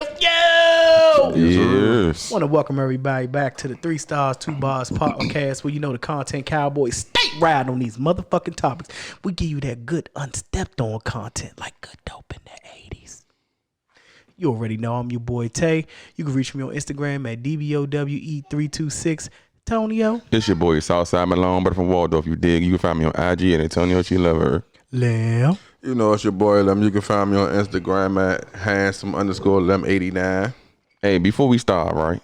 Yo! Yes. Want to welcome everybody back to the 3 Stars, 2 Bars podcast where you know the content cowboys stay riding on these motherfucking topics. We give you that good unstepped on content like good dope in the 80s. You already know I'm your boy Tay. You can reach me on Instagram at DBOWE326. Tonio. It's your boy Southside Malone, but from Waldorf, you dig. You can find me on IG at Tonio, she love her. Lamb. You know it's your boy Lem. You can find me on Instagram at handsome_Lem89. Hey, before we start, right?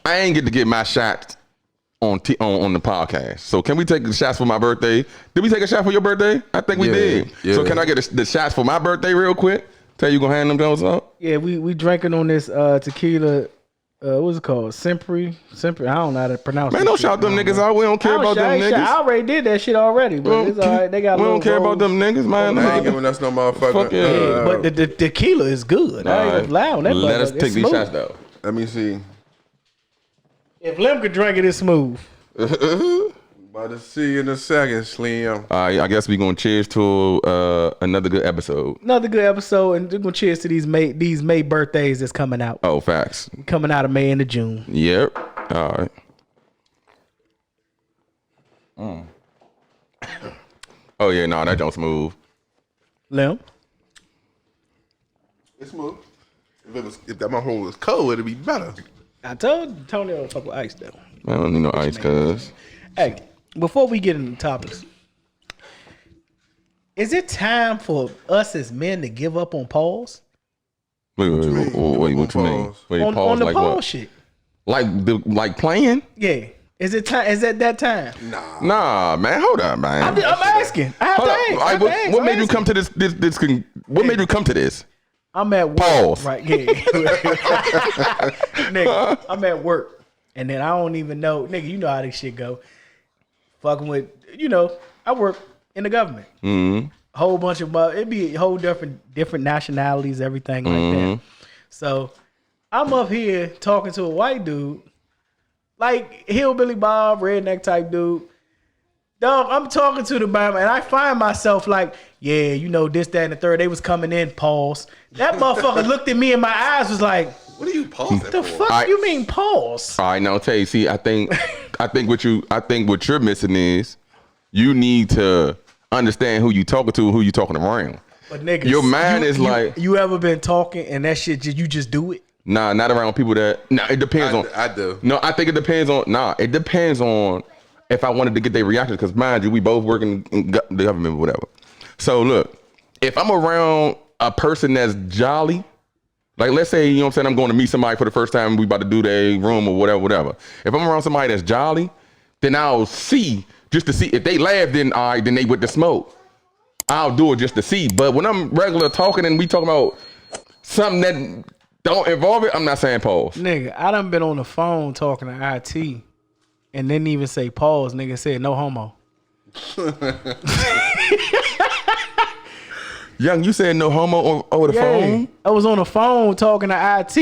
I ain't get to get my shot on the podcast. So can we take the shots for my birthday? Did we take a shot for your birthday? I think we did. Yeah. So can I get the shots for my birthday real quick? Tell you gonna hand them those up? Yeah, we drinking on this tequila. What's it called? Simpri. I don't know how to pronounce it. Man, don't shout them niggas out. We don't care about them niggas. I already did that shit already, but it's all right. They got. We don't care about them niggas, man. They ain't giving us no motherfucker. Fuck yeah. But the tequila is good. I ain't gonna lie on that. Let us take these shots though. Let me see. If Lem could drink it, it's smooth. About to see you in a second, Slim. All right, I guess we gonna cheers to another good episode. Another good episode, and we're gonna cheers to these May birthdays that's coming out. Oh, facts. Coming out of May into June. Yep. All right. Oh yeah, no, that don't smooth. Lem. It's smooth. If that motherfucker was cold, it'd be better. I told Tonio to fuck with ice though. I don't need no ice, cuz. Hey, before we get into the topics, is it time for us as men to give up on pause? Wait, what you mean? Wait, On pause the like pause what? shit. Like playing? Yeah. Is it time? Is that time? Nah, man, hold up, man. I'm asking. I have Hold to up. ask. Like, what made you come to this? What made you come to this? I'm at work. Pause. Right, yeah. Nigga, I'm at work. And then I don't even know. Nigga, you know how this shit go. Fucking with, I work in the government. Mm-hmm. Whole bunch of, it'd be a whole different nationalities, everything like that. So I'm up here talking to a white dude, like Hillbilly Bob, redneck type dude. Dog, I'm talking to the Bama, and I find myself like, yeah, this, that, and the third. They was coming in, pause. That motherfucker looked at me in my eyes, was like, What are you pausing the for? fuck you mean pause? All right, now Tay, see, I think what you're missing is you need to understand who you talking to, who you talking around. But niggas, your mind is like, you ever been talking and that shit you just do it? Nah, not around people that. Nah, it depends on. I do. No, I think it depends on. Nah, it depends on if I wanted to get their reaction. Because mind you, we both work in the government or whatever. So look, if I'm around a person that's jolly, like let's say, I'm saying I'm going to meet somebody for the first time, we about to do their room or whatever. If I'm around somebody that's jolly, then I'll see just to see if they laugh. Then all right, then they with the smoke. I'll do it just to see. But when I'm regular talking and we talking about something that don't involve it, I'm not saying pause. Nigga, I done been on the phone talking to IT and didn't even say pause. Nigga said no homo. Young, you said no homo over the phone? I was on the phone talking to IT,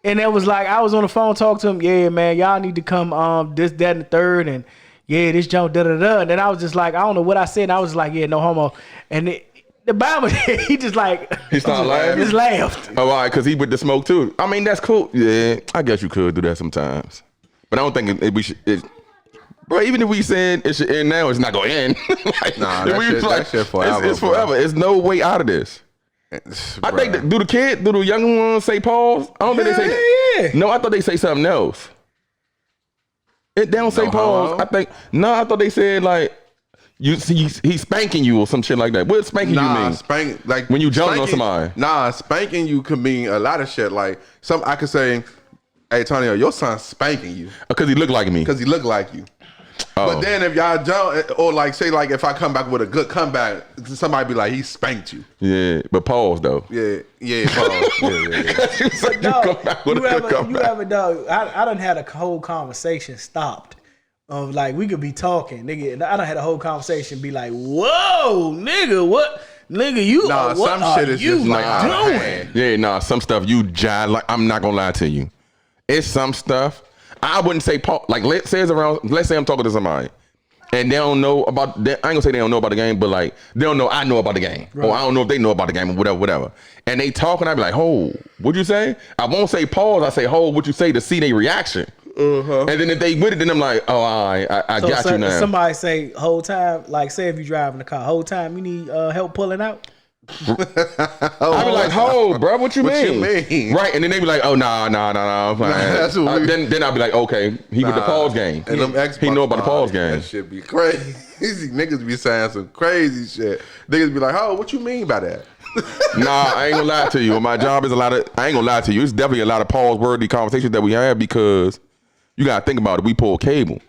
and it was like I was on the phone talking to him. Yeah, man, y'all need to come. This, that, and the third, and yeah, this junk, da da da. And then I was just like, I don't know what I said. And I was like, yeah, no homo. And the Bible, he just like He started laughing. Just laughed. Oh, all right, because he with the smoke too. I mean, that's cool. Yeah, I guess you could do that sometimes, but I don't think we should. Bro, even if we said it should end now, it's not gonna end. Like, nah, that shit forever. It's forever. It's no way out of this. I think do the young ones say pause? I don't think they say that. Yeah. No, I thought they say something else. They don't say pause. Homo? I thought they said like he's spanking you or some shit like that. What spanking you mean? Spank, like when you jumping on somebody. Nah, spanking you could mean a lot of shit. Like I could say, hey Tonio, your son's spanking you Because he look like me. because he look like you. Oh. But then if y'all jump, or like say like if I come back with a good comeback, somebody be like, he spanked you. Yeah, but pause though. Yeah, pause. You said you come back with a good comeback. Dog, I done had a whole conversation stopped. Of like we could be talking, nigga. And I done had a whole conversation, be like, "Whoa, nigga, what, nigga, you? Nah, what some are shit is you just like out of doing?" hand. Yeah, nah, some stuff you jive like. I'm not gonna lie to you. It's some stuff I wouldn't say pause. Like let's say I'm talking to somebody. and they don't know about. I ain't gonna say they don't know about the game, but like they don't know I know about the game, or I don't know if they know about the game, or whatever. And they talk, and I be like, "Ho, what'd you say?" I won't say pause. I say, "Ho, what you say?" to see their reaction. And then if they with it, then I'm like, "Oh, I got you now." Somebody say whole time, like say if you driving the car, whole time you need help pulling out. I be like, "Ho, bro, what you mean?" Right, and then they be like, "Oh, nah." That's what then I'll be like, "Okay, he with the pause game. And them Xbox, he know about the pause game." That shit be crazy. Niggas be saying some crazy shit. Niggas be like, "Oh, what you mean by that?" Nah, I ain't gonna lie to you. My job is I ain't gonna lie to you. It's definitely a lot of pause-worthy conversations that we have because you gotta think about it. We pull cable.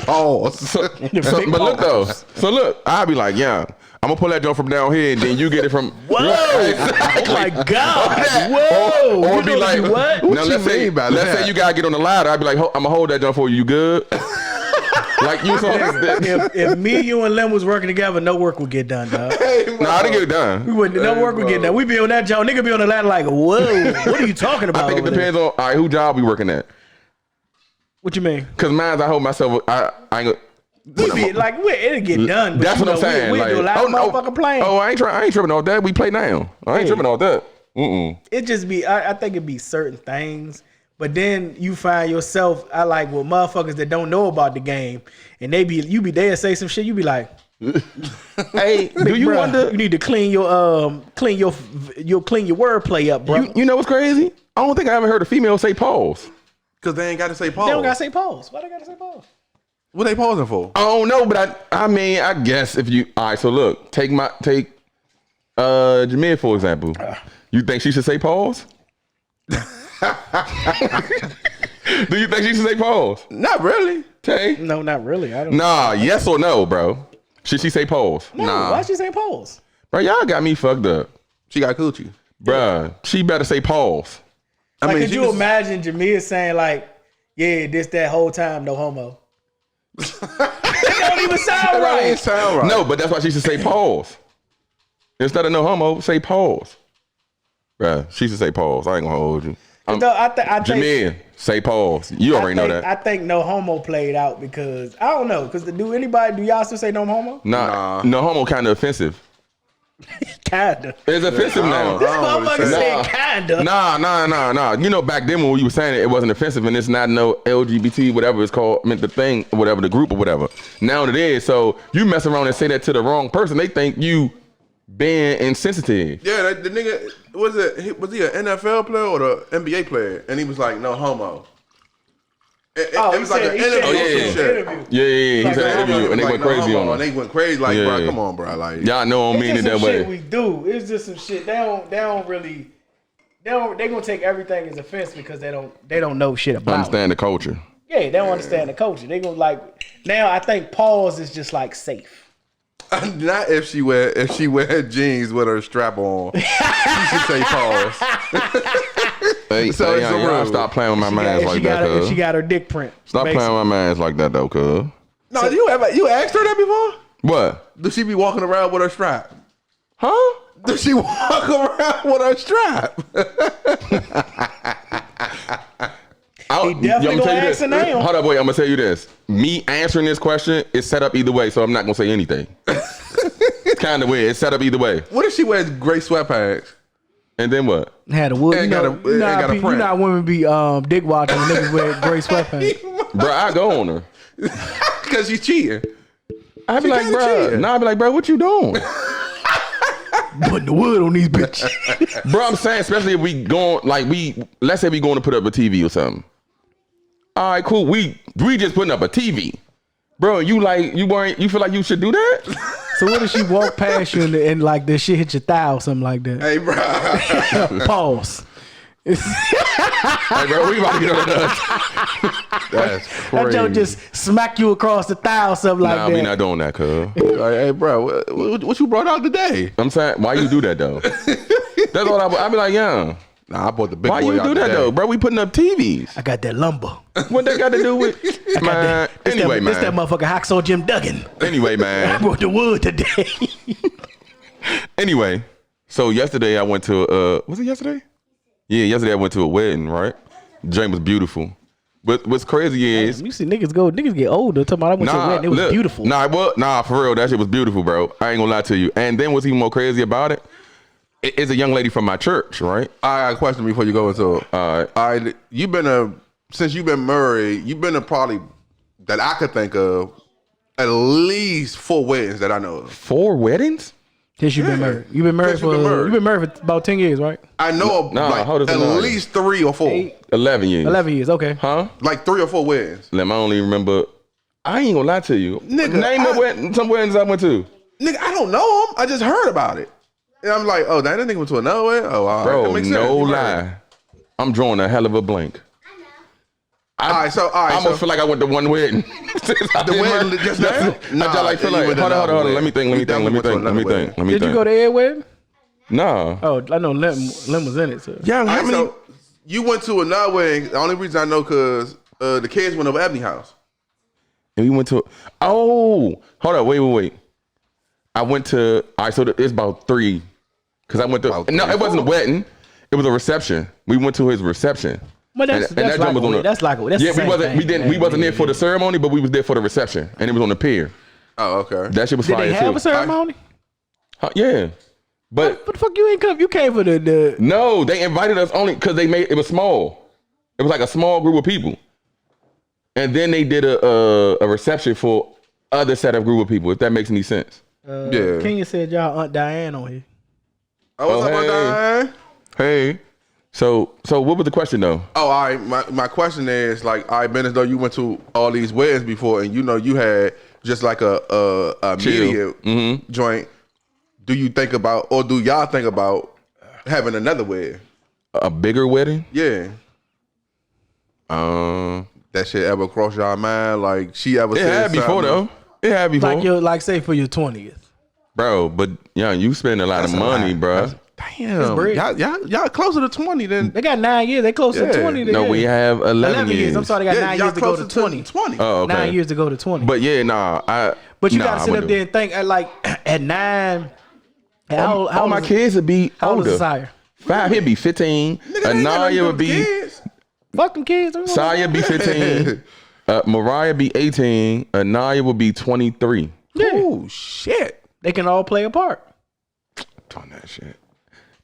Pause. But look though. So look, I'll be like, yeah. I'm gonna pull that joint from down here, and then you get it from. Whoa! Oh my God! Whoa! Or be like, what? Now let's say you gotta get on the ladder. I'd be like, I'm gonna hold that joint for you. You good? Like you saw. If me, you, and Lim was working together, no work would get done, dog. Hey, no, I didn't get it done. We wouldn't. No work would get done. We be on that joint. Nigga be on the ladder like, whoa! What are you talking about? I think it depends on who job we working at. What you mean? Cause mine's I hold myself. I ain't. We be like, it'll get done. But that's what I'm saying. We do a lot of motherfucking playing. Oh, I ain't tripping off that. We play now. I ain't tripping off that. It just be. I think it be certain things, but then you find yourself. I like with motherfuckers that don't know about the game, and they'll say some shit. You be like, hey, do you wonder? You need to clean your wordplay up, bro. You know what's crazy? I don't think I ever heard a female say pause. Cause they ain't got to say pause. They don't got to say pause. Why they got to say pause? What they pausing for? I don't know, but I mean, I guess if you all right. So look, take Jameer for example. You think she should say pause? Do you think she should say pause? Not really. Tay? No, not really. I don't. Nah, yes or no, bro? Should she say pause? No, nah. why she say pause? Bro, y'all got me fucked up. She got coochie. Bruh, she better say pause. Like, could you imagine Jameer saying like, "Yeah, this that whole time, no homo." It don't even sound right. No, but that's why she should say pause. Instead of no homo, say pause. Bruh, she should say pause. I ain't gonna hold you. I think Jameer, say pause. You already know that. I think no homo played out because I don't know. Because do y'all still say no homo? Nah. No homo kind of offensive. Kinda. It's offensive now. This motherfucker said kinda. Nah. You know, back then when we were saying it wasn't offensive, and it's not no LGBT, whatever it's called, meant the thing, or whatever, the group or whatever. Now it is. So you mess around and say that to the wrong person, they think you being insensitive. Yeah, the nigga was he an NFL player or the NBA player? And he was like, no homo. It was like an interview. Yeah. He said an interview, and they went crazy on him. And they went crazy, like, bro, come on, bro. Like, y'all know I mean it that way. Shit we do. It's just some shit. They gonna take everything as offense because they don't know shit about understand the culture. Yeah, they don't understand the culture. They gonna like now. I think pause is just like safe. Not if she wear jeans with her strap on. She should say pause. Hey, so y'all stop playing with my mans like that, cuz. If she got her dick print. Stop playing with my mans like that, though, cuz. No, you asked her that before? What? Does she be walking around with her strap? Huh? Does she walk around with her strap? He definitely gonna ask her now. Hold up, wait, I'm gonna tell you this. Me answering this question is set up either way, so I'm not gonna say anything. It's kind of weird. It's set up either way. What if she wears gray sweatpants? And then what? Had a wood. You know how women be dick watching when niggas wear gray sweatpants. Bro, I go on her. Because she's cheating. I be like, bro, what you doing? Putting the wood on these bitches. Bro, I'm saying, especially if we going, like let's say we going to put up a TV or something. All right, cool. We just putting up a TV. Bro, you feel like you should do that? So what if she walk past you and like the shit hit your thigh or something like that? Hey, bro. Pause. Hey, bro, we about to get on that. That's crazy. That joke just smack you across the thigh or something like that. Nah, we not doing that, cuz. Like, hey, bro, what you brought out today? I'm saying, why you do that, though? That's all I be like, yeah. Nah, I bought the big boy Why you do that, though, bro? We putting up TVs. I got that lumber. What that got to do with... man, anyway, man. This that motherfucker Hacksaw Jim Duggan. Anyway, man. I brought the wood today. Anyway, so yesterday I went to... was it yesterday? Yeah, yesterday I went to a wedding, right? Jane was beautiful. But what's crazy is you see niggas get older. Talking about I went to a wedding, it was beautiful. Nah, for real, that shit was beautiful, bro. I ain't gonna lie to you. And then what's even more crazy about it? It's a young lady from my church, right? I got a question before you go into it. All right, since you've been married, you've been to probably that I could think of at least 4 weddings that I know of. 4 weddings? Since you've been married. You've been married for about 10 years, right? I know of at least 3 or 4. 11 years. 11 years, okay. Huh? Like 3 or 4 weddings. I only remember. I ain't gonna lie to you. Nigga, name some weddings I went to. Nigga, I don't know them. I just heard about it. And I'm like, oh, that nigga went to another wedding? Oh, all right. Bro, that makes sense. no lie. I'm drawing a hell of a blank. All right, I almost feel like I went to one wedding. The wedding just now? Hold on. Let me think. Did you go to Ed wedding? No. Oh, I know Lim was in it. So. Yeah, so you went to another wedding. The only reason I know because the kids went over Ebony house. And we went to. Oh, hold up. Wait. I went to. All right, so it's about 3. Because I went to. No, it wasn't a wedding. It was a reception. We went to his reception. But that's like we wasn't there for the ceremony, but we was there for the reception, and it was on the pier. Oh, okay. That shit was fire too. Did they have a ceremony? Yeah, but what the fuck you ain't come? You came for the. No, they invited us only because it was small. It was like a small group of people, and then they did a reception for other set of group of people. If that makes any sense. Yeah. Kenya said y'all Aunt Diane on here. What's up, Aunt Diane? Hey. So what was the question though? Oh, all right. My question is like, all right, Ben, as though you went to all these weddings before, and you had just like a media joint. Do you think about, or do y'all think about having another wedding? A bigger wedding? Yeah. That shit ever crossed y'all mind? Like she ever said had before though. It had before. Like say for your 20th. Bro, but you spend a lot of money, bro. Damn, y'all closer to 20 than they got 9 years. They closer to 20. No, we have 11 years. I'm sorry, they got 9 years to go to 20. Oh, okay. 9 years to go to 20. But yeah, nah. But you gotta sit up there and think at 9. All my kids would be how older. Old is Sire? 5, he'd be 15. Anaya would be. Fuck them kids. Saya be 15. Mariah be 18. Anaya would be 23. Yeah. Oh shit! They can all play a part. On that shit.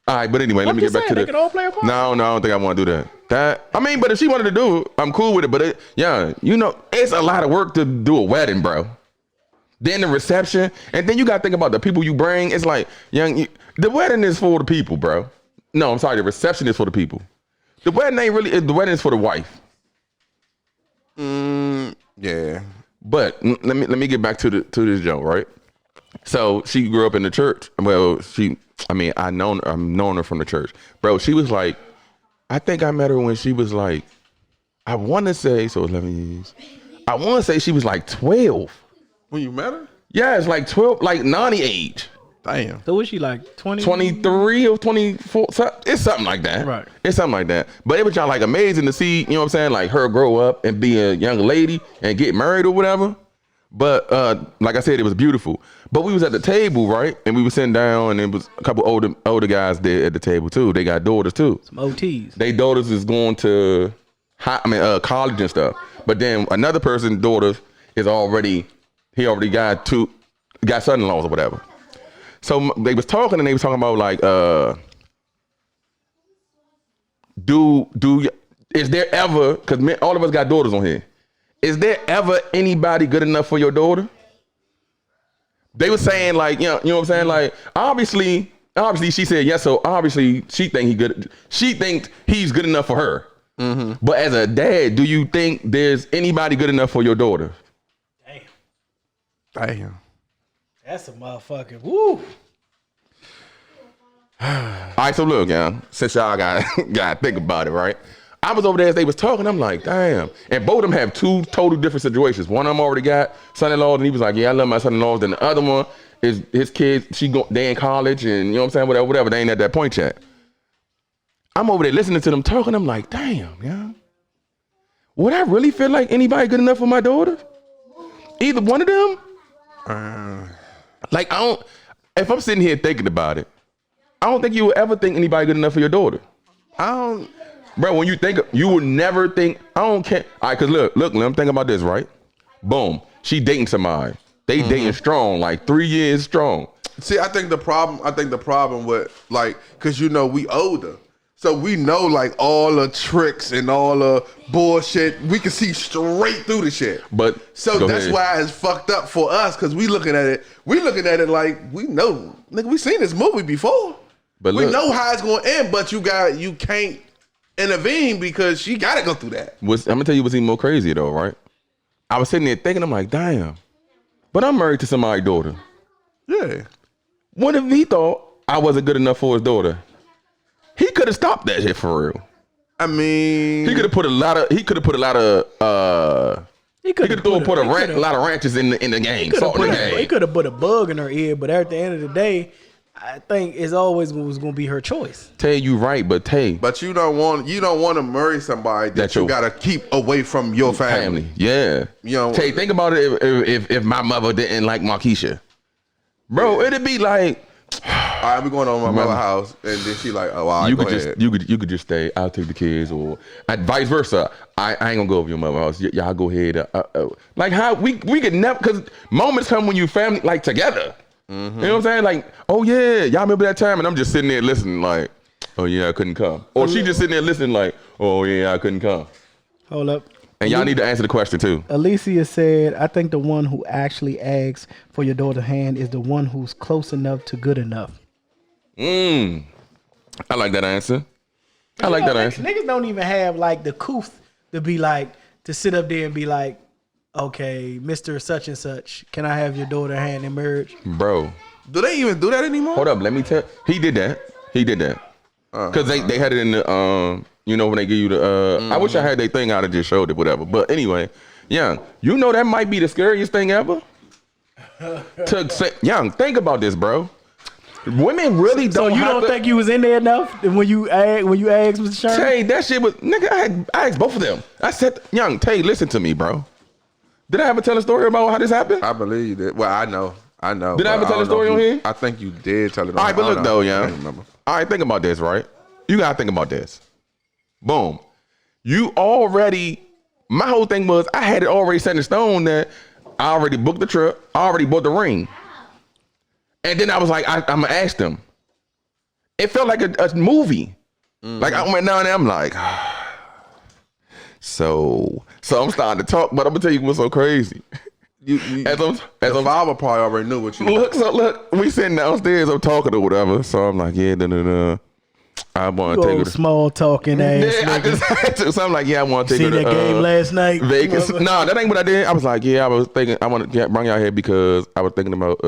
All right, but anyway, let me get back to they can all play a part. No, I don't think I want to do that. But if she wanted to do it, I'm cool with it. But it's a lot of work to do a wedding, bro. Then the reception, and then you got to think about the people you bring. It's like, the wedding is for the people, bro. No, I'm sorry, the reception is for the people. The wedding ain't really, the wedding is for the wife. Yeah. But let me get back to this joke, right? So she grew up in the church. Well, I've known her from the church. Bro, she was like, I think I met her when she was like, I want to say, so 11 years. I want to say she was like 12. When you met her? Yeah, it's like 12, like Nani age. Damn. So was she like 20? 23 or 24? It's something like that. Right. It's something like that. But it was like amazing to see, you know what I'm saying? Like her grow up and be a young lady and get married or whatever. But like I said, it was beautiful. But we was at the table, right? And we were sitting down, and it was a couple older guys there at the table too. They got daughters too. Some OTs. They daughters is going to college and stuff. But then another person's daughters is already got son-in-laws or whatever. So they was talking, and they was talking about like, is there ever, because all of us got daughters on here, is there ever anybody good enough for your daughter? They were saying like, you know what I'm saying? Like, obviously she said yes, so obviously she thinks he's good enough for her. Mm-hmm. But as a dad, do you think there's anybody good enough for your daughter? Damn. That's a motherfucking woo. All right, so look, since y'all gotta think about it, right? I was over there as they was talking. I'm like, damn. And both of them have 2 total different situations. One of them already got son-in-laws, and he was like, yeah, I love my son-in-laws. Then the other one is his kids. They in college, and you know what I'm saying, whatever. They ain't at that point yet. I'm over there listening to them talking. I'm like, damn, would I really feel like anybody good enough for my daughter? Either one of them? Like, if I'm sitting here thinking about it, I don't think you would ever think anybody good enough for your daughter. Bro, when you think, you would never think, I don't care. All right, because look, let me think about this, right? Boom. She dating somebody. They dating strong, like 3 years strong. See, I think the problem with, like, because, you know, we older. So we know, like, all the tricks and all the bullshit. We can see straight through the shit. But so that's why it's fucked up for us, because we looking at it like, we know. Nigga, we seen this movie before. But we know how it's going to end, but you can't intervene because she got to go through that. I'm going to tell you what's even more crazy, though, right? I was sitting there thinking, I'm like, damn. But I'm married to somebody's daughter. Yeah. What if he thought I wasn't good enough for his daughter? He could have stopped that shit for real. I mean, he could have put a lot of ranches in the game. He could have put a bug in her ear, but at the end of the day, I think it's always was going to be her choice. Tay, you right, but you don't want to marry somebody that you got to keep away from your family. Yeah, you know. Tay, think about it. If my mother didn't like Markeisha, bro, it'd be like, all right, we going on my mother's house, and then she like, oh, well, you could just stay. I'll take the kids, or vice versa. I ain't gonna go over your mother's house. Y'all go ahead. Like how we could never, because moments come when you family like together. Mm-hmm. You know what I'm saying? Like, oh yeah, y'all remember that time? And I'm just sitting there listening, like, oh yeah, I couldn't come. Or she just sitting there listening, like, oh yeah, I couldn't come. Hold up. And y'all need to answer the question too. Alicia said, I think the one who actually asks for your daughter's hand is the one who's close enough to good enough. I like that answer. Niggas don't even have like the couth to be like, to sit up there and be like, okay, Mr. Such and Such, can I have your daughter's hand in marriage? Bro. Do they even do that anymore? Hold up, let me tell. He did that. Because they had it in the, when they give you the, I wish I had their thing out and just showed it, whatever. But anyway, Young, that might be the scariest thing ever. To say, Young, think about this, bro. Women really don't. So you don't think you was in there enough when you asked Mr. Sherman? Tay, that shit was, nigga, I asked both of them. I said, Young, Tay, listen to me, bro. Did I ever tell a story about how this happened? I believe it. Well, I know. Did I ever tell a story on here? I think you did tell it on here. All right, but look though, Young. I can't remember. All right, think about this, right? You gotta think about this. Boom. You already, my whole thing was, I had it already set in stone that I already booked the trip, I already bought the ring. And then I was like, I'm gonna ask them. It felt like a movie. Mm-hmm. Like I went down there, I'm like, so I'm starting to talk, but I'm gonna tell you what's so crazy. The father probably already knew what you. Look, we sitting downstairs, I'm talking or whatever. So I'm like, yeah, I want to take her to small talking ass. Yeah, I just had to. So I'm like, yeah, I want to take her to that game last night. Vegas. No, that ain't what I did. I was like, yeah, I was thinking I want to bring y'all here because I was thinking about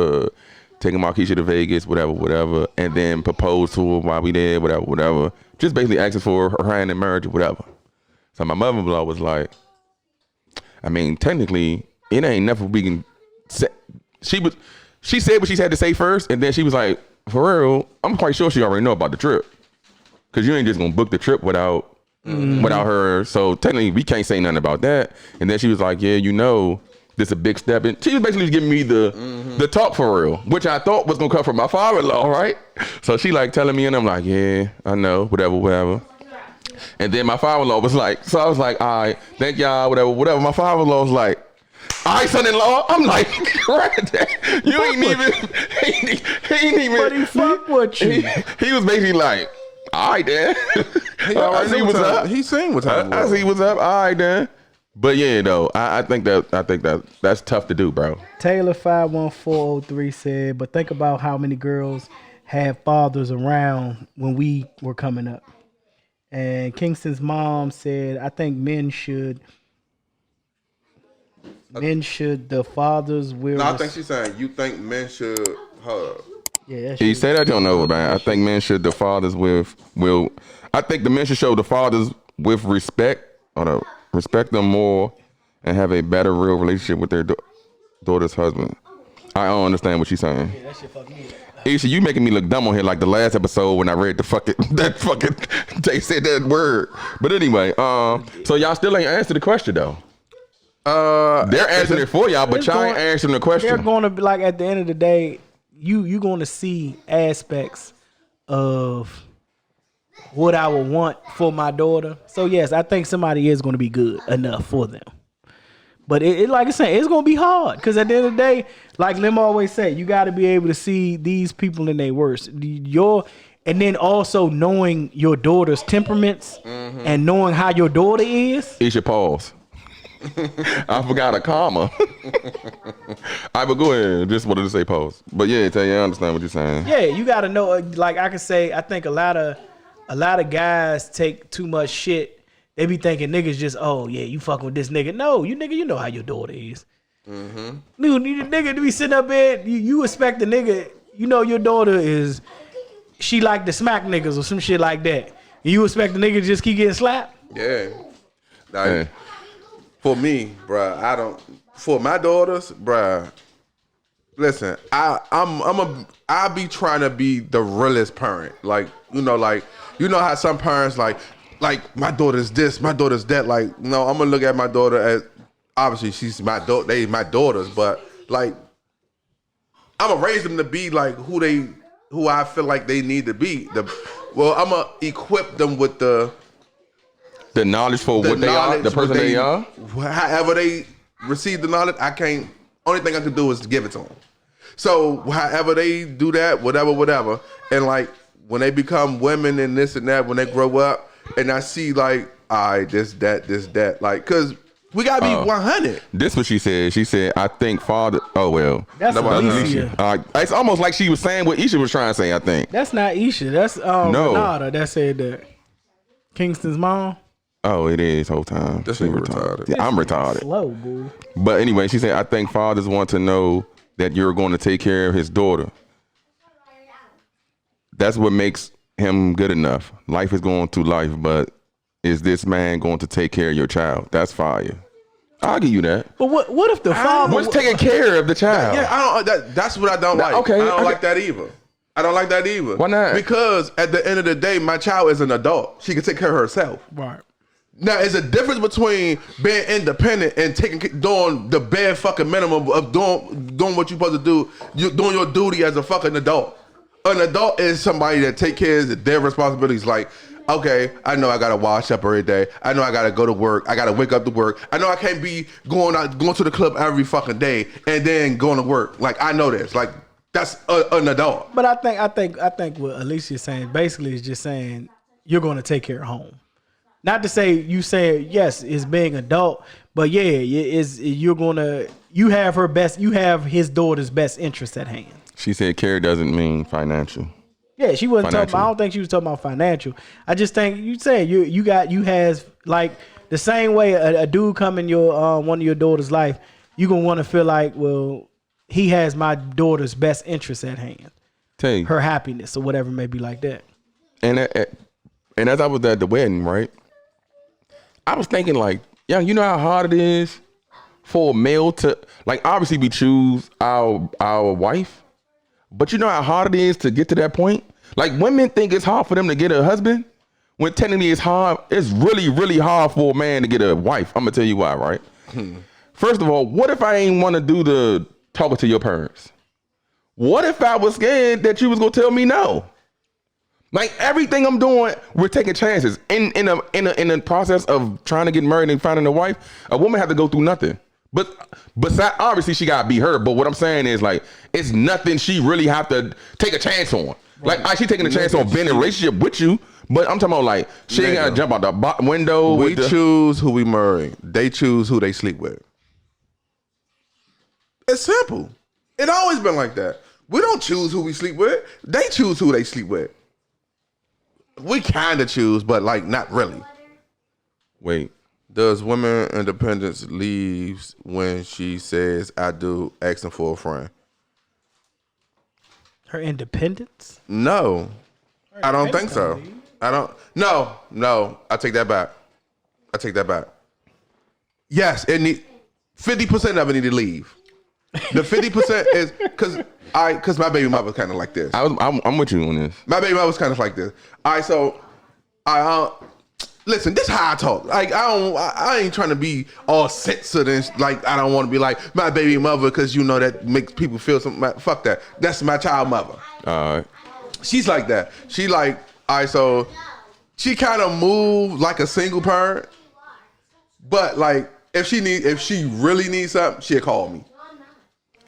taking Markeisha to Vegas, whatever, and then propose to her while we there, whatever. Just basically asking for her hand in marriage or whatever. So my mother-in-law was like, I mean, technically, it ain't nothing we can say. She said what she had to say first, and then she was like, for real, I'm quite sure she already know about the trip. Cause you ain't just gonna book the trip without her. So technically we can't say nothing about that. And then she was like, yeah, this a big step. And she was basically giving me the talk for real, which I thought was gonna come from my father-in-law, right? So she like telling me and I'm like, yeah, I know, whatever. And then my father-in-law was like, so I was like, all right, thank y'all, whatever. My father-in-law was like, all right, son-in-law. I'm like, right there. You ain't even, he ain't even. But he fuck with you. He was basically like, all right, then. I see what's up. He seen what's up. I see what's up. All right, then. But yeah, though, I think that's tough to do, bro. Taylor 51403 said, but think about how many girls had fathers around when we were coming up. And Kingston's mom said, I think men should the fathers will. No, I think she's saying you think men should hug. Yeah, he said I don't know, man. I think men should the fathers will. I think the men should show the fathers with respect or respect them more and have a better real relationship with their daughter's husband. I don't understand what she's saying. Yeah, that shit fuck me up. Isha, you making me look dumb on here like the last episode when I read they said that word. But anyway, so y'all still ain't answered the question though. They're answering it for y'all, but y'all ain't answering the question. They're going to be like, at the end of the day, you going to see aspects of what I would want for my daughter. So yes, I think somebody is going to be good enough for them. But it like I said, it's going to be hard because at the end of the day, like Lim always say, you got to be able to see these people in their worst. And then also knowing your daughter's temperaments and knowing how your daughter is. You should pause. I forgot a comma. I would go ahead. Just wanted to say pause. But yeah, tell you, I understand what you're saying. Yeah, you got to know. Like I can say, I think a lot of guys take too much shit. They be thinking niggas just, oh yeah, you fucking with this nigga. No, you nigga, you know how your daughter is. Dude, nigga to be sitting up there, you expect the nigga, you know your daughter is, she like to smack niggas or some shit like that. You expect the nigga to just keep getting slapped? Yeah. Like, for me, bruh, for my daughters, bruh, listen, I be trying to be the realest parent. Like, you know how some parents like my daughter's this, my daughter's that. Like, no, I'm gonna look at my daughter as, obviously she's my daughter, they my daughters, but like I'm gonna raise them to be like who I feel like they need to be. I'm gonna equip them with the knowledge for what they are, the person they are. However they receive the knowledge, only thing I can do is give it to them. So however they do that, whatever, and like when they become women and this and that, when they grow up, and I see like, all right, this, that, like, cause we gotta be 100. This what she said. She said, I think father. Oh well, that's Alicia. It's almost like she was saying what Isha was trying to say. I think that's not Isha. That's Renata that said that. Kingston's mom. Oh, it is whole time. This nigga retarded. Yeah, I'm retarded. Slow, boo. But anyway, she said, I think fathers want to know that you're going to take care of his daughter. That's what makes him good enough. Life is going through life, but is this man going to take care of your child? That's fire. I'll give you that. But what if the father was taking care of the child? Yeah, that's what I don't like. Okay, I don't like that either. I don't like that either. Why not? Because at the end of the day, my child is an adult. She can take care of herself. Right. Now, there's a difference between being independent and doing the bare fucking minimum of doing what you're supposed to do. You doing your duty as a fucking adult. An adult is somebody that take care of their responsibilities. Like, okay, I know I gotta wash up every day. I know I gotta go to work. I gotta wake up to work. I know I can't be going to the club every fucking day and then going to work. Like, I know this. Like, that's an adult. But I think what Alicia's saying basically is just saying you're going to take care of home. Not to say you say yes, it's being adult, but yeah, you have his daughter's best interest at hand. She said care doesn't mean financial. Yeah, she wasn't talking about, I don't think she was talking about financial. I just think you saying you has like the same way a dude come in your one of your daughter's life, you gonna want to feel like, well, he has my daughter's best interest at hand. Tell you, her happiness or whatever may be like that. And as I was at the wedding, right, I was thinking like, young, you know how hard it is for a male to, like, obviously we choose our wife, but you know how hard it is to get to that point? Like, women think it's hard for them to get a husband, when technically it's hard. It's really, really hard for a man to get a wife. I'm gonna tell you why, right? First of all, what if I ain't want to do the talking to your parents? What if I was scared that you was gonna tell me no? Like, everything I'm doing, we're taking chances. In a process of trying to get married and finding a wife, a woman has to go through nothing. But besides, obviously she gotta be her. But what I'm saying is, like, it's nothing she really have to take a chance on. Right. Like, she taking a chance on being in a relationship with you. But I'm talking about, like, she ain't gotta jump out the window. We choose who we marry. They choose who they sleep with. It's simple. It always been like that. We don't choose who we sleep with. They choose who they sleep with. We kind of choose, but like not really. Wait. Does women independence leaves when she says I do, asking for a friend? Her independence? No. I don't think so. I don't. No. I take that back. Yes, 50% of it need to leave. The 50% is because my baby mother kind of like this. I'm with you on this. My baby mother was kind of like this. All right, so listen. This is how I talk. Like, I ain't trying to be all censored and like, I don't want to be like my baby mother because you know that makes people feel something. Fuck that. That's my child mother. All right. She's like that. She like, all right, so she kind of move like a single parent, but like if she really needs something, she'll call me.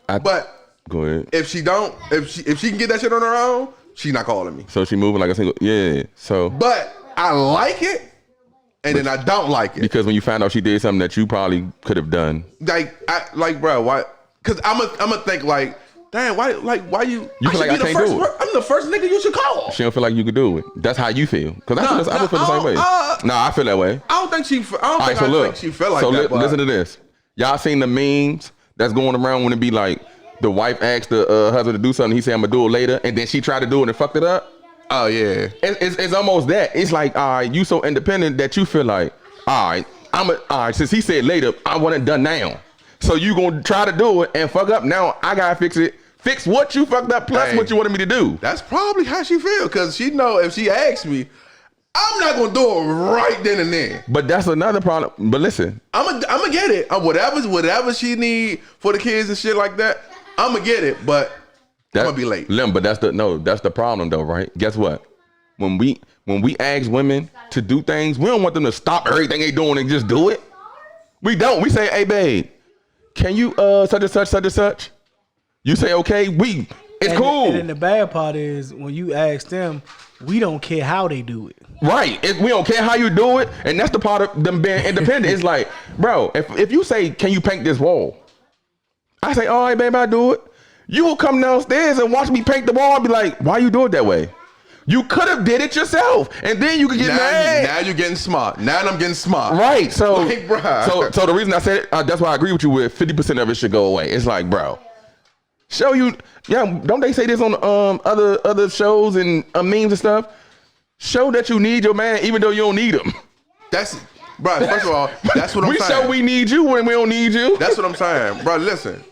But go ahead. If she can get that shit on her own, she not calling me. So she moving like a single, yeah. So, but I like it, and then I don't like it because when you find out she did something that you probably could have done, bro, why? Because I'm gonna think like, damn, why you? You feel like I can't do it. I'm the first nigga you should call. She don't feel like you could do it. That's how you feel. Because I would feel the same way. I feel that way. I don't think she. I think she felt like that. So listen to this. Y'all seen the memes that's going around when it be like the wife asked the husband to do something. He said, "I'm gonna do it later," and then she tried to do it and fucked it up. Oh yeah. It's almost that. It's like, all right, you so independent that you feel like, all right, since he said later, I want it done now. So you gonna try to do it and fuck up. Now I gotta fix it. Fix what you fucked up plus what you wanted me to do. That's probably how she feel, because she know if she asks me, I'm not gonna do it right then and there. But that's another problem. But listen, I'm gonna get it. Whatever she need for the kids and shit like that, I'm gonna get it. But I'm gonna be late. But that's the problem though, right? Guess what? When we ask women to do things, we don't want them to stop everything they doing and just do it. We don't. We say, hey babe, can you such and such? You say okay, it's cool. And then the bad part is when you ask them, we don't care how they do it. Right. We don't care how you do it, and that's the part of them being independent. It's like, bro, if you say, can you paint this wall? I say, all right, babe, I do it. You will come downstairs and watch me paint the wall and be like, why you do it that way? You could have did it yourself, and then you could get mad. Now you're getting smart. Now I'm getting smart. Right. So, like, so the reason I said it, that's why I agree with you with 50% of it should go away. It's like, bro, show you. Yeah, don't they say this on other shows and memes and stuff? Show that you need your man, even though you don't need him. First of all, that's what I'm saying. We show we need you when we don't need you. That's what I'm saying, bro. Listen,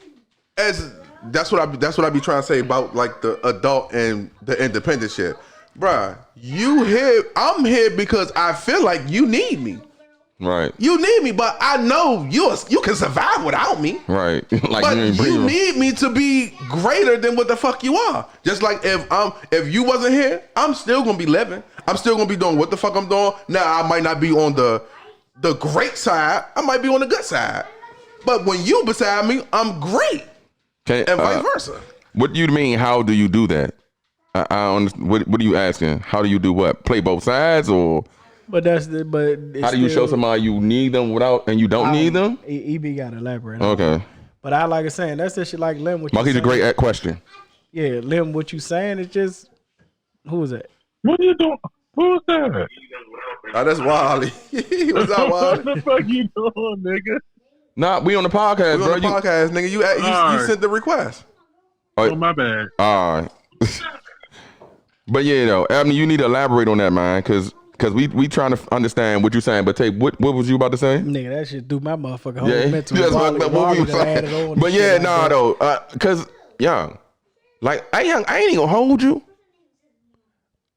that's what I be trying to say about like the adult and the independent shit. Bruh, you here, I'm here because I feel like you need me. Right. You need me, but I know you can survive without me. Right. Like but you need me to be greater than what the fuck you are. Just like if you wasn't here, I'm still gonna be living. I'm still gonna be doing what the fuck I'm doing. Now I might not be on the great side. I might be on the good side. But when you beside me, I'm great. And vice versa. What do you mean? How do you do that? I what are you asking? How do you do what? Play both sides, or? But how do you show somebody you need them and you don't need them? EB got to elaborate. Okay. But I like saying that's the shit like Lim. Monkey's a great question. Yeah, Lim, what you saying is just who is that? What are you doing? Who's that? Oh, that's Wally. What's up, Wally? What the fuck you doing, nigga? Nah, we on the podcast, bro. On the podcast, nigga. You sent the request. Oh, my bad. All right. But yeah, though, Abney, you need to elaborate on that, man, because we trying to understand what you're saying. But what was you about to say? Nigga, that shit threw my motherfucking whole mental. But yeah, nah, though, because young, like I ain't even gonna hold you.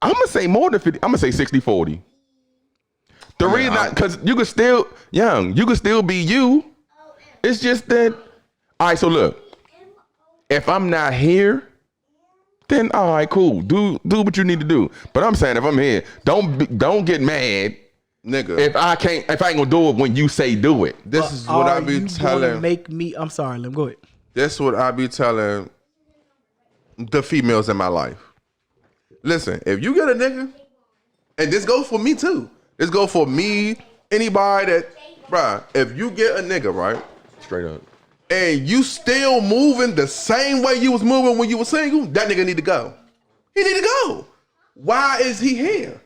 I'm gonna say more than 50. I'm gonna say 60-40. The reason, because you could still be you. It's just that. All right, so look, if I'm not here, then all right, cool. Do what you need to do. But I'm saying if I'm here, don't get mad, nigga. If I ain't gonna do it when you say do it. This is what I be telling. I'm sorry, Lim. Go ahead. This is what I be telling the females in my life. Listen, if you get a nigga, and this goes for me too. This goes for me, anybody that, bruh, if you get a nigga, right? Straight up. And you still moving the same way you was moving when you were single, that nigga need to go. He need to go. Why is he here?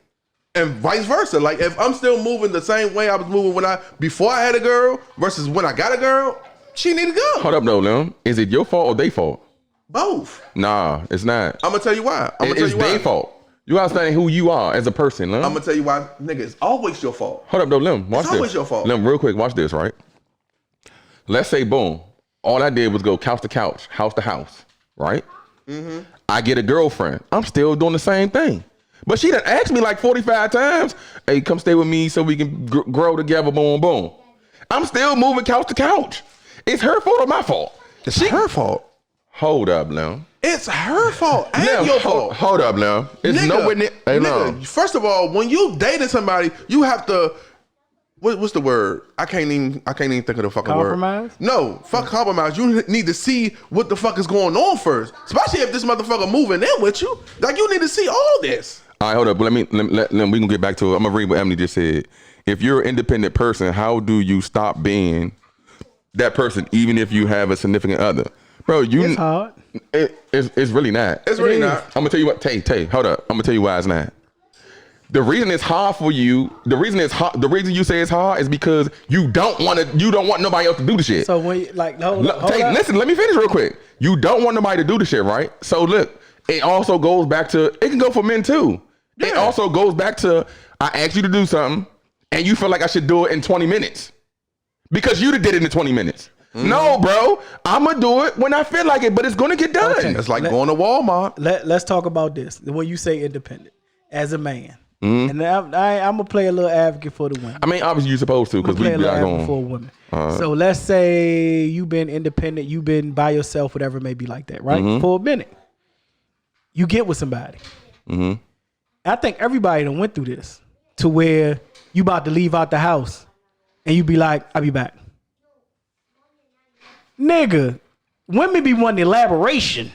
And vice versa. Like if I'm still moving the same way I was moving before I had a girl versus when I got a girl, she need to go. Hold up, though, Lim. Is it your fault or they fault? Both. Nah, it's not. I'm gonna tell you why. It's their fault. You understand who you are as a person, Lim. I'm gonna tell you why, nigga. It's always your fault. Hold up, though, Lim. Watch this. It's always your fault. Lim, real quick, watch this, right? Let's say, boom. All I did was go couch to couch, house to house, right? Mm-hmm. I get a girlfriend. I'm still doing the same thing. But she done asked me like 45 times, hey, come stay with me so we can grow together, boom, boom. I'm still moving couch to couch. It's her fault or my fault? It's her fault. Hold up now. It's her fault and Now, your fault. Hold up now. It's Nigga, nowhere near. Hey, no. nigga, first of all, when you dating somebody, you have to. What's the word? I can't even think of the fucking Compromise? word. No, fuck compromise. You need to see what the fuck is going on first, especially if this motherfucker moving in with you. Like you need to see all this. All right, hold up. Let me we can get back to it. I'm gonna read what Emily just said. If you're an independent person, how do you stop being that person, even if you have a significant other? Bro, It's hard. It's really not. It's really not. I'm gonna tell you what. Tay, hold up. I'm gonna tell you why it's not. The reason it's hard for you, the reason you say it's hard is because you don't want nobody else to do the shit. So when hold Tay, up. listen, let me finish real quick. You don't want nobody to do the shit, right? So look, it also goes back to, it can go for men too. Yeah. It also goes back to, I asked you to do something and you feel like I should do it in 20 minutes because you did it in 20 minutes. No, bro, I'm gonna do it when I feel like it, but it's gonna get done. Okay. It's like going to Walmart. Let's talk about this. When you say independent, as a man, and I'm gonna play a little advocate for the women. I mean, obviously you're supposed to because we play a be little out advocate for going. women. So let's say you've been independent, you've been by yourself, whatever it may be like that, right? For a minute, you get with somebody. I think everybody done went through this to where you about to leave out the house, and you be like, "I'll be back." Nigga, women be wanting elaboration.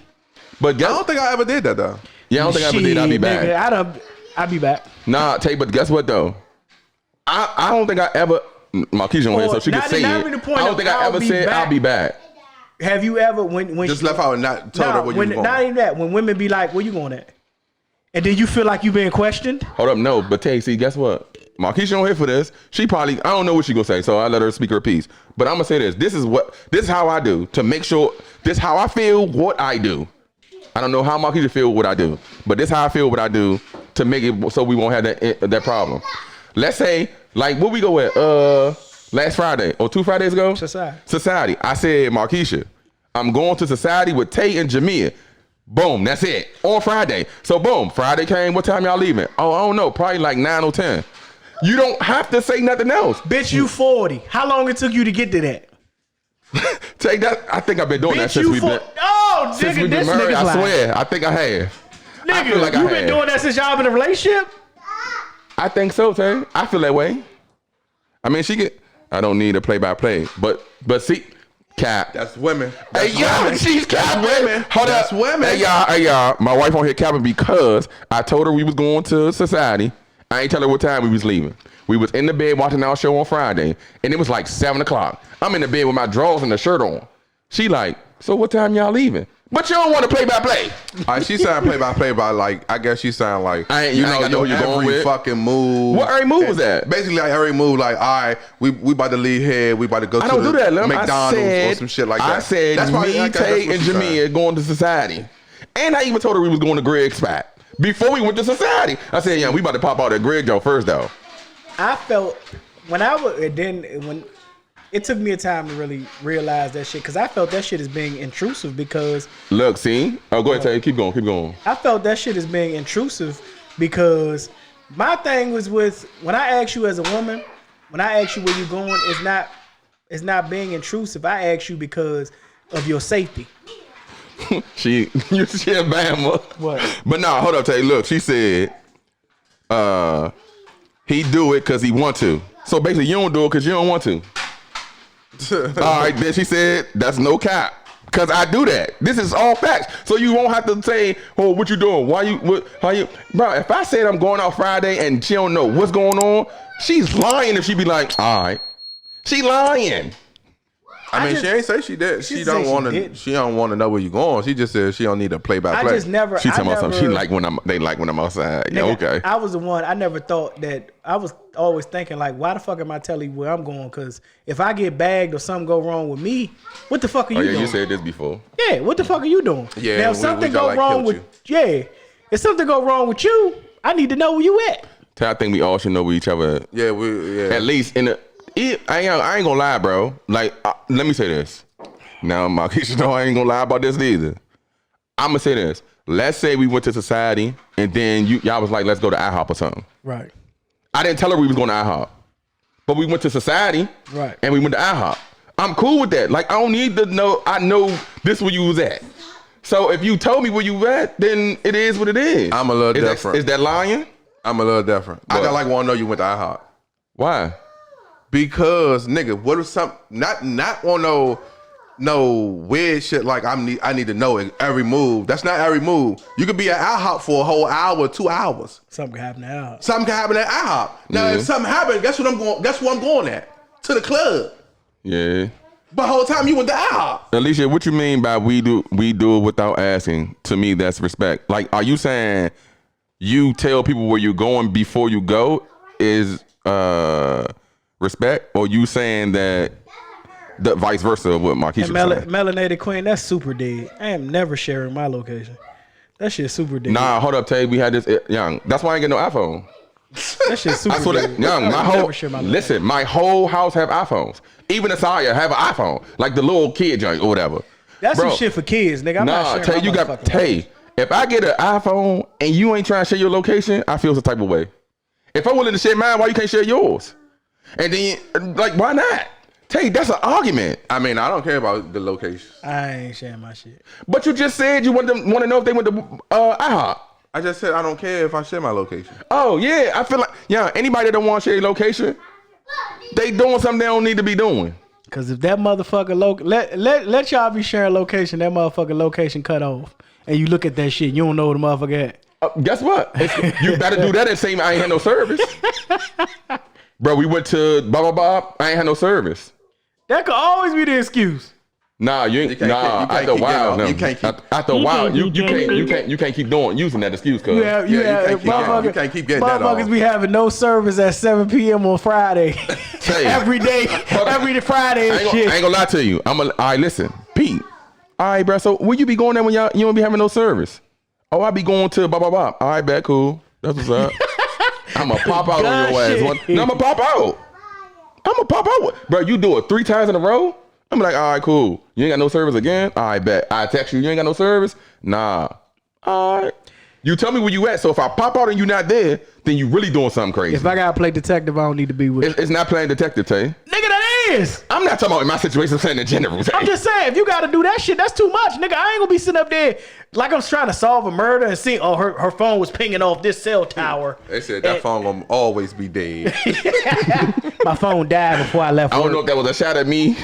But I don't think I ever did that though. Yeah, I don't think I ever did. I'll be back. Nigga, I'll be back. Nah, Tay, but guess what though? I don't think I ever. Marquise on here, so she can say it. I don't think I ever said I'll be back. Have you ever when Just she, left out and not told her where you going? Not even that. When women be like, "Where you going at?" And then you feel like you being questioned. Hold up, no, but Tay, see, guess what? Marquise on here for this. She probably, I don't know what she gonna say, so I let her speak her piece. But I'm gonna say this. This is how I do to make sure. This how I feel what I do. I don't know how Marquise feel what I do, but this how I feel what I do to make it so we won't have that problem. Let's say, like, where we go at? Last Friday or 2 Fridays ago? Society. I said, Marquisha, I'm going to Society with Tay and Jamia. Boom, that's it. On Friday. So boom, Friday came. What time y'all leaving? Oh, I don't know. Probably like 9 or 10. You don't have to say nothing else. Bitch, you 40. How long it took you to get to that? Take that. I think I've been doing Bitch, that since we've been. Oh, since nigga, we've been this married. nigga's I lying. swear. I think I have. Nigga, I feel like you been doing that since y'all been in a relationship? I think so, Tay. I feel that way. I mean, I don't need a play-by-play, but see, Cap. That's women. Hey, y'all, she's capping. women. Hold That's up. women. Hey, y'all. My wife on here capping because I told her we was going to Society. I ain't tell her what time we was leaving. We was in the bed watching our show on Friday, and it was like 7 o'clock. I'm in the bed with my drawers and the shirt on. She like, so what time y'all leaving? But you don't want to play-by-play. All right, she sound play-by-play by like, I guess she sound like, you know who you going with. fucking move. What every move was that? Basically, like every move, like, all right, we about to leave here, we about to go to the McDonald's or some shit like that. I said me, Tay, and Jamia going to Society. And I even told her we was going to Greg's spot. Before we went to Society, I said, yeah, we about to pop out at Greg Joe first, though. I felt, when it took me a time to really realize that shit, because I felt that shit is being intrusive because... Look, see? Oh, go ahead, Tay. Keep going. I felt that shit is being intrusive because my thing was with, when I ask you as a woman, when I ask you where you going, it's not being intrusive. I ask you because of your safety. She a Bama. What? But nah, hold up, Tay. Look, she said he do it because he want to. So basically, you don't do it because you don't want to. All right, then she said, that's no cap. Because I do that. This is all facts. So you won't have to say, oh, what you doing? How you? Bro, if I said I'm going out Friday and she don't know what's going on, she's lying if she be like, all right. She lying. I mean, she ain't say she did. She don't want to know where you going. She just said she don't need a play-by-play. I just never. She talking about something. She like when I'm outside. Nigga, yeah, okay. I was the one. I never thought that. I was always thinking like, why the fuck am I telling you where I'm going? Because if I get bagged or something go wrong with me, what the fuck are you doing? You said this before. Yeah, what the fuck are you doing? Yeah. Now if something go wrong with if something go wrong with you, I need to know where you at. I think we all should know where each other. Yeah, at least in the. I ain't gonna lie, bro. Like, let me say this. Now, Marquise, know I ain't gonna lie about this either. I'm gonna say this. Let's say we went to Society and then y'all was like, let's go to IHOP or something. Right. I didn't tell her we was going to IHOP, but we went to Society. Right. And we went to IHOP. I'm cool with that. Like, I don't need to know. I know this where you was at. So if you told me where you at, then it is what it is. I'm a little different. Is that lying? I'm a little different. I What? got like want to know you went to IHOP. Why? Because nigga, what if some not on no weird shit like I need to know every move. That's not every move. You could be at IHOP for a whole hour, 2 hours. Something can happen now. Something can happen at IHOP. Now if something happened, guess what I'm going? Guess where I'm going at? To the club. Yeah. But the whole time you went to IHOP. Alicia, what you mean by we do it without asking? To me, that's respect. Like, are you saying you tell people where you're going before you go is respect, or you saying that the vice versa of what Marquise was saying? Melanated Queen, that's super dead. I am never sharing my location. That shit super dead. Nah, hold up, Tay. We had this young. That's why I ain't get no iPhone. That shit super I swear dead. that young. My whole house have iPhones. Even Asaya have an iPhone, like the little kid joint or whatever. That's some shit for kids, nigga. I'm not sharing Tay, my you got motherfucking Tay. location. If I get an iPhone and you ain't trying to share your location, I feel some type of way. If I'm willing to share mine, why you can't share yours? And then, like, why not? Tay, that's an argument. I mean, I don't care about the location. I ain't sharing my shit. But you just said you want to know if they went to IHOP. I just said I don't care if I share my location. Oh yeah, I feel like anybody that don't want to share their location, they doing something they don't need to be doing. Cause if that motherfucker let y'all be sharing location, that motherfucker location cut off, and you look at that shit, you don't know where the motherfucker at. Guess what? You better do that and say I ain't had no service. Bro, we went to Bob. I ain't had no service. That could always be the excuse. Nah, you ain't. After a while, you can't keep. After a while, you can't keep using that excuse. Cause You can't keep getting that off. Motherfuckers be having no service at 7 p.m. on Friday. Every day, every Friday and shit. I ain't gonna lie to you. All right, listen, Pete. All right, bro. So where you be going there when you don't be having no service? Oh, I be going to Bob. All right, bet, cool. That's what's up. I'ma pop out on your ass. No, I'ma pop out. Bro, you do it 3 times in a row? I'm like, all right, cool. You ain't got no service again? All right, bet. I text you ain't got no service? Nah. All right. You tell me where you at. So if I pop out and you not there, then you really doing something crazy. If I gotta play detective, I don't need to be with you. It's not playing detective, Tay. Nigga, that is. I'm not talking about in my situation, I'm saying in general. Tay. I'm just saying, if you gotta do that shit, that's too much. Nigga, I ain't gonna be sitting up there like I'm trying to solve a murder and see, oh, her phone was pinging off this cell tower. They said that phone gonna always be dead. My phone died before I left. I don't know if that was a shot at me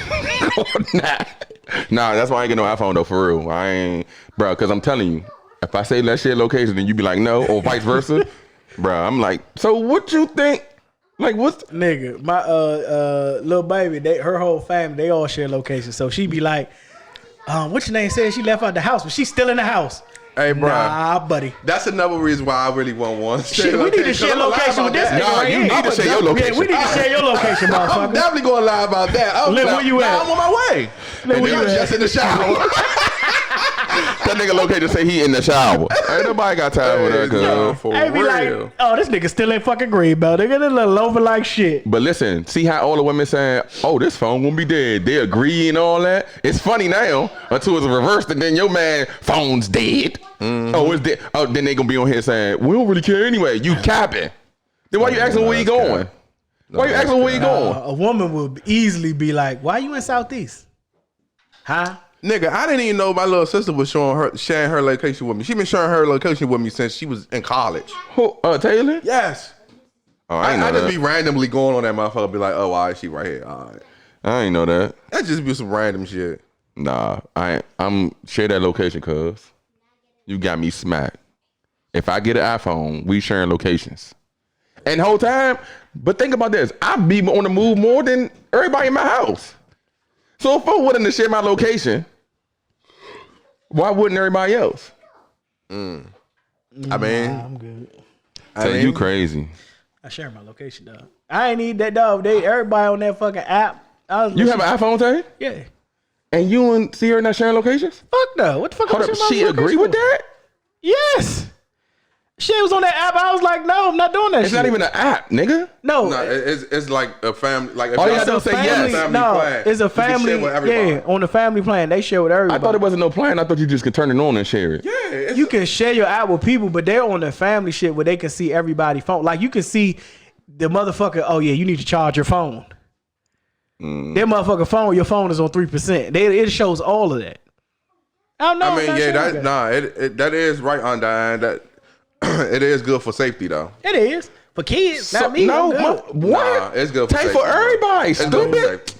or not. Nah, that's why I ain't get no iPhone though, for real. I ain't, bro, because I'm telling you, if I say let's share location and you be like no, or vice versa, bro, I'm like, so what you think? Like, what's nigga? My little baby, her whole family, they all share location. So she be like, what's your name? Said she left out the house, but she's still in the house. Hey, bro. Nah, buddy. That's another reason why I really want one. Shit, we need to share location with this nigga. Nah, right you here. need to share your location. Yeah, we need to share your location, motherfucker. I'm definitely gonna lie about that. Where you at? I'm on my way. Where you at? Just in the shower. that nigga locator say he in the shower? Ain't nobody got time for that, cuz. For Hey, be real. like, oh, this nigga still ain't fucking green belt. Nigga, this little over like shit. But listen, see how all the women saying, oh, this phone gonna be dead. They agree and all that. It's funny now until it's reversed and then your man phone's dead. Mm-hmm. Oh, it's dead. Oh, then they gonna be on here saying, we don't really care anyway. You capping. Then why you asking where you going? Why you asking where you going? A woman would easily be like, why you in Southeast? Huh? Nigga, I didn't even know my little sister was sharing her location with me. She been sharing her location with me since she was in college. Who, Taylor? Yes. Oh, I just be randomly going on that motherfucker, be like, oh, all right, she right here. All right. I ain't know that. That just be some random shit. Nah, I'm share that location, cuz. You got me smacked. If I get an iPhone, we sharing locations. And the whole time, but think about this. I be on the move more than everybody in my house. So if I wouldn't to share my location, why wouldn't everybody else? I mean, I'm good. You crazy. I share my location, dog. I ain't need that, dog. Everybody on that fucking app. You have an iPhone, Tay? Yeah. And you and Sierra not sharing locations? Fuck no. What the fuck? Hold up, she agree with that? Yes. She was on that app. I was like, no, I'm not doing that. It's not even an app, nigga. No, it's like a family. Like if all you gotta do is say yes. No, it's a family. Yeah, on the family plan, they share with everybody. I thought it wasn't no plan. I thought you just could turn it on and share it. Yeah, you can share your app with people, but they're on the family shit where they can see everybody's phone. Like you can see the motherfucker. Oh yeah, you need to charge your phone. Their motherfucker phone. Your phone is on 3%. It shows all of that. I don't know. I mean, that is right, Undyne. That it is good for safety though. It is for kids, not me. No, I'm good. what? It's good for Take safety. for everybody. It's good for Stupid. safety.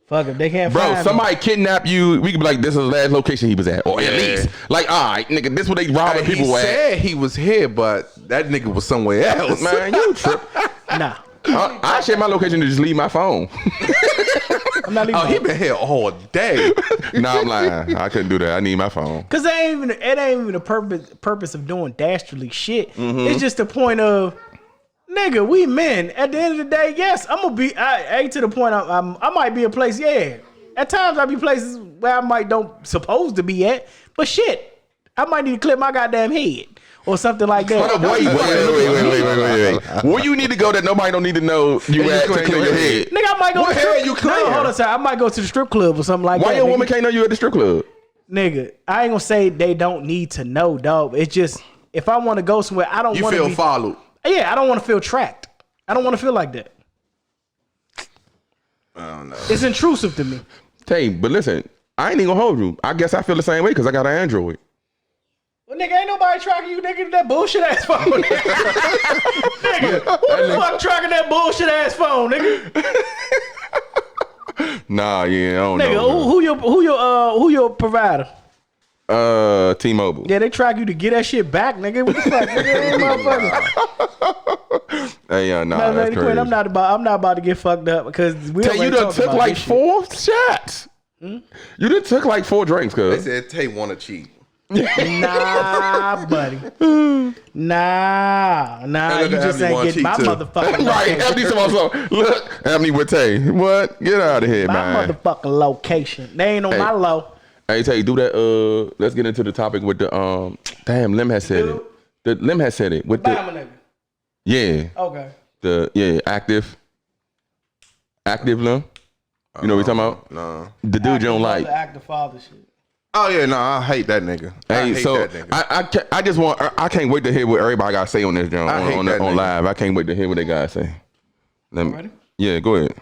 Fuck if they can't Bro, find somebody kidnap you, we could be like, this is the last location he was at. Or at least. Like, all right, nigga, this what they robbing people He at. said he was here, but that nigga was somewhere else. Man, you trip. me. Nah, I share my location to just leave my phone. I'm not leaving. Oh, he been here all day. Nah, I'm lying. I couldn't do that. I need my phone. Cause it ain't even the purpose of doing dastardly shit. It's just the point of, nigga, we men. At the end of the day, yes, I'm gonna be. I ain't to the point. I might be a place. Yeah, at times I be places where I might don't supposed to be at. But shit, I might need to clip my goddamn head or something like that. Hold up, wait. Where you need to go that nobody don't need to know you at to clear your head? Nigga, I might go. What to hair strip, you clear? No, hold on, sir. I might go to the strip club or something like Why that. your Nigga. woman can't know you at the strip club? Nigga, I ain't gonna say they don't need to know, dog. It's just if I want to go somewhere, I don't You want to feel be followed. Yeah, I don't want to feel tracked. I don't want to feel like that. I don't know. It's intrusive to me. Tay, but listen, I ain't even gonna hold you. I guess I feel the same way because I got an Android. Well, nigga, ain't nobody tracking you, nigga. That bullshit ass phone. Nigga, who the fuck tracking that bullshit ass phone, nigga? Nah, yeah, I don't Nigga, know. who your provider? T-Mobile. Yeah, they track you to get that shit back, nigga. What the fuck, nigga? Motherfucker. Hey, nah, No, that's Quinn, crazy. I'm not about to get fucked up because we Tay, you already done talked took about like this shit. 4 shots. You done took like 4 drinks, They cuz. said Tay want to cheat. Nah, buddy. Nah. Hey, You look at just Ebony ain't wanna getting my cheat, too. motherfucking Right, location. Ebony also. Look, Ebony with Tay. What? Get out of here, My man. motherfucking location. They ain't on Hey. my low. Hey, Tay, do that. Let's get into the topic with the damn, Lim has said it. The Lim has said it with Bama the nigga. yeah, Okay. active Lim. You know what we talking about? No. The dude you don't like. The active father shit. Oh yeah, no, I hate that nigga. I Hey, hate so that nigga. I just want I can't wait to hear what everybody got to say on this joint I hate on that nigga. live. I can't wait to hear what they got to say. Ready? Yeah, go ahead.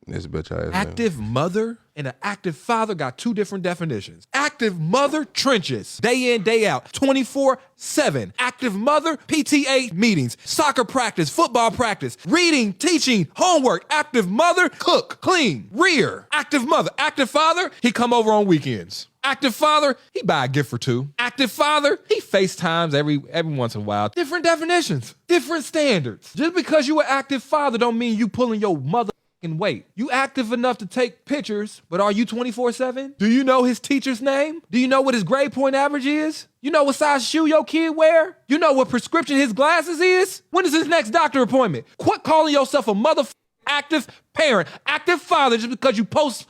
This bitch ass. Active mother and an active father got 2 different definitions. Active mother, trenches, day in, day out, 24/7. Active mother, PTA meetings, soccer practice, football practice, reading, teaching, homework. Active mother, cook, clean, rear. Active mother. Active father, he come over on weekends. Active father, he buy a gift for 2. Active father, he FaceTimes every once in a while. Different definitions, different standards. Just because you an active father don't mean you pulling your mother weight. You active enough to take pictures, but are you 24/7? Do you know his teacher's name? Do you know what his grade point average is? You know what size shoe your kid wear? You know what prescription his glasses is? When is his next doctor appointment? Quit calling yourself a active parent, active father just because you post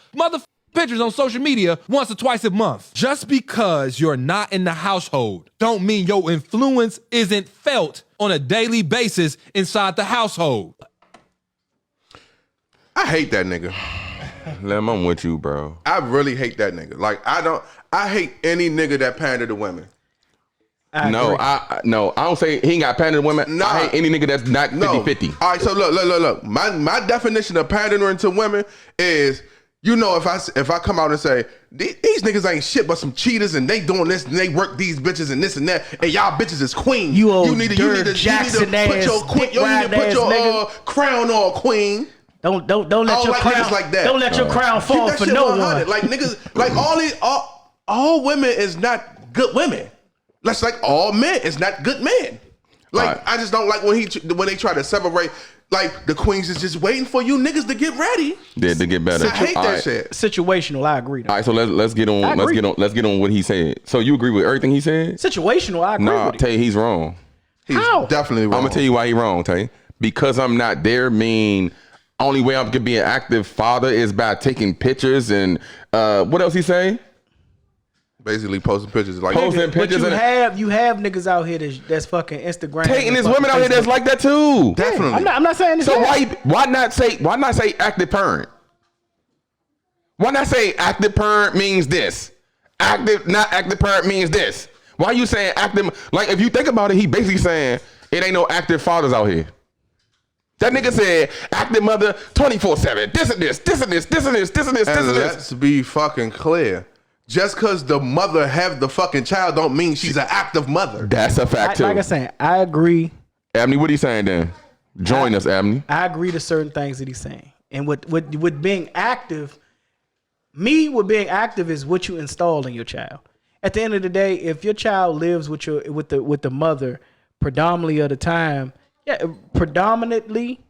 pictures on social media once or twice a month. Just because you're not in the household don't mean your influence isn't felt on a daily basis inside the household. I hate that nigga. Lim, I'm with you, bro. I really hate that nigga. Like I hate any nigga that pander to women. No, I don't say he ain't got pandering to women. Nah. I hate any nigga that's not 50-50. All right, so look. My definition of pandering to women is, you know, if I come out and say these niggas ain't shit but some cheaters and they doing this and they work these bitches and this and that and y'all bitches is queen. You need to Jackson put your queen. You need to put your crown on, queen. Don't let your like crown niggas like that. Don't let your crown Keep fall that for shit no 100. one. Like niggas, like all women is not good women. That's like all men is not good men. Like Right. I just don't like when they try to separate. Like the queens is just waiting for you niggas to get ready. Yeah, to get better. I hate All that right. shit. Situational, I agree. All right, so let's get on. I agree. Let's get on what he said. So you agree with everything he said? Situational, I agree Nah, with it. Tay, he's wrong. He's How? definitely wrong. I'm gonna tell you why he wrong, Tay. Because I'm not there mean only way I can be an active father is by taking pictures and what else he say? Basically posting pictures like Posting But pictures you have niggas out here that's fucking Instagram. Taking his and women out here fucking that's Facebook. like that too. definitely. I'm not saying this. So why not say active parent? Why not say active parent means this? Not active parent means this. Why you saying active? Like if you think about it, he basically saying it ain't no active fathers out here. That nigga said active mother 24/7. This and this, this and this, this and this, this and this, this and this. Let's be fucking clear. Just because the mother have the fucking child don't mean she's an active mother. That's a fact too. Like I said, I agree. Abney, what are you saying then? Join us, Abney. I agree to certain things that he's saying. And with being active, with being active is what you install in your child. At the end of the day, if your child lives with the mother predominantly of the time, predominantly,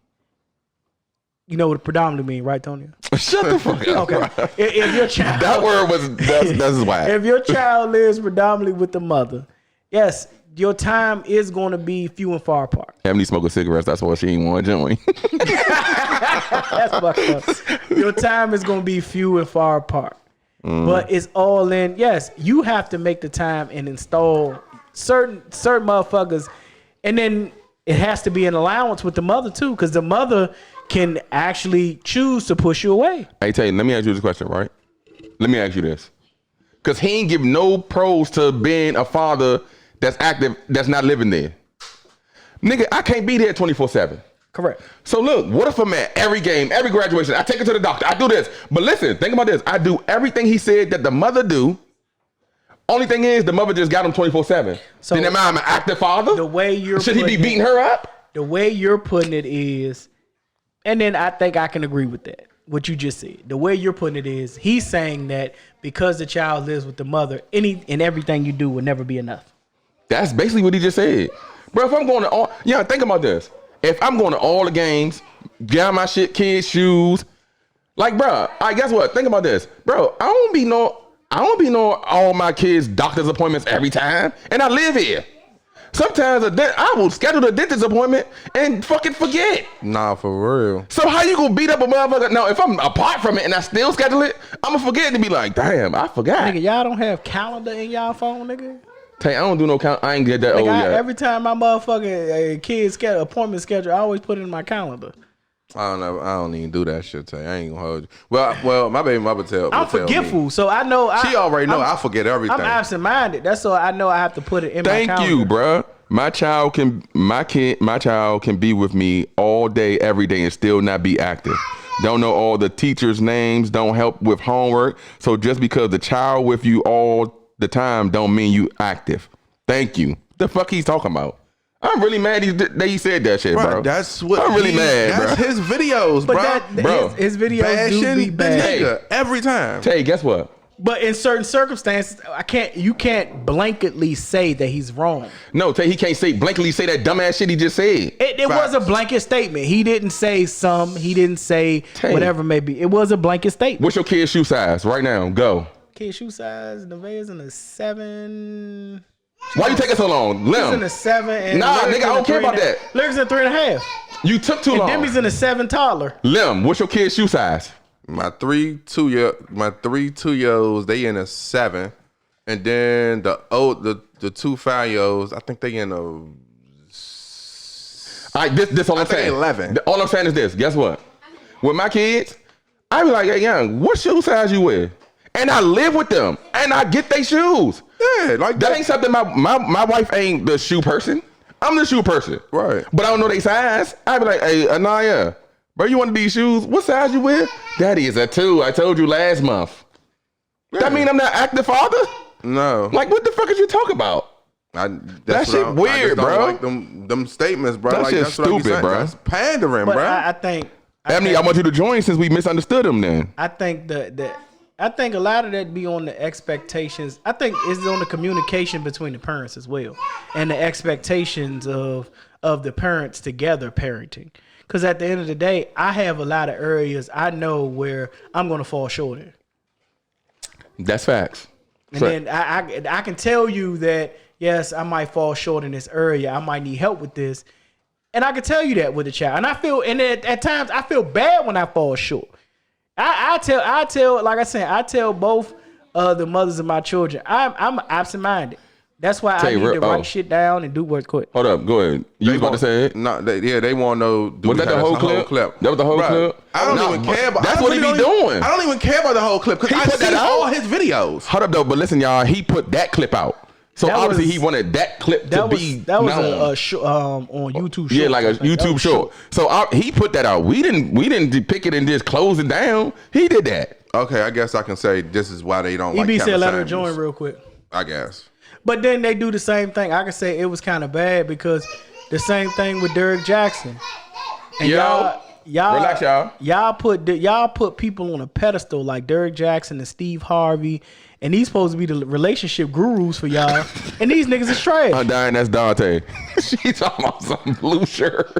you know what predominantly mean, right, Tonio? Shut the fuck up. Okay. If your child That word was that's whack. If your child lives predominantly with the mother, yes, your time is going to be few and far apart. Abney smoking cigarettes. That's why she ain't want to join. That's fucked up. Your time is going to be few and far apart. But it's all in. Yes, you have to make the time and install certain motherfuckers, and then it has to be an allowance with the mother too, because the mother can actually choose to push you away. Hey, tell you, let me ask you this question, right? Let me ask you this, because he ain't give no pros to being a father that's active, that's not living there. Nigga, I can't be there 24/7. Correct. So look, what if I'm at every game, every graduation, I take her to the doctor, I do this. But listen, think about this. I do everything he said that the mother do. Only thing is, the mother just got him 24/7. So then am I an active father? The way you're Should he be beating her up? The way you're putting it is, and then I think I can agree with that, what you just said. The way you're putting it is, he's saying that because the child lives with the mother, any and everything you do will never be enough. That's basically what he just said. Bro, if I'm going to all, think about this. If I'm going to all the games, get my shit, kids, shoes, like, bro, guess what? Think about this. Bro, I don't be no all my kids' doctor's appointments every time, and I live here. Sometimes I will schedule a dentist appointment and fucking forget. Nah, for real. So how you gonna beat up a motherfucker? Now, if I'm apart from it and I still schedule it, I'm gonna forget to be like, damn, I forgot. Nigga, y'all don't have calendar in y'all phone, nigga? Tay, I don't do no count. I ain't get that old yet. Every time my motherfucking kid's appointment schedule, I always put it in my calendar. I don't know. I don't even do that shit, Tay. I ain't gonna hold you. Well, my baby mother I'm forgetful, so I know. She already know I forget everything. I'm absent-minded. That's so I know I have to put it in my calendar. Thank you, bruh. My child can be with me all day, every day, and still not be active. Don't know all the teachers' names. Don't help with homework. So just because the child with you all the time don't mean you active. Thank you. The fuck he's talking about? I'm really mad that he said that shit, bro. That's what I'm really mad, bro. That's his videos, bro. His videos do be bad. Nigga every time. Tay, guess what? But in certain circumstances, you can't blanketly say that he's wrong. No, Tay, he can't blankly say that dumbass shit he just said. It was a blanket statement. He didn't say some. He didn't say whatever it may be. It was a blanket statement. What's your kid's shoe size right now? Go. Kid's shoe size, Nevaeh's in a 7. Why you taking so long? He's in a 7. And nah, nigga, I don't care about that. Lyric's in 3.5. You took too long. And Demi's in a 7 taller. Lim, what's your kid's shoe size? My three 2-year-olds, they in a 7, and then the 2 5-year-olds, I think they in a. All right, this all I'm saying. 11. All I'm saying is this. Guess what? With my kids, I be like, hey, young, what shoe size you wear? And I live with them, and I get their shoes. Yeah, like that ain't something my wife ain't the shoe person. I'm the shoe person. Right. But I don't know their size. I be like, hey, Anaya, bro, you want these shoes? What size you wear? Daddy is a 2. I told you last month. Yeah. That mean I'm not active father? No. Like, what the fuck is you talking about? That shit weird, bro. Like them statements, bro. That like, shit that's what stupid, bro. That's pandering, but bro. I think. Abney, I want you to join since we misunderstood him. Then I think I think a lot of that be on the expectations. I think it's on the communication between the parents as well, and the expectations of the parents together parenting. Because at the end of the day, I have a lot of areas I know where I'm going to fall short in. That's facts. And then I can tell you that, yes, I might fall short in this area. I might need help with this. And I can tell you that with a child. And I feel, and at times I feel bad when I fall short. I tell, like I said, I tell both the mothers of my children, I'm absent-minded. That's why I need to write shit down and do what's quick. Hold up, go ahead. You was about to say it? No, they want to know. Was that the whole clip? That was the whole clip? I don't even care about. That's what he be doing. I don't even care about the whole clip because I see all his videos. Hold up though, but listen, y'all. He put that clip out. So That obviously was- he wanted that clip to be that was known. a show, on YouTube. Yeah, Shorts, like I a think. That YouTube was short. So he put that out. We didn't pick it and just close it down. He did that. Okay, I guess I can say this is why they don't like EB said, Kevin "Let her Samuels. join real quick." I guess. But then they do the same thing. I can say it was kind of bad because the same thing with Derrick Jackson. And y'all relax, y'all. Y'all put people on a pedestal like Derrick Jackson and Steve Harvey, and these supposed to be the relationship gurus for y'all. And these niggas is trash. Undying, that's Dante. She talking about some blue shirt.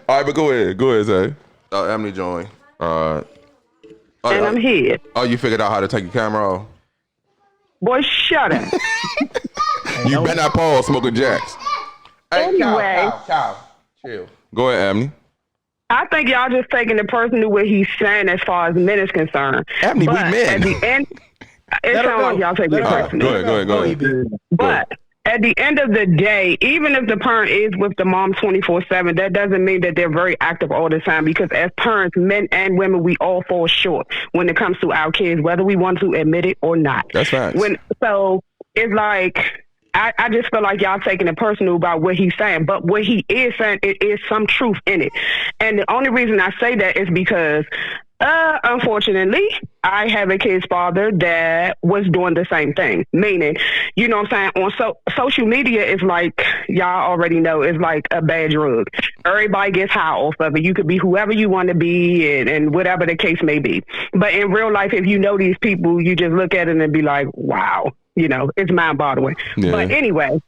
All right, but go ahead, Zay. Emily join. And I'm here. Oh, you figured out how to take your camera off? Boy, shut up. You better not pause smoking jacks. Anyway, Kyle, chill. Go ahead, Amni. I think y'all just taking it personal what he's saying as far as men is concerned. Amni, we But men. at the end, it Let her sounds like go. y'all taking it Let her personal. Go ahead. EB. But at the end of the day, even if the parent is with the mom 24/7, that doesn't mean that they're very active all the time, because as parents, men and women, we all fall short when it comes to our kids, whether we want to admit it or not. That's facts. So it's like, I just feel like y'all taking it personal about what he's saying, but what he is saying, it is some truth in it. And the only reason I say that is because unfortunately, I have a kid's father that was doing the same thing. Meaning, you know what I'm saying? On social media is like, y'all already know, it's like a bad drug. Everybody gets high off of it. You could be whoever you want to be and whatever the case may be. But in real life, if you know these people, you just look at it and be like, wow, you know, it's mind-boggling. Yeah. But anyway,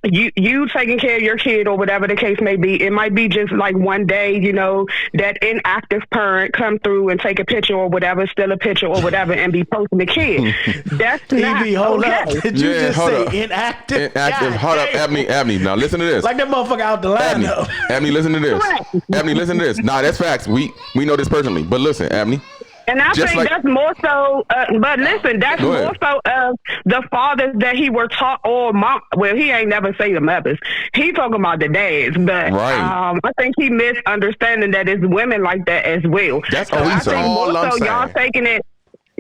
you taking care of your kid or whatever the case may be, it might be just like one day, you know, that inactive parent come through and take a picture or whatever, still a picture or whatever, and be posting the kid. That's not EB, hold okay. up. Did you just hold say up. inactive? Inactive. God Hold up, damn. Abney. Now listen to this. Like that motherfucker out the line, though. Abney, listen to this. Abney, listen to this. Nah, that's facts. We know this personally. But listen, Abney. And I Just think like- that's more so, but listen, that's Go ahead. more so of the fathers that he were taught, or mom. Well, he ain't never say the mothers. He talking about the dads, but Right. I think he misunderstanding that it's women like that as well. That's so all I he's think saying. more All I'm so y'all saying. taking it.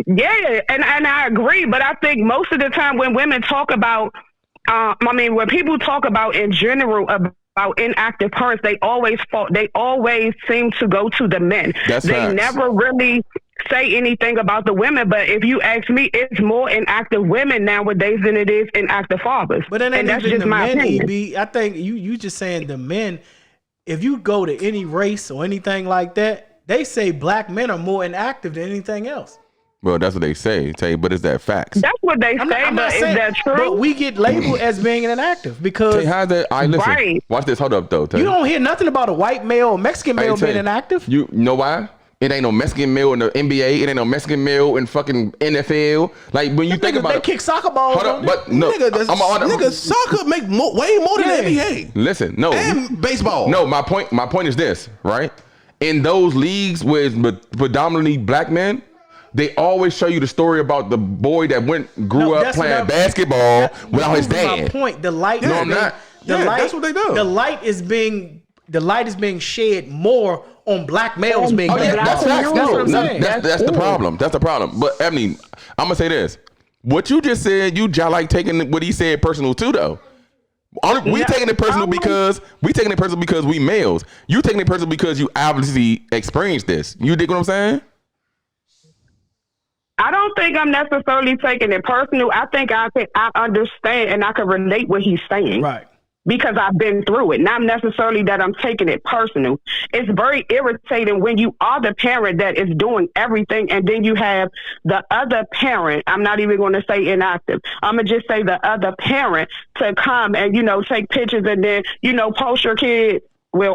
Yeah, and I agree, but I think most of the time when women talk about, when people talk about in general about inactive parents, they always seem to go to the men. That's they facts. never really say anything about the women, but if you ask me, it's more inactive women nowadays than it is inactive fathers. But then and that's even just the my men, opinion. EB. I think you just saying the men. If you go to any race or anything like that, they say black men are more inactive than anything else. Well, that's what they say, but is that facts? That's what they say, I'm not but is saying, that true? but we get labeled as being inactive because Tay, how's that? All right, listen. Right. Watch this. Hold up, though. Tay. you don't hear nothing about a white male or Mexican male Tay, being inactive. You know why? It ain't no Mexican male in the NBA. It ain't no Mexican male in fucking NFL. Like when you think Niggas, about they it. kick soccer balls. Hold up, don't but no. Nigga, soccer make way more than the NBA Listen, no. and baseball. No, my point is this, right? In those leagues with predominantly black men, they always show you the story about the boy that grew up that's playing what basketball that without his proves my dad. point. The light. No, is I'm being- not. The Yeah, light. that's what they do. The light is being shed more on black males being. Oh yeah, black that's men. facts. That's what No, I'm saying. that's the problem. That's the problem. But Ebony, I'm gonna say this: what you just said, you just like taking what he said personal too, though. We taking it personal because we males. You taking it personal because you obviously experienced this. You dig what I'm saying? I don't think I'm necessarily taking it personal. I think I understand and I can relate what he's saying. Right. Because I've been through it. Not necessarily that I'm taking it personal. It's very irritating when you are the parent that is doing everything and then you have the other parent, I'm not even going to say inactive, I'm going to just say the other parent to come and, take pictures and then, post your kid,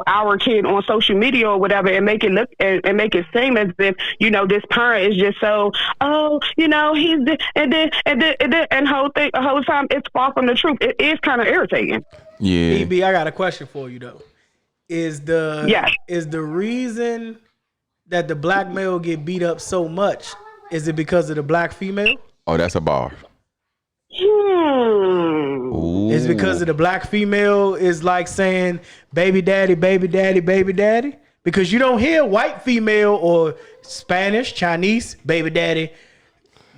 our kid on social media or whatever and make it look and make it seem as if, this parent is just so, he's and whole time it's far from the truth. It is kind of irritating. Yeah. EB, I got a question for you though. Is the reason that the black male get beat up so much, is it because of the black female? Oh, that's a bar. Hmm. Is it because of the black female is like saying baby daddy, baby daddy, baby daddy? Because you don't hear white female or Spanish, Chinese, baby daddy.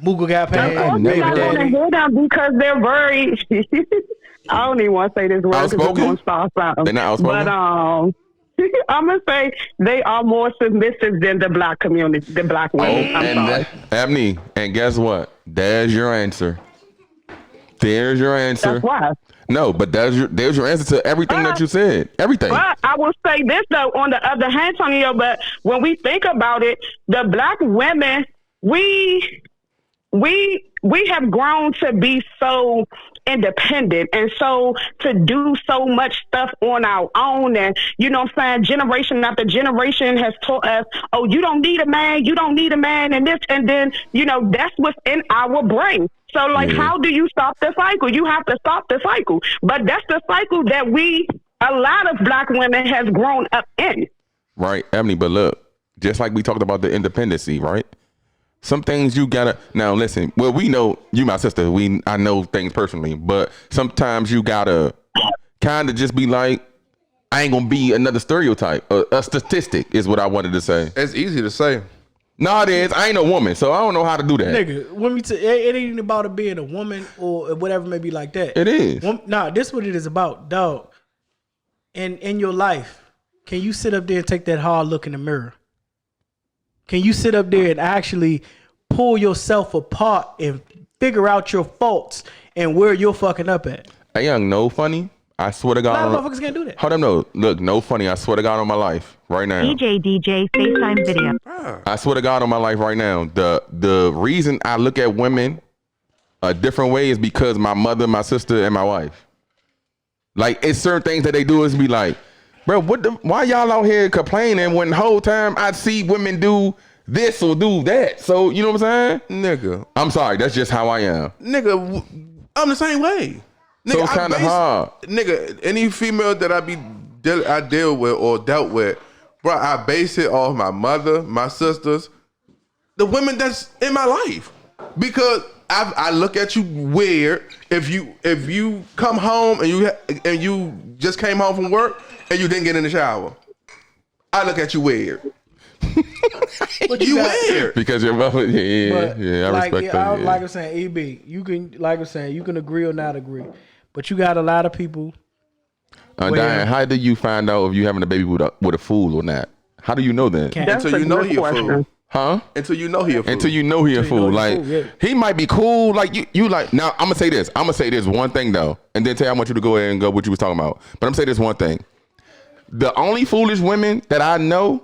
Mooga got paid. I'm never not did. going to hear them because they're very. I don't even want to say this word because I'm Outspoken? going to start something. They're not outspoken? But I'm gonna say they are more submissive than the black community, the black women. I'm sorry. Abney, and guess what? There's your answer. There's your answer. That's why. No, but there's your answer to everything that you said. Everything. But I will say this though, on the other hand, Tonio, but when we think about it, the black women, we have grown to be so independent and so to do so much stuff on our own, and you know what I'm saying, generation after generation has taught us, oh, you don't need a man, and this, and then that's what's in our brain. So like, how do you stop the cycle? You have to stop the cycle, but that's the cycle that a lot of black women has grown up in. Right, Ebony, but look, just like we talked about the independency, right? Some things you gotta, now listen, well, we know, you my sister, I know things personally, but sometimes you gotta kind of just be like, I ain't gonna be another stereotype. A statistic is what I wanted to say. It's easy to say. No, it is. I ain't a woman, so I don't know how to do that. Nigga, when it ain't even about it being a woman or whatever may be like that. It is. Nah, this what it is about, dog. In your life, can you sit up there and take that hard look in the mirror? Can you sit up there and actually pull yourself apart and figure out your faults and where you're fucking up at? Hey, young, no funny. I swear to A lot God. of motherfuckers can't do that. Hold on, no. Look, no funny. I swear to God on my life right now. DJ, FaceTime video. I swear to God on my life right now. The reason I look at women a different way is because my mother, my sister, and my wife. Like, it's certain things that they do is be like, bro, why y'all out here complaining when the whole time I see women do this or do that? So, you know what I'm saying? Nigga. I'm sorry. That's just how I am. Nigga, I'm the same way. Nigga, So it's kind of hard. Nigga, any female that I deal with or dealt with, bro, I base it off my mother, my sisters, the women that's in my life. Because I look at you weird if you come home and you just came home from work and you didn't get in the shower. I look at you weird. You weird. Because your mother, I like, respect that. Like I'm saying, EB, you can agree or not agree, but you got a lot of people. Diane, how do you find out if you having a baby with a fool or not? How do you know that? Until you know he a fool. Huh? Until you know he a fool. Until you know he a fool. Like, he might be cool. Like, you like, now I'm gonna say this. I'm gonna say this one thing though, and then I want you to go ahead and go what you was talking about. But I'm gonna say this one thing. The only foolish women that I know,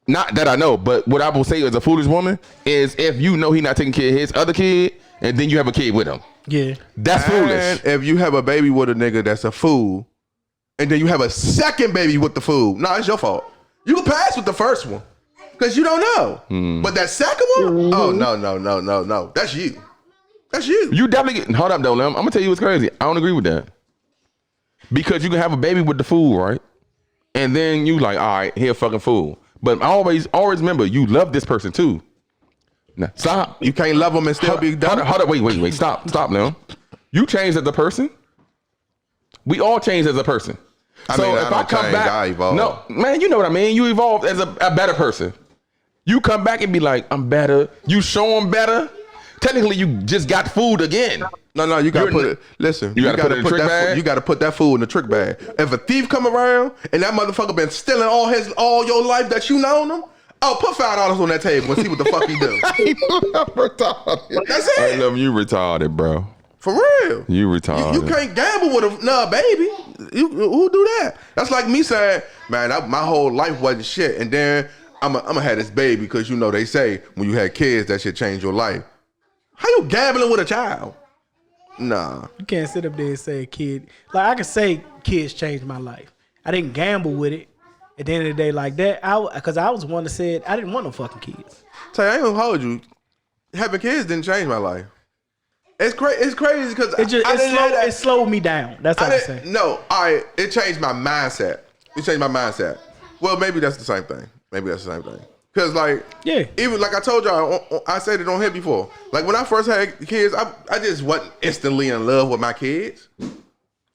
not that I know, but what I will say is a foolish woman is if you know he not taking care of his other kid and then you have a kid with him. Yeah. That's foolish. And if you have a baby with a nigga that's a fool, and then you have a second baby with the fool, no, it's your fault. You can pass with the first one because you don't know. But that second one, oh, no. That's you. That's you. You definitely hold up though, Lim. I'm gonna tell you what's crazy. I don't agree with that. Because you can have a baby with the fool, right? And then you like, all right, he a fucking fool. But always remember, you love this person too. Now, stop. You can't love them and still be dumb. Hold up, wait. Stop now. You changed as a person. We all change as a person. I evolve. No, man, you know what I mean. You evolved as a better person. You come back and be like, I'm better. You show them better. Technically, you just got fooled again. No, you gotta put it. Listen, you gotta put it in the trick bag. You gotta put that fool in the trick bag. If a thief come around and that motherfucker been stealing all your life that you known him, oh, put $5 on that table and see what the fuck he do. That's it. I love you, retarded, bro. For real. You retarded. You can't gamble with a baby. Who do that? That's like me saying, man, my whole life wasn't shit, and then I'm gonna have this baby because you know they say when you had kids that shit change your life. How you gambling with a child? Nah. You can't sit up there and say a kid. Like, I can say kids changed my life. I didn't gamble with it. At the end of the day, like that, because I was the one that said I didn't want no fucking kids. Tell you, I ain't gonna hold you. Having kids didn't change my life. It's crazy because it slowed me down. That's what I'm saying. No, it changed my mindset. It changed my mindset. Well, maybe that's the same thing. Because, like, even like I told y'all, I said it on here before. Like, when I first had kids, I just wasn't instantly in love with my kids.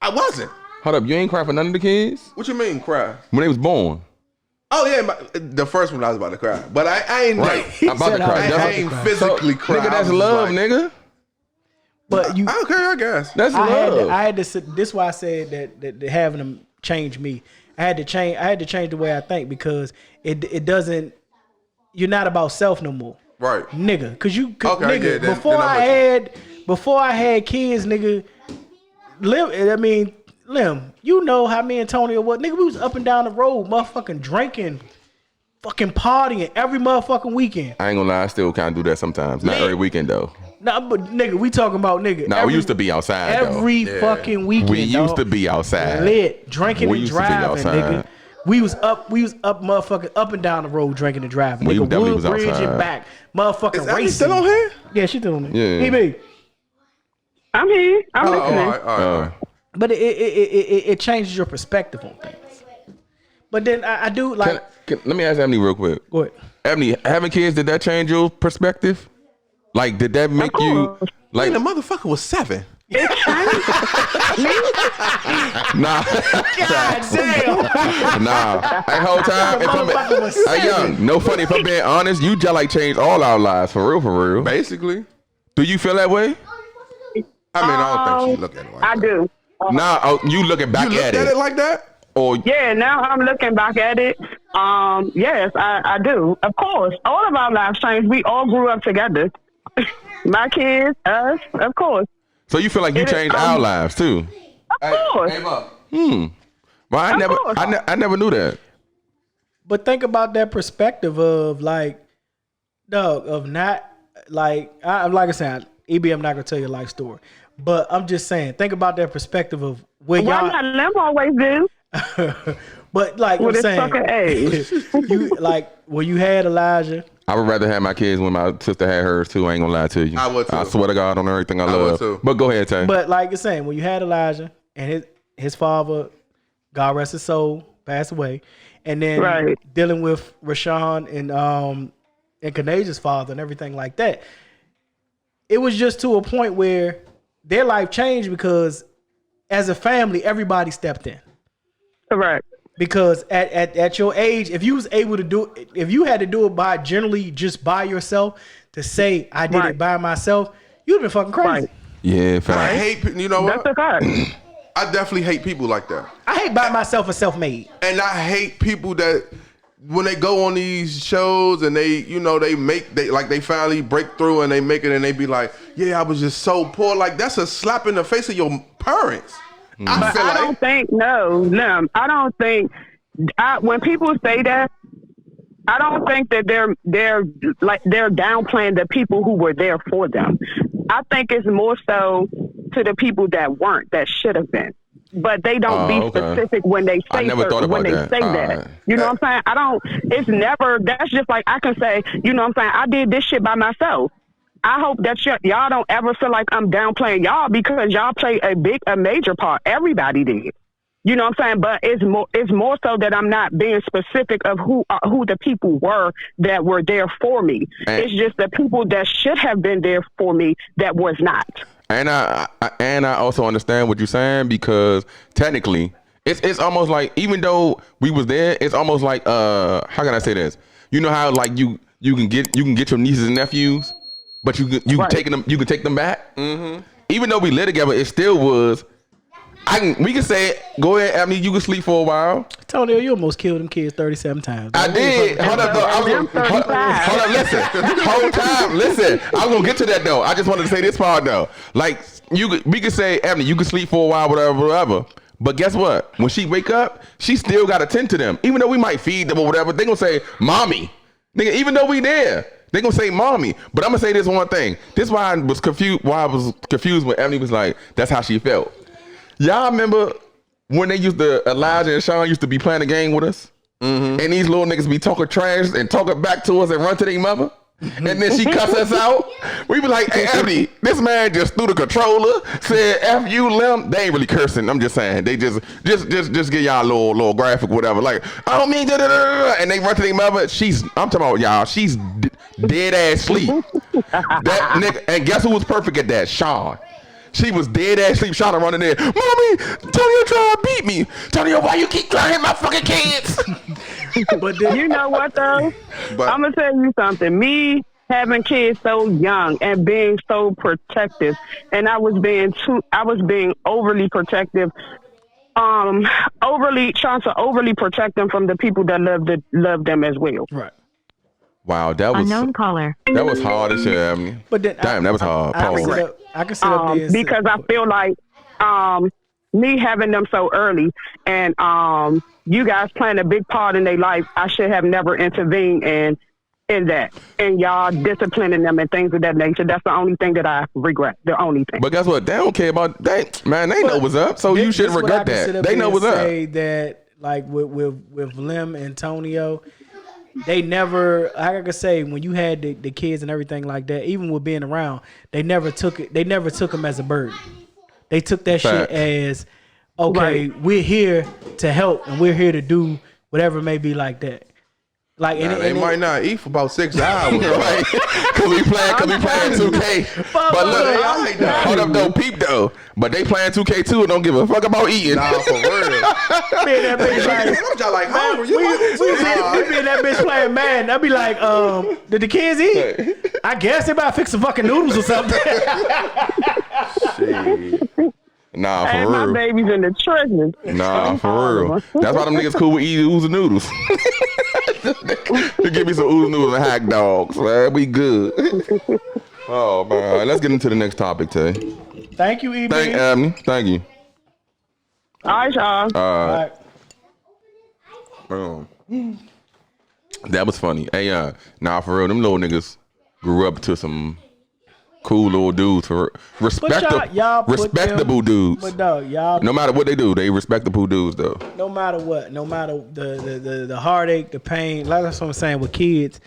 I wasn't. Hold up, you ain't cry for none of the kids? What you mean, cry? When they was born. Oh yeah, the first one I was about to cry, but I ain't Right. I'm about to cry. I ain't physically cry. Nigga, that's I was love, like, nigga. But you, Okay, I guess. That's I love. had to. This is why I said that having them change me. I had to change the way I think because it doesn't. You're not about self no more, Right. nigga. Cause you, Okay, nigga. yeah, then before I'm I had kids, nigga. Lim, you know how me and Tonio was, nigga. We was up and down the road, motherfucking drinking, fucking partying every motherfucking weekend. I ain't gonna lie, I still kind of do that sometimes. Not Man. every weekend though. Nah, but nigga, we talking about nigga. Nah, we used to be outside though. every fucking weekend. We used dog. to be outside. Lit, drinking We and used to be driving, outside. nigga. We was up, motherfucking up and down the road drinking and driving. We Nigga, definitely was Woodbridge outside. and back, motherfucking Is Abby racing. still on here? Yeah, she still on it. Yeah. EB. I'm here. I'm Oh, all listening. right, all right. But it changes your perspective on things. But then I do like. Let me ask Ebony real quick. Go ahead. Ebony, having kids, did that change your perspective? Like, did that make you course. like? The motherfucker was 7. It changed. Nah, God damn. nah. Hey, whole time, if Motherfucker was hey, young, no funny. If I'm being honest, you just like changed all our lives for real, for real. Basically. Do you feel that way? I mean, I don't think she look at it like I that. do. Nah, oh, you looking back You looked at at it like that? or Yeah, now I'm looking back at it. Yes, I do. Of course, all of our lives changed. We all grew up together. My kids, us, of course. so you feel like you It is, changed our lives too? Of course. Well, I Of never, course. I never knew that. But think about that perspective of like, dog, of not like like I said, EB, I'm not gonna tell you a life story, but I'm just saying, think about that perspective of where Why y'all. not? Lim always do. But like With I'm his saying, fucking age. you like when you had Elijah. I would rather have my kids when my sister had hers too. I ain't gonna lie to you. I would too. I swear to God on everything I would love. too. But go ahead, Tay. But like you're saying, when you had Elijah and his father, God rest his soul, passed away, and then Right. dealing with Rashawn and Kanaja's father and everything like that, it was just to a point where their life changed because as a family, everybody stepped in. Correct. Because at your age, if you was able to do it, if you had to do it by generally just by yourself to say I did Right. it by myself, you'd have been fucking crazy. Right. yeah, I fact. hate, you know That's what? a fact. I definitely hate people like that. I hate by myself and self-made. And I hate people that when they go on these shows and they, you know, they finally break through and they make it and they be like, yeah, I was just so poor. Like, that's a slap in the face of your parents. I feel I don't think I don't think when people say that, I don't think that they're downplaying the people who were there for them. I think it's more so to the people that weren't, that should have been. But they don't be okay. specific when they I say never thought about that. say All that. right. You know what I'm saying? It's never, that's just like I can say, you know what I'm saying, I did this shit by myself. I hope that y'all don't ever feel like I'm downplaying y'all because y'all play a major part. Everybody did. You know what I'm saying? But it's more so that I'm not being specific of who the people were that were there for me. It's just the people that should have been there for me that was not. And I also understand what you're saying because technically it's almost like even though we was there, it's almost like how can I say this? You know how like you can get your nieces and nephews, but you can take them back. Mm-hmm. Even though we lived together, it still was. We can say it. Go ahead, Ebony. You can sleep for a while. Tonio, you almost killed them kids 37 times. I did. Hold up, though. Hold up, listen. Whole time, listen. I was gonna get to that though. I just wanted to say this part though. Like we could say, Ebony, you can sleep for a while, whatever. But guess what? When she wake up, she still got to tend to them. Even though we might feed them or whatever, they gonna say, "Mommy." Nigga, even though we there, they gonna say, "Mommy." But I'm gonna say this one thing. This is why I was confused. Why I was confused when Ebony was like, "That's how she felt." Y'all remember when Elijah and Sean used to be playing a game with us? Mm-hmm. And these little niggas be talking trash and talking back to us and run to their mother? And then she cuss us out? We be like, hey, Ebony, this man just threw the controller, said, F you, Lim. They ain't really cursing. I'm just saying. They just get y'all a little graphic, whatever. Like, I don't mean da-da-da-da. And they run to their mother. I'm talking about, y'all, she's dead ass sleep. That nigga, and guess who was perfect at that? Sean. She was dead ass sleep, shot her running there. Mommy, Tonio trying to beat me. Tonio, why you keep trying to hit my fucking kids? But then, You know what though? But I'm gonna tell you something. Me having kids so young and being so protective, and I was being overly protective, overly trying to overly protect them from the people that love them as well. right. Wow, that was Unknown caller. that was hard as shit. I mean, But then damn, that was hard. I Pause. can sit up there and Because I feel like me having them so early and you guys playing a big part in their life, I should have never intervened in that. And y'all disciplining them and things of that nature. That's the only thing that I regret. The only thing. But guess what? They don't care about that. Man, they know what's up. So you shouldn't regret that. They know what's up. Say that like with Lim and Tonio, they never. I can say when you had the kids and everything like that, even with being around, they never took it. They never took them as a burden. They took that shit as okay. Right. We're here to help and we're here to do whatever it may be like that. Like they might not eat for about 6 hours. Right? Cause we playing 2K. But look, hold up though, peep though. But they playing 2K too and don't give a fuck about eating. Nah, for real. Man, that bitch like, I'm just like, hungry. You we be in that bitch playing Madden. I'd be like, did the kids eat? I guess they about to fix some fucking noodles or something. Shit. Nah, And for my real. baby's in the trenches. Nah, for real. That's why them niggas cool with eating oozing noodles. They give me some oozing noodles and hack dogs. Man, we good. Oh man, all right, let's get into the next topic, Tay. Thank you, EB. Thank Abney. Thank you. All right, y'all. All right. That was funny. Hey, nah, for real, them little niggas grew up to some cool little dudes for y'all put respectable them, dudes. But no, y'all. No matter what they do, they respectable dudes though. No matter what, no matter the heartache, the pain. Like that's what I'm saying with kids.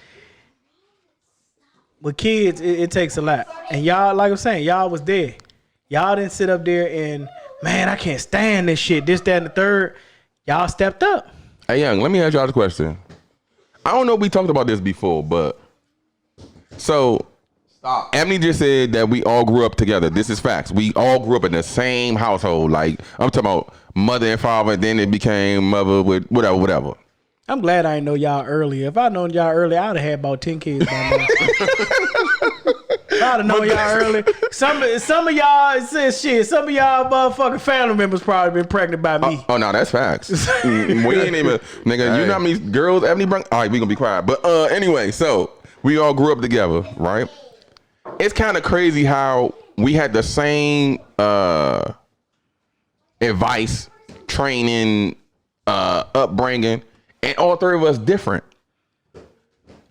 With kids, it takes a lot. And y'all, like I'm saying, y'all was there. Y'all didn't sit up there and man, I can't stand this shit. This, that, and the third. Y'all stepped up. Hey, Young, let me ask y'all a question. I don't know if we talked about this before, but so Abney just said that we all grew up together. This is facts. We all grew up in the same household. Like I'm talking about mother and father, and then it became mother with whatever. I'm glad I didn't know y'all earlier. If I'd known y'all earlier, I'd have had about 10 kids by now. If I'd have known y'all earlier. Some of y'all, it says shit. Some of y'all motherfucking family members probably been pregnant by me. Oh no, that's facts. We ain't even nigga. You know how many girls Abney brought? All right, we gonna be quiet. But anyway, so we all grew up together, right? It's kind of crazy how we had the same advice, training, upbringing, and all three of us different.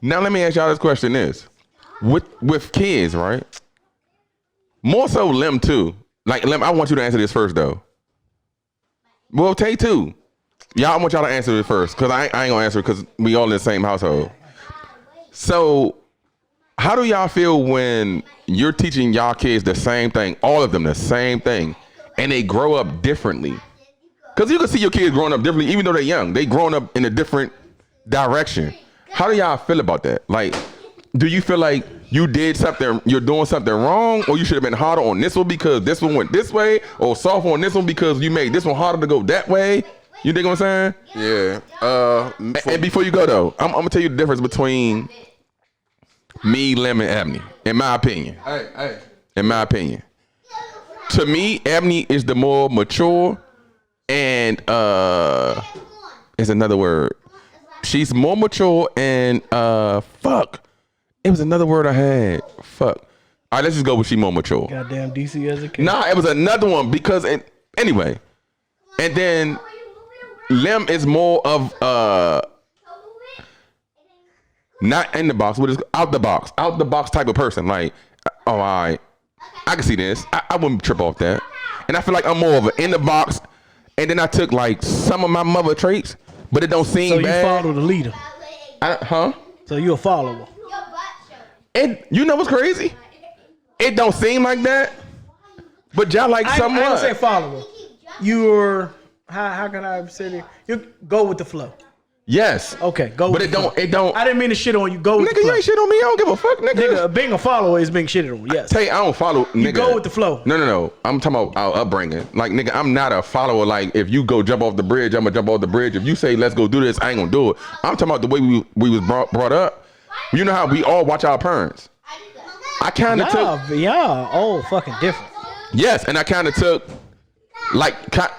Now let me ask y'all this question: is with kids, right? More so Lim too. Like Lim, I want you to answer this first though. Well, Tay too. Y'all, I want y'all to answer it first because I ain't gonna answer it because we all in the same household. So, how do y'all feel when you're teaching y'all kids the same thing, all of them the same thing, and they grow up differently? Because you can see your kids growing up differently, even though they're young. They growing up in a different direction. How do y'all feel about that? Like, do you feel like you did something, you're doing something wrong, or you should have been harder on this one because this one went this way, or soft on this one because you made this one harder to go that way? You dig what I'm saying? Yeah. And before you go though, I'm gonna tell you the difference between me, Lim, and Abney, in my opinion. Hey. In my opinion. To me, Abney is the more mature and it's another word. She's more mature and fuck. It was another word I had. Fuck. All right, let's just go with she more mature. Goddamn DC as a kid. Nah, it was another one because anyway. And then Lim is more of not in the box, but it's out the box type of person. Like, oh, all right, I can see this. I wouldn't trip off that. And I feel like I'm more of an in the box. And then I took like some of my mother traits, but it don't seem bad. So you follow the leader. So you a follower. And you know what's crazy? It don't seem like that, but y'all like somewhat. I don't say follower. You're how can I say it? You go with the flow. Yes. Okay, go. But with it the flow. don't. It don't. I didn't mean to shit on you. Go with Nigga, the flow. you ain't shit on me. I don't give a fuck, nigga. Nigga, being a follower is being shitted on. Yes. Hey, I don't follow. Nigga. You go with the flow. No. I'm talking about our upbringing. Like, nigga, I'm not a follower. Like, if you go jump off the bridge, I'm gonna jump off the bridge. If you say let's go do this, I ain't gonna do it. I'm talking about the way we was brought up. You know how we all watch our parents. I kind of took. Y'all all fucking different. Yes, and I kind of took like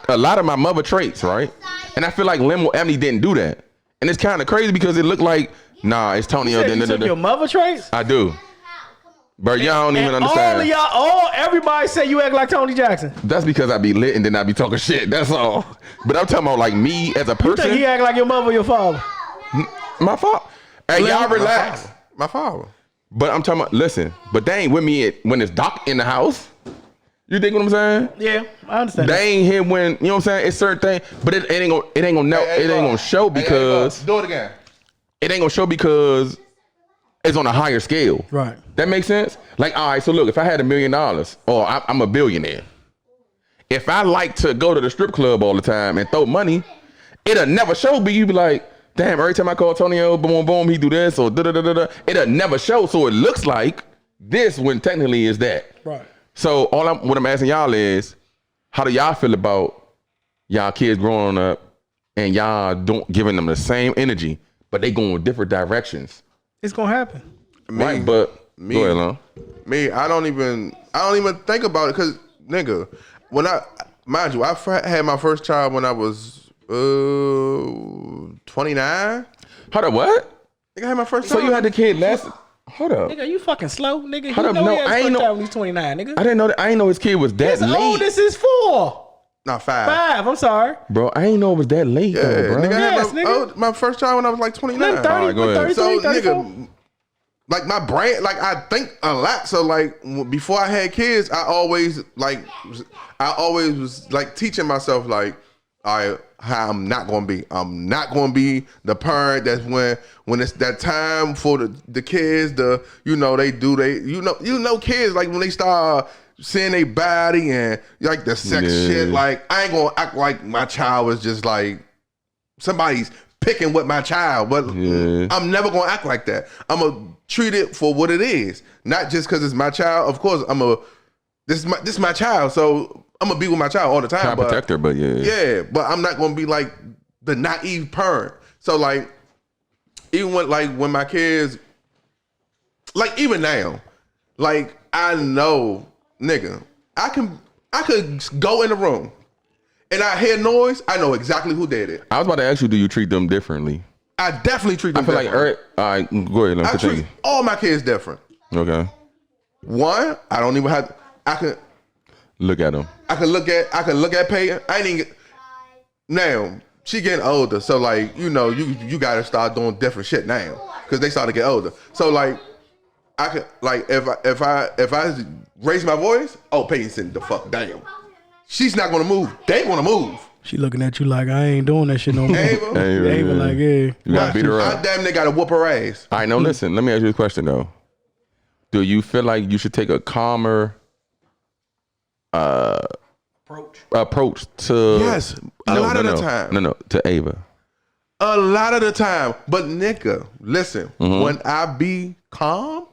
a lot of my mother traits, right? And I feel like Limo Ebony didn't do that. And it's kind of crazy because it looked like, nah, it's Tonio. You took your mother traits? I do. But y'all don't even and understand. All of y'all, everybody say you act like Tony Jackson. That's because I be lit and then I be talking shit. That's all. But I'm talking about like me as a person. You think he act like your mother or your father? My fault. Hey, y'all relax. My father. But I'm talking about, listen, but they ain't with me when it's dark in the house. You think what I'm saying? Yeah, I understand. They ain't here when, you know what I'm saying? It's certain thing, but it ain't gonna show because do it again. It ain't gonna show because it's on a higher scale. Right. That makes sense? Like, all right, so look, if I had $1 million or I'm a billionaire, if I like to go to the strip club all the time and throw money, it'll never show, but you be like, damn, every time I call Tonio, boom, boom, he do this or da-da-da-da-da. It'll never show, so it looks like this when technically is that. Right. So what I'm asking y'all is, how do y'all feel about y'all kids growing up and y'all don't giving them the same energy, but they going different directions? It's gonna happen. Right, but go ahead, Lon. Me, I don't even think about it because nigga, mind you, I had my first child when I was 29. Hold up, what? Nigga, I had my first So child. you had the kid last? Hold up. Nigga, you fucking slow, nigga. Hold You up, know no, he had I his ain't first know- child when he's 29, nigga. I didn't know his kid was that His late. oldest is 4. Not 5. 5, I'm sorry. Bro, I ain't know it was that late, Yeah, though, bro. nigga, I Yes, had nigga. my first child when I was like 29. 30, All right, go ahead. 33, So 34. nigga, like my brain, like I think a lot. So like before I had kids, I always was like teaching myself like, all right, how I'm not gonna be. I'm not gonna be the parent that's when it's that time for the kids. You know kids like when they start seeing their body and like the sex shit. Like I ain't gonna act like my child was just like somebody's picking with my child, but I'm never gonna act like that. I'm gonna treat it for what it is, not just because it's my child. Of course, this is my child, so I'm gonna be with my child all the time. Child protector, but yeah, but I'm not gonna be like the naive parent. So like, even when my kids, like even now, like I know, nigga, I could go in the room and I hear noise, I know exactly who did it. I was about to ask you, do you treat them differently? I definitely treat them I feel different. like, all right, go ahead, let me I continue. treat all my kids different. Okay. One, I don't even have. I can Look at them. look at Peyton. I ain't even. Now she getting older, so like you got to start doing different shit now because they start to get older. So like I could like if I raise my voice, oh Peyton sitting the fuck down. She's not gonna move. They gonna move. She looking at you like, I ain't doing that shit no more. Ava, Ava like, yeah. You gotta beat her I up. damn near gotta whoop her ass. All right, now listen, let me ask you a question though. Do you feel like you should take a calmer approach to Yes, a lot of the time. No, to Ava. A lot of the time, but nigga, listen. When I be calm,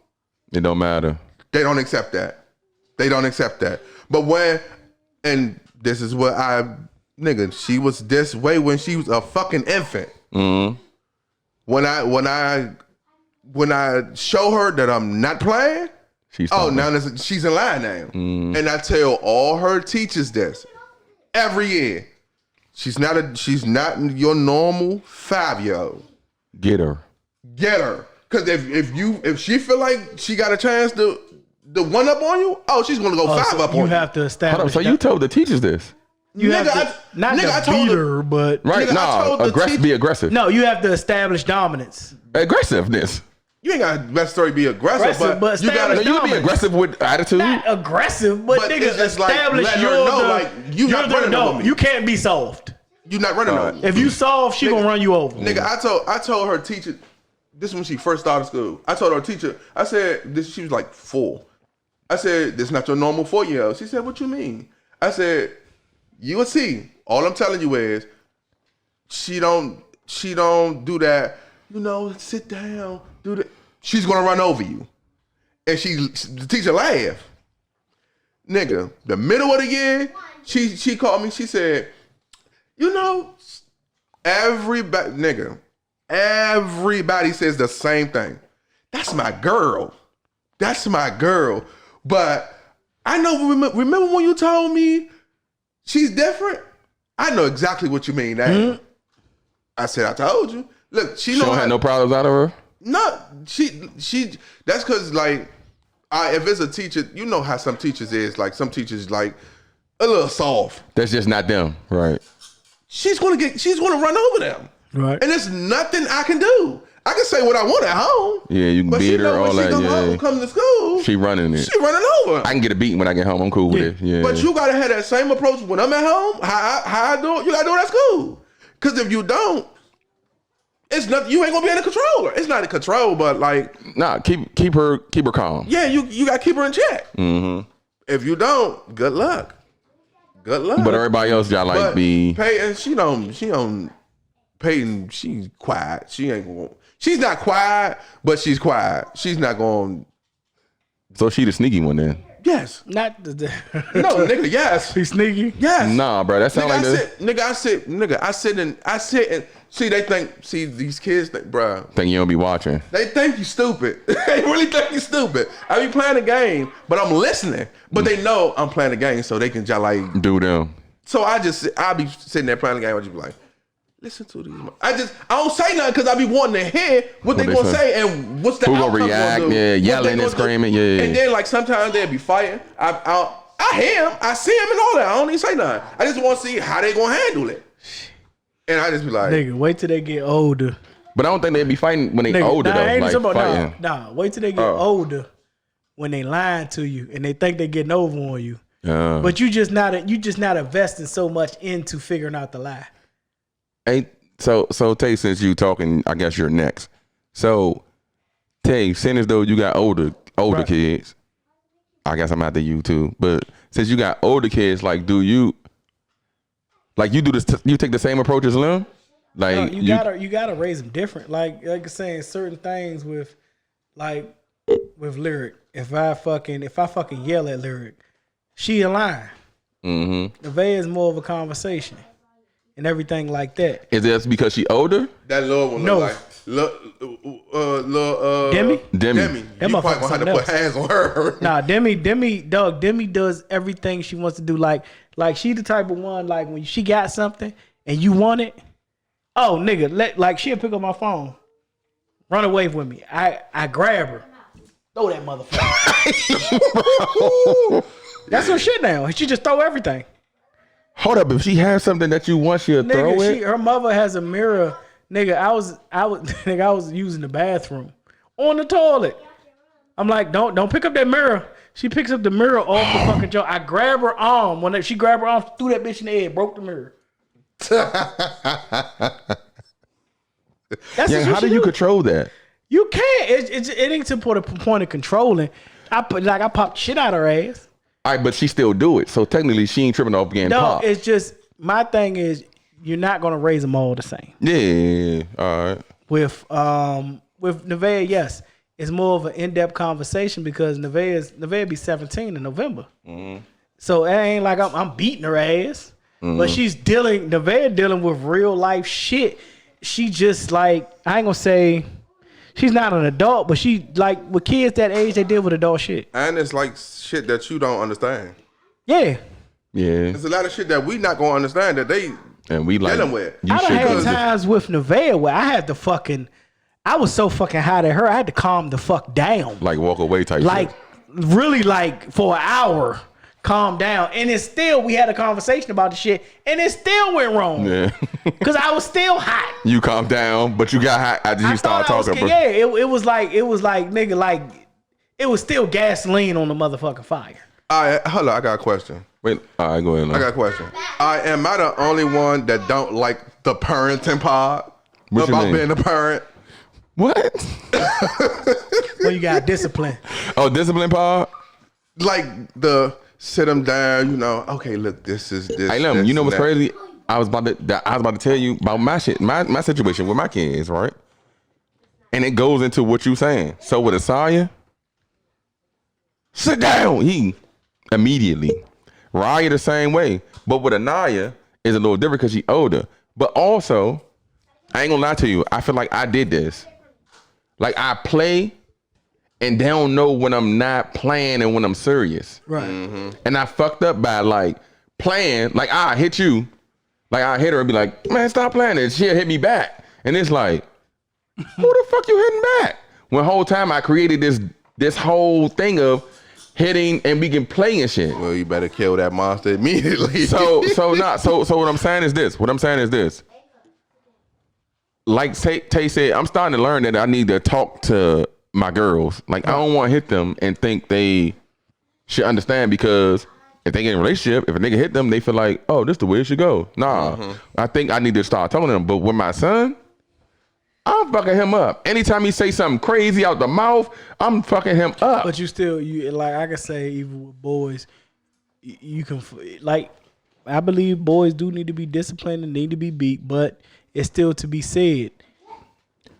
It don't matter. they don't accept that. They don't accept that. But and this is what nigga, she was this way when she was a fucking infant. When I show her that I'm not playing, she's in line now. And I tell all her teachers this every year. She's not your normal 5-year-old. Get her. Cause if she feel like she got a chance to one up on you, she's gonna go 5 up on you. You have to establish. Hold up, so you told the teachers this? You Nigga, have to, not I to told beat her- her, but Right? Nigga, I told the Be aggressive. no, you have to establish dominance. Aggressiveness. You ain't gotta necessarily be aggressive, but you gotta. No, you can be aggressive with attitude. Not aggressive, but But niggas it's like establish letting you're her know, the, like, you you're not the running adult. over me. You can't be soft. You not running on me. If you soft, she gonna run you over. Nigga, I told her teacher. This is when she first started school. I told her teacher. I said this. She was like 4. I said this is not your normal 4-year-old. She said, what you mean? I said you will see. All I'm telling you is she don't. she don't do that, sit down, do that. She's gonna run over you. And the teacher laughed. Nigga, the middle of the year, she called me, she said, everybody says the same thing. That's my girl. But I know, remember when you told me she's different? I know exactly what you mean. Mm-hmm. I said, I told you. Look, she don't have no problems out of her? No, she that's because, like, if it's a teacher, you know how some teachers is. Like, some teachers, like, a little soft. That's just not them, right? She's gonna run over them. Right. And there's nothing I can do. I can say what I want at home. Yeah, you can beat her, all that. Yeah. Come to school. She running it. She running over. I can get a beating when I get home. I'm cool with it. Yeah. But you gotta have that same approach when I'm at home. How I do it, you gotta do it at school. Because if you don't, it's nothing. You ain't gonna be able to control her. It's not a control, but like, keep her calm. Yeah, you gotta keep her in check. Mm-hmm. If you don't, good luck. Good luck. But everybody else got like Peyton, she don't. Peyton, she's quiet. She's not quiet, but she's quiet. She's not going. So she the sneaky one then? Yes. Not the no, nigga. Yes. He's sneaky. Yes. Nah, bro. That sound like I sit and see. They think. See, these kids think, bro. Think you don't be watching. They think you stupid. They really think you stupid. I be playing a game, but I'm listening. But they know I'm playing a game, so they can just like do them. So I be sitting there playing the game. I just be like, listen to these. I don't say nothing because I be wanting to hear what they gonna say and what's the outcome. Who gonna react? Gonna do, yeah, yelling and screaming. Yeah. And then like sometimes they'll be fighting. I hear him. I see him and all that. I don't even say nothing. I just want to see how they gonna handle it. And I just be like, nigga, wait till they get older. But I don't think they'd be fighting when they older though. Wait till they get older when they lying to you and they think they getting over on you. But you just not investing so much into figuring out the lie. So Tay, since you talking, I guess you're next. So Tay, seeing as though you got older right. kids, I guess I'm after you too. But since you got older kids, like, do you like you do this? You take the same approach as them? Like no, you gotta raise them different. Like saying certain things with Lyric. If I fucking yell at Lyric, she a line. Mm-hmm. Nevaeh is more of a conversation and everything like that. Is that because she older? That little one no. Demi. That you probably gonna have to put hands on her. Nah, Demi does everything she wants to do. Like she the type of one, like when she got something and you want it, oh nigga, like she'll pick up my phone, run away with me. I grab her, throw that motherfucker. That's her shit now. She just throw everything. Hold up, if she has something that you want, she'll throw it. Her mother has a mirror. Nigga, I was using the bathroom on the toilet. I'm like, don't pick up that mirror. She picks up the mirror off the fucking jaw. I grab her arm. When she grabbed her arm, threw that bitch in the head, broke the mirror. How do you control that? You can't. It ain't to put a point of controlling. I popped shit out her ass. All right, but she still do it. So technically, she ain't tripping off getting popped. No, it's just my thing is you're not gonna raise them all the same. Yeah, all right. With Nevaeh, yes, it's more of an in-depth conversation because Nevaeh be 17 in November. Mm-hmm. So it ain't like I'm beating her ass, but Nevaeh dealing with real life shit. She just like, I ain't gonna say she's not an adult, but she like with kids that age, they deal with adult shit. And it's like shit that you don't understand. Yeah. There's a lot of shit that we not gonna understand that they and we like dealing with. I done had times with Nevaeh where I had to I was so fucking hot at her, I had to calm the fuck down. Like walk away type like, shit. Really like for an hour, calm down. And it's still, we had a conversation about the shit and it still went wrong. Yeah. Cause I was still hot. You calmed down, but you got hot after you started talking. Yeah, it was like, nigga, like, it was still gasoline on the motherfucking fire. All right, hold on, I got a question. Wait, all right, go ahead. I got a question. Am I the only one that don't like the parenting part about being a parent? What? Well, you got discipline. Oh, discipline part? Like the sit them down, okay, look, this is this. Hey, you know what's crazy? I was about to tell you about my shit, my situation with my kids, right? And it goes into what you saying. So with Asaya, sit down. He immediately. Raya the same way. But with Anaya, is a little different because she older. But also, I ain't gonna lie to you. I feel like I did this. Like I play and they don't know when I'm not playing and when I'm serious. Right. Mm-hmm. And I fucked up by like playing, like I hit you. Like I hit her and be like, man, stop playing it. She'll hit me back. And it's like, who the fuck you hitting back? When the whole time I created this whole thing of hitting and we can play and shit. Well, you better kill that monster immediately. So what I'm saying is this. Like Tay said, I'm starting to learn that I need to talk to my girls. Like I don't want to hit them and think they should understand, because if they get in a relationship, if a nigga hit them, they feel like, oh, this is the way it should go. Nah, I think I need to start telling them. But with my son, I'm fucking him up. Anytime he say something crazy out the mouth, I'm fucking him up. But you like I can say, even with boys, you can like. I believe boys do need to be disciplined and need to be beat, but it's still to be said.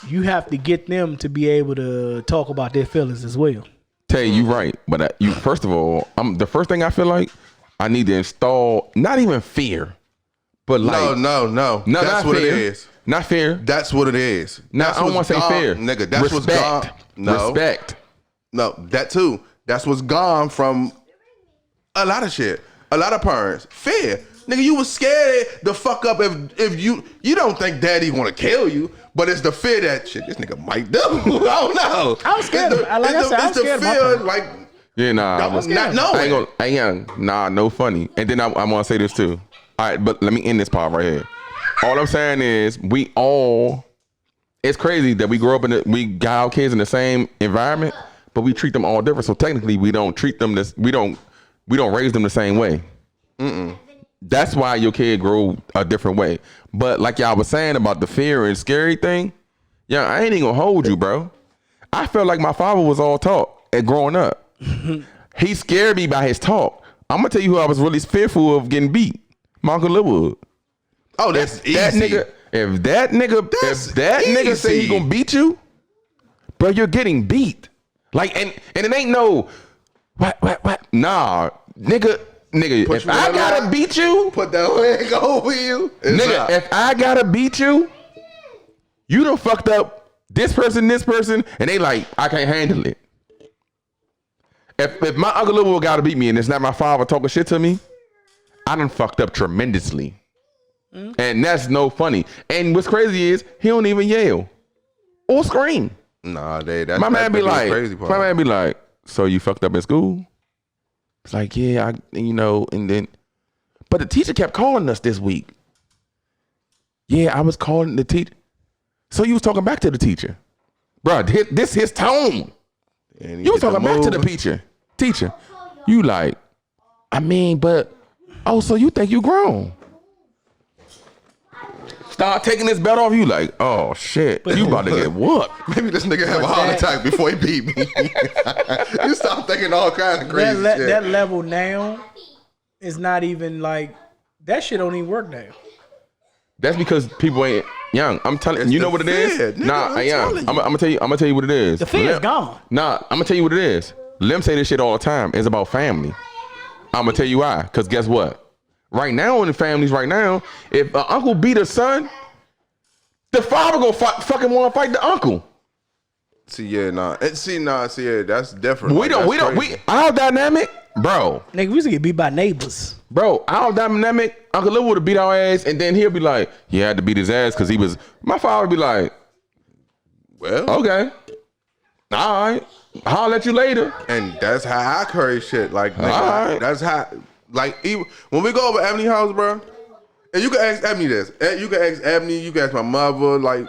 You have to get them to be able to talk about their feelings as well. Tay, you right, but you first of all, the first thing I feel like I need to install not even fear, but like no. That's what fear. it is. Not fear. That's what it is. Now I don't want to say fear, nigga. That's what's gone. No, respect. No, that too. That's what's gone from a lot of shit. A lot of parents. Fear. Nigga, you was scared the fuck up if you don't think daddy want to kill you, but it's the fear that shit, this nigga might do. I don't know. I was scared. It's the fear, like, yeah, nah. not knowing. I ain't nah, no funny. And then I want to say this too. All right, but let me end this part right here. All I'm saying is it's crazy that we grow up we got our kids in the same environment, but we treat them all different. So technically we don't treat them we don't raise them the same way. That's why your kid grow a different way. But like y'all was saying about the fear and scary thing, yeah, I ain't even gonna hold you, bro. I felt like my father was all talk at growing up. He scared me by his talk. I'm gonna tell you who I was really fearful of getting beat. My Uncle Linwood. Oh, that's easy. If that nigga say he gonna beat you, bro, you're getting beat. Like, and it ain't no what? Nah, nigga, if I gotta beat you, put that leg over you. Nigga, if I gotta beat you, you done fucked up this person, and they like, I can't handle it. If my Uncle Lil gotta beat me and it's not my father talking shit to me, I done fucked up tremendously. And that's no funny. And what's crazy is he don't even yell or scream. Nah, that's my man be like, crazy part. My man be like, so you fucked up in school? It's like, yeah, and then, but the teacher kept calling us this week. Yeah, I was calling the teacher. So you was talking back to the teacher. Bro, this his tone. You was talking back to the teacher. You like, but, so you think you grown. Start taking this belt off, you like, oh shit, you about to get whooped. Maybe this nigga have a heart attack before he beat me. You start thinking all kinds of crazy shit. That level now is not even like, that shit don't even work now. That's because people ain't young. I'm telling you, know what it is? Nah, I'm gonna tell you what it is. The fear is gone. Nah, I'm gonna tell you what it is. Lim say this shit all the time. It's about family. I'm gonna tell you why. Cause guess what? Right now in the families, if an uncle beat a son, the father gonna fucking want to fight the uncle. That's different. Our dynamic, bro. Nigga, we used to get beat by neighbors. Bro, our dynamic, Uncle Lil would have beat our ass, and then he'll be like, yeah, I had to beat his ass because he was. My father would be like, well, okay, all right, I'll let you later. And that's how I carry shit. Like, nigga, right. That's how. Like, even when we go over Ebony house, bro, and you can ask Ebony this. You can ask Ebony, you can ask my mother, like,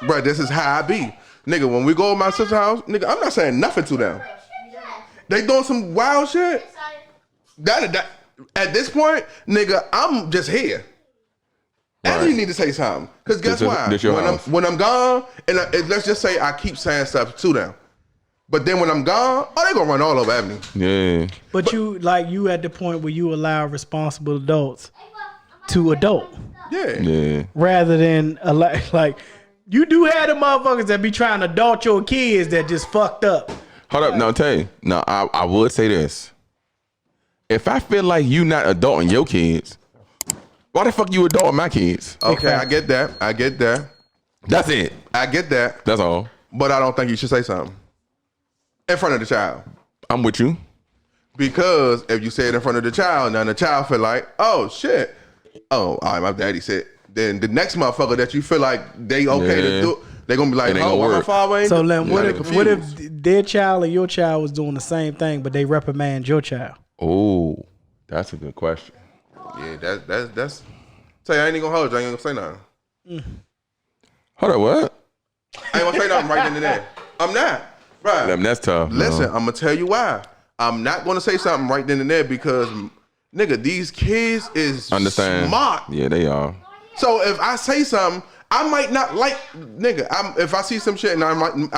bro, this is how I be. Nigga, when we go over my sister's house, nigga, I'm not saying nothing to them. They doing some wild shit. That at this point, nigga, I'm just here. Right. Ebony need to say something. Because guess why? When I'm gone, and let's just say I keep saying stuff to them. But then when I'm gone, they gonna run all over Ebony. Yeah. But you at the point where you allow responsible adults to adult. Yeah. Rather than like you do have the motherfuckers that be trying to adult your kids that just fucked up. Hold up, now I'll tell you. Now I would say this. If I feel like you not adulting your kids, why the fuck you adulting my kids? Okay, I get that. That's it. I get that. That's all. But I don't think you should say something in front of the child. I'm with you. Because if you say it in front of the child, now the child feel like, oh shit. Oh, all right, my daddy said. Then the next motherfucker that you feel like they okay to do, they gonna be like, oh, why my father ain't. So then what if their child and your child was doing the same thing, but they reprimand your child? Oh, that's a good question. Yeah, that's. Say I ain't gonna hold you. I ain't gonna say nothing. Hold up, what? I ain't gonna say nothing right then and there. I'm not. Right. That's tough. Listen, I'm gonna tell you why. I'm not gonna say something right then and there because, nigga, these kids is smart. Yeah, they are. So if I say something, I might not like, nigga. If I see some shit and I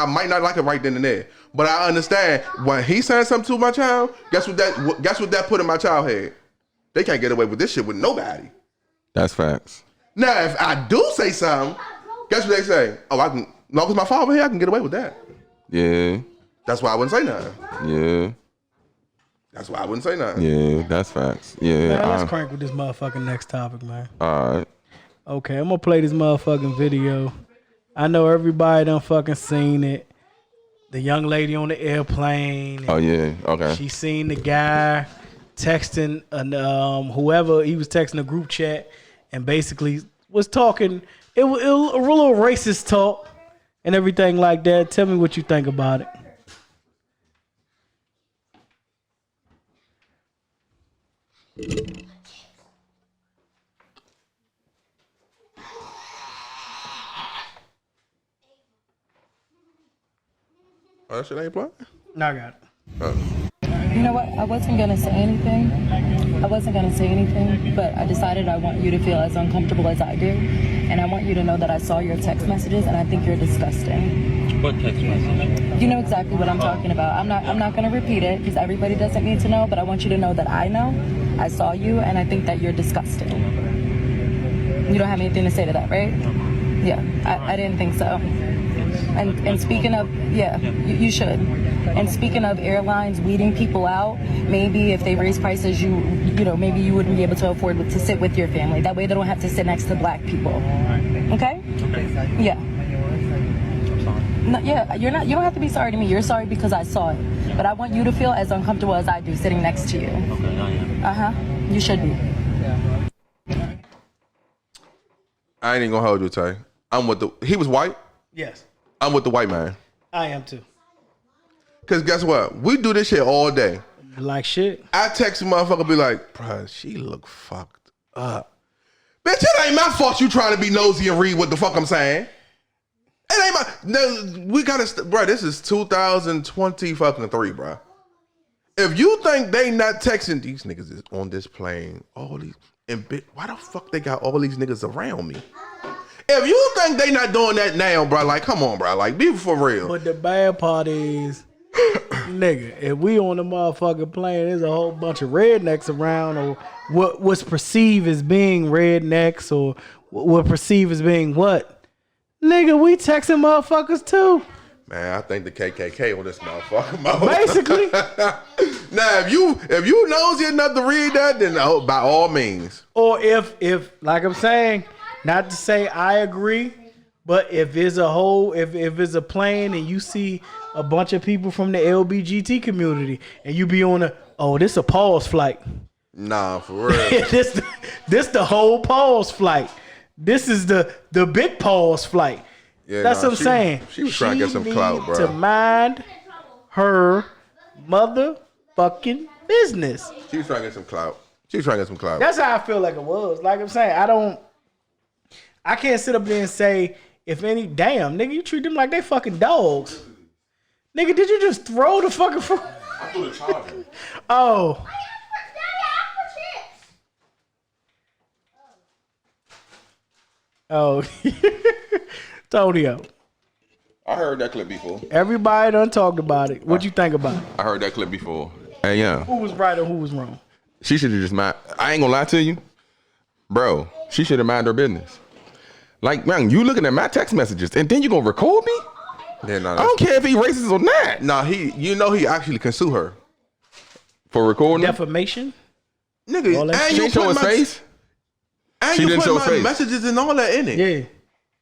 might not like it right then and there. But I understand when he saying something to my child. Guess what that put in my child head? They can't get away with this shit with nobody. That's facts. Now, if I do say something, guess what they say? Oh, I can. No, because my father here, I can get away with that. Yeah. That's why I wouldn't say nothing. Yeah. That's why I wouldn't say nothing. Yeah, that's facts. Yeah. Man, let's crank with this motherfucking next topic, man. All right. Okay, I'm gonna play this motherfucking video. I know everybody done fucking seen it. The young lady on the airplane. Oh yeah. Okay. She seen the guy texting whoever he was texting a group chat and basically was talking. It was a little racist talk and everything like that. Tell me what you think about it. Oh, that shit ain't playing? No, I got it. You know what? I wasn't going to say anything. But I decided I want you to feel as uncomfortable as I do. And I want you to know that I saw your text messages and I think you're disgusting. What text message? You know exactly what I'm talking about. I'm not going to repeat it because everybody doesn't need to know, but I want you to know that I know. I saw you and I think that you're disgusting. You don't have anything to say to that, right? Yeah, I didn't think so. And speaking of, yeah, you should. And speaking of airlines weeding people out, maybe if they raise prices, you know, maybe you wouldn't be able to afford to sit with your family. That way they don't have to sit next to black people. Okay? Yeah. No, yeah, you don't have to be sorry to me. You're sorry because I saw it. But I want you to feel as uncomfortable as I do sitting next to you. Okay, I am. Uh-huh. You should be. I ain't even gonna hold you, Tay. He was white? Yes. I'm with the white man. I am too. Cause guess what? We do this shit all day. Like shit. I text a motherfucker, be like, bruh, she look fucked up. Bitch, it ain't my fault you trying to be nosy and read what the fuck I'm saying. It ain't my. No, we gotta, bruh, this is 2020 fucking 3, bruh. If you think they not texting, these niggas is on this plane, all these, and bitch, why the fuck they got all these niggas around me? If you think they not doing that now, bro, like, come on, bro, like, be for real. But the bad part is, nigga, if we on the motherfucking plane, there's a whole bunch of rednecks around, or what's perceived as being rednecks, or what perceived as being what? Nigga, we texting motherfuckers too. Man, I think the KKK on this motherfucker. Basically. Now, if you nosy enough to read that, then by all means. Or if like I'm saying, not to say I agree, but if it's it's a plane and you see a bunch of people from the LBGT community and you be on this a pause flight. Nah, for real. this the whole pause flight. This is the big pause flight. Yeah, that's what I'm saying. She was trying to get some clout, bro. To mind her motherfucking business. She was trying to get some clout. That's how I feel like it was. Like I'm saying, I can't sit up there and say, damn, nigga, you treat them like they fucking dogs. Nigga, did you just throw the fucking phone? I threw the charger. Oh. Oh. Tonio. I heard that clip before. Everybody done talked about it. What'd you think about it? I heard that clip before. Hey, yeah. Who was right or who was wrong? She should have just I ain't gonna lie to you. Bro, she should have minded her business. Like, man, you looking at my text messages and then you gonna record me? Yeah, no, I don't care if he racist or not. No, he actually can sue her For recording? Defamation? Nigga, All that and She you didn't show put his my face? and She you didn't put show my his face. messages and all that in it. Yeah.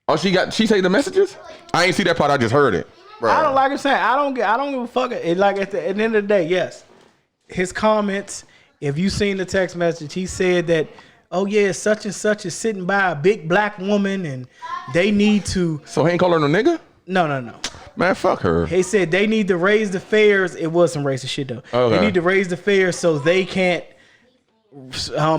Oh, she say the messages? I ain't see that part, I just heard it. Bro. I don't like him saying I don't give a fuck. It like at the end of the day, yes. His comments, if you seen the text message, he said that, oh yeah, such and such is sitting by a big black woman and they need to So he ain't call her no nigga? No. Man, fuck her. He said they need to raise the fares. It was some racist shit though. Okay. They need to raise the fares so they can't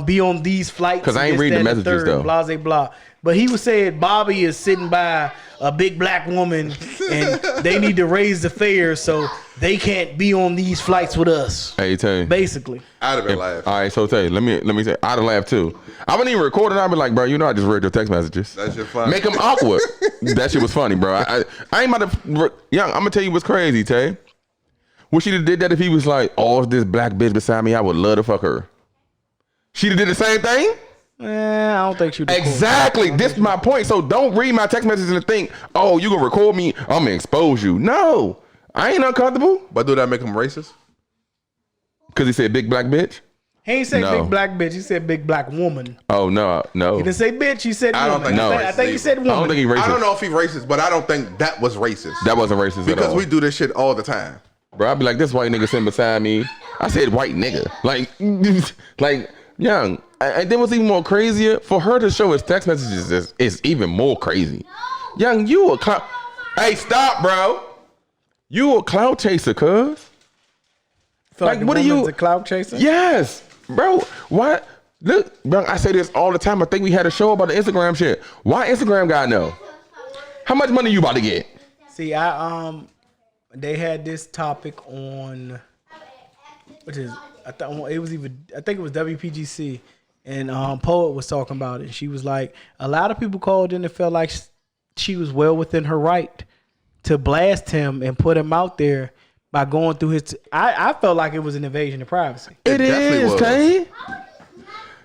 be on these flights. 'Cause I ain't reading the messages, though. Blah, blah, blah. But he was saying Bobby is sitting by a big black woman and they need to raise the fares so they can't be on these flights with us. Hey, Tay. Basically. I'd have been laughing. All right, so Tay, let me say, I'd have laughed too. I wouldn't even record it. I'd be like, bro, you know I just read your text messages. That shit funny. Make them awkward. That shit was funny, bro. I ain't about to, young, I'm gonna tell you what's crazy, Tay. Wish she'd have did that if he was like, oh, this black bitch beside me, I would love to fuck her. She'd have did the same thing? I don't think she would. Exactly. This is my point. So don't read my text messages and think, oh, you gonna record me, I'm gonna expose you. No, I ain't uncomfortable. But do that make him racist? Because he said big black bitch? He ain't say No. big black bitch. He said big black woman. Oh, no. He didn't say bitch. He said I don't woman. think I think he said woman. I don't think he racist. I don't know if he racist, but I don't think that was racist. That wasn't racist at because all. we do this shit all the time. Bro, I'd be like, this white nigga sitting beside me. I said white nigga. Like young. And then what's even more crazier, for her to show his text messages is even more crazy. Young, you a clout. Hey, stop, bro. You a clout chaser, cuz. Feel like what are you? A cloud chaser? Yes, bro. What? Look, bro, I say this all the time. I think we had a show about the Instagram shit. Why Instagram guy know? How much money you about to get? See, they had this topic on, which is I think it was WPGC, and Poet was talking about it. And she was like, a lot of people called in and felt like she was well within her right to blast him and put him out there by going through his. I felt like it was an invasion of privacy. It is, Tay.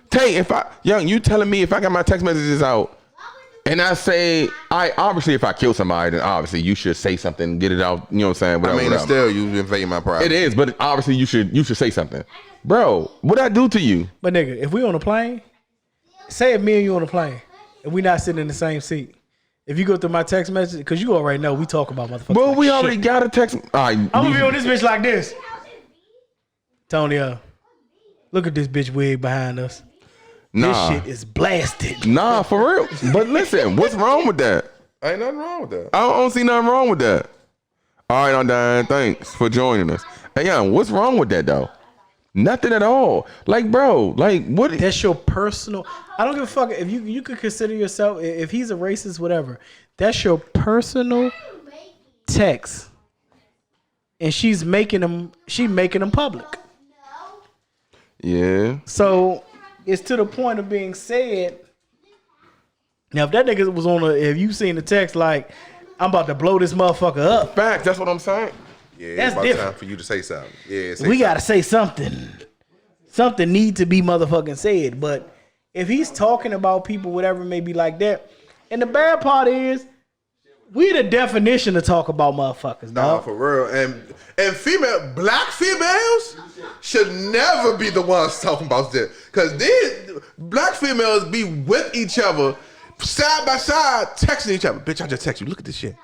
Tay, you telling me if I got my text messages out and I say, obviously if I kill somebody, then obviously you should say something, get it out, you know what I'm saying? Whatever, I mean, it's still you invading my privacy. It is, but obviously you should say something. Bro, what'd I do to you? But nigga, if we on a plane, say if me and you on a plane, and we not sitting in the same seat, if you go through my text message, because you already know we talk about motherfuckers. Well, like we shit. already got a text. I'm gonna be on this bitch like this. Tonio, look at this bitch wig behind us. Nah. This shit is blasted. Nah, for real. But listen, what's wrong with that? Ain't nothing wrong with that. I don't see nothing wrong with that. All right, I'm done. Thanks for joining us. Hey, young, what's wrong with that though? Nothing at all. Like, bro, like what? That's your personal. I don't give a fuck if you could consider yourself, if he's a racist, whatever. That's your personal text, and she's making them public. Yeah. So it's to the point of being said. Now, if that nigga was if you seen the text like, I'm about to blow this motherfucker up. Facts. That's what I'm saying. Yeah, That's it's about different. time for you to say something. Yeah, We gotta say something. Something need to be motherfucking said. But if he's talking about people, whatever it may be like that, and the bad part is, we the definition to talk about motherfuckers, Nah, dog. for real. And black females should never be the ones talking about this. Because these black females be with each other, side by side, texting each other. Bitch, I just text you. Look at this shit.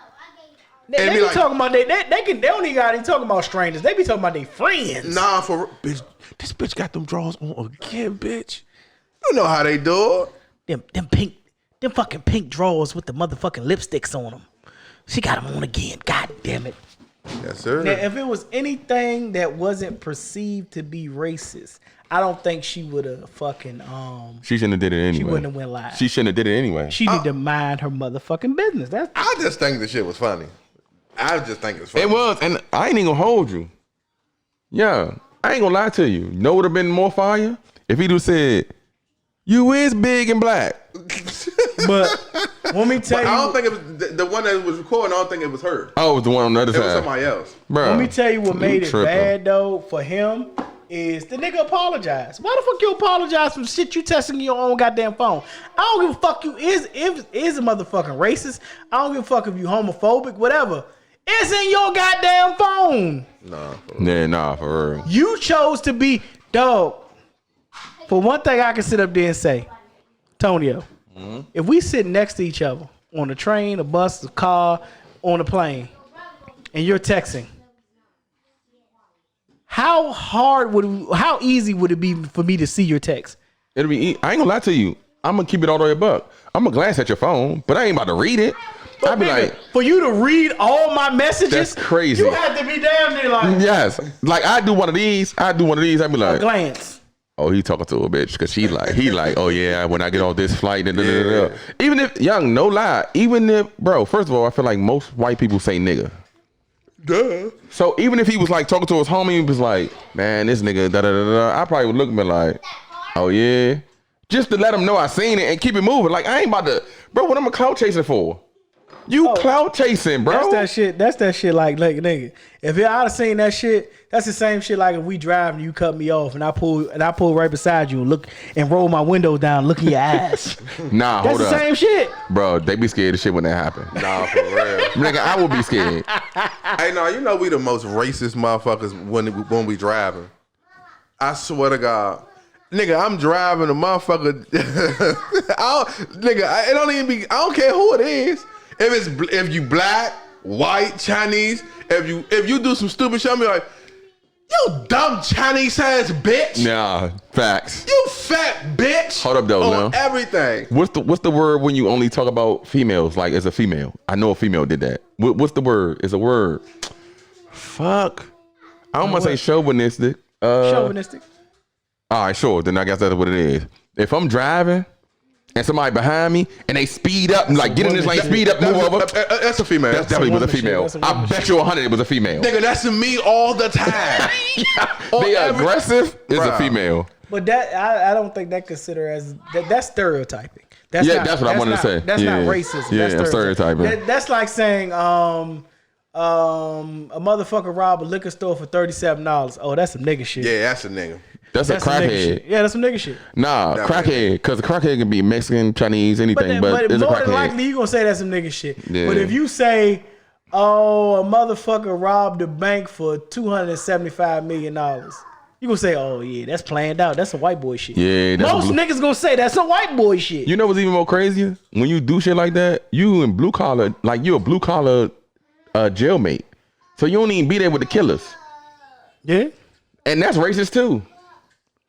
They be talking about they don't even gotta talking about strangers. They be talking about their friends. Nah, for real. Bitch, this bitch got them drawers on again, bitch. You know how they do it. Them fucking pink drawers with the motherfucking lipsticks on them. She got them on again. God damn it. Yes, sir. Now, if it was anything that wasn't perceived to be racist, I don't think she would have fucking She shouldn't have did it anyway. She wouldn't have went live. She shouldn't have did it anyway. She need to mind her motherfucking business. I just think the shit was funny. I just think it's funny. It was, and I ain't even gonna hold you. Yeah, I ain't gonna lie to you. Know would have been more fire if he just said, "You is big and black." But let me tell you, I don't think it was the one that was recording. I don't think it was her. Oh, it was the one on the other It side. was somebody else. Bro, let me tell you what you made it tripping. bad though for him is the nigga apologize. Why the fuck you apologize for shit you testing your own goddamn phone? I don't give a fuck you is a motherfucking racist. I don't give a fuck if you homophobic, whatever. It's in your goddamn phone. Nah, for real. You chose to be dog. For one thing, I can sit up there and say, Tonio, if we sit next to each other on a train, a bus, a car, on a plane, and you're texting, how easy would it be for me to see your text? It'll be. I ain't gonna lie to you. I'm gonna keep it all the way a buck. I'm gonna glance at your phone, but I ain't about to read it. I'd be like, for you to read all my messages, that's crazy. You had to be damn near like, yes. Like I do one of these. I'd be like, glance. Oh, he talking to a bitch because he like, oh yeah, when I get off this flight, even if no lie, even if, bro, first of all, I feel like most white people say nigga. Duh. So even if he was like talking to his homie, he was like, man, this nigga, I probably would look at me like, oh yeah, just to let him know I seen it and keep it moving. Like I ain't about to, bro. What am I clout chasing for? You clout chasing, bro. That's that shit. Like nigga, if I'd have seen that shit, that's the same shit. Like if we drive and you cut me off and I pull right beside you and look and roll my window down, look in your ass. Nah, that's hold up. That's the same shit, bro. They be scared of shit when that happen. Nah, for real. Nigga, I would be scared. Hey, no, you know we the most racist motherfuckers when we driving. I swear to God. Nigga, I'm driving a motherfucker. I don't care who it is. If you black, white, Chinese, if you do some stupid shit, I'm like, you dumb Chinese ass bitch. Nah, facts. You fat bitch. Hold up though, on everything. What's the word when you only talk about females? Like as a female, I know a female did that. What's the word? It's a word. Fuck. I don't want to say chauvinistic. Chauvinistic. All right, sure. Then I guess that's what it is. If I'm driving and somebody behind me and they speed up and like get in this lane, speed up, move over. That's a female. That definitely was a female. I bet you 100 it was a female. Nigga, that's me all the time. They aggressive is a female. But that I don't think that consider as that's stereotyping. That's what I wanted to say. That's not racism. Yeah, that's stereotyping. That's like saying a motherfucker robbed a liquor store for $37. Oh, that's some nigga shit. Yeah, that's a nigga. That's a crackhead. Yeah, that's some nigga shit. Nah, crackhead. Because a crackhead can be Mexican, Chinese, anything. But it's a more crackhead. than likely, you going to say that's some nigga shit. Yeah. But if you say, oh, a motherfucker robbed a bank for $275 million, you going to say, oh, yeah, that's planned out. That's some white boy shit. Yeah, most niggas going to say that's some white boy shit. You know what's even more crazier? When you do shit like that, you in blue collar, like you a blue collar jailmate. So you don't even be there with the killers. Yeah. And that's racist too.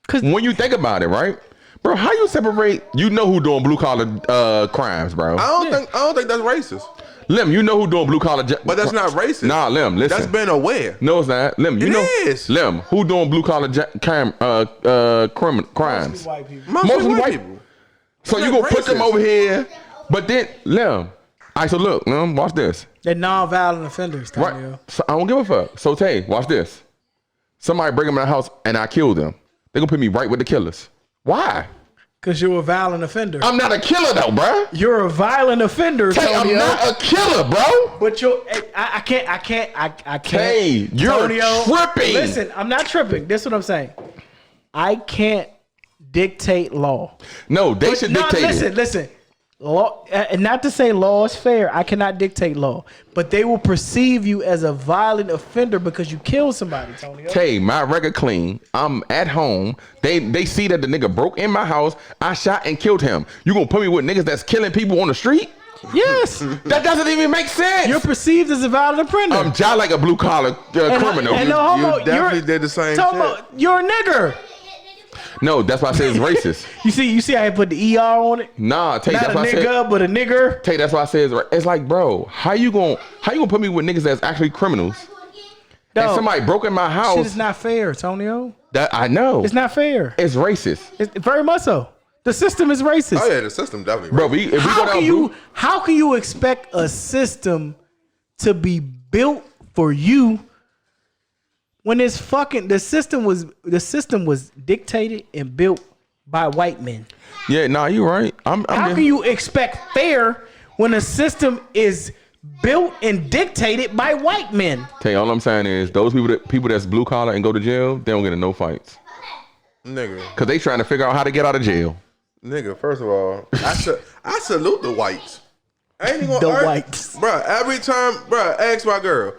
Cause when you think about it, right, bro, how you separate? You know who doing blue collar crimes, bro? I don't think that's racist. Lim, you know who doing blue collar, but that's not racist. Nah, Lim, listen, that's been aware. No, it's not. Lim, you know, is. Lim, who doing blue collar crimes? Mostly white people. Mostly white people. So you gonna put them over here, but then Lim. All right, so look, Lim, watch this. They're non-violent offenders, Tonio. Right. So I don't give a fuck. So Tay, watch this. Somebody bring them in the house and I kill them. They gonna put me right with the killers. Why? Because you're a violent offender. I'm not a killer though, bro. You're a violent offender, Tay, Tonio. I'm not a killer, bro. But I can't. Tay, you're Tonio, tripping. Listen, I'm not tripping. This is what I'm saying. I can't dictate law. No, they should dictate it. Listen. Law, and not to say law is fair. I cannot dictate law, but they will perceive you as a violent offender because you killed somebody, Tonio. Tay, my record clean. I'm at home. They see that the nigga broke in my house. I shot and killed him. You gonna put me with niggas that's killing people on the street? Yes. That doesn't even make sense. You're perceived as a violent offender. I'm just like a blue collar criminal. You definitely did the same shit. You're a nigger. No, that's why I say it's racist. You see I put the ER on it? Nah, Tay, that's not why a nigga, but a nigger. Tay, that's why I say it's like, bro, how you gonna put me with niggas that's actually criminals? And somebody broke in my house. Shit is not fair, Tonio. That I know. It's not fair. It's racist. It's very much so. The system is racist. Oh yeah, the system definitely racist. Bro, how can you expect a system to be built for you when it's fucking the system was dictated and built by white men? Yeah, nah, you're right. How can you expect fair when a system is built and dictated by white men. Okay, all I'm saying is those people that's blue collar and go to jail, they don't get in no fights. Nigga. Cause they trying to figure out how to get out of jail. Nigga, first of all, I salute the whites. I ain't even gonna whites. Bruh, every time, ask my girl.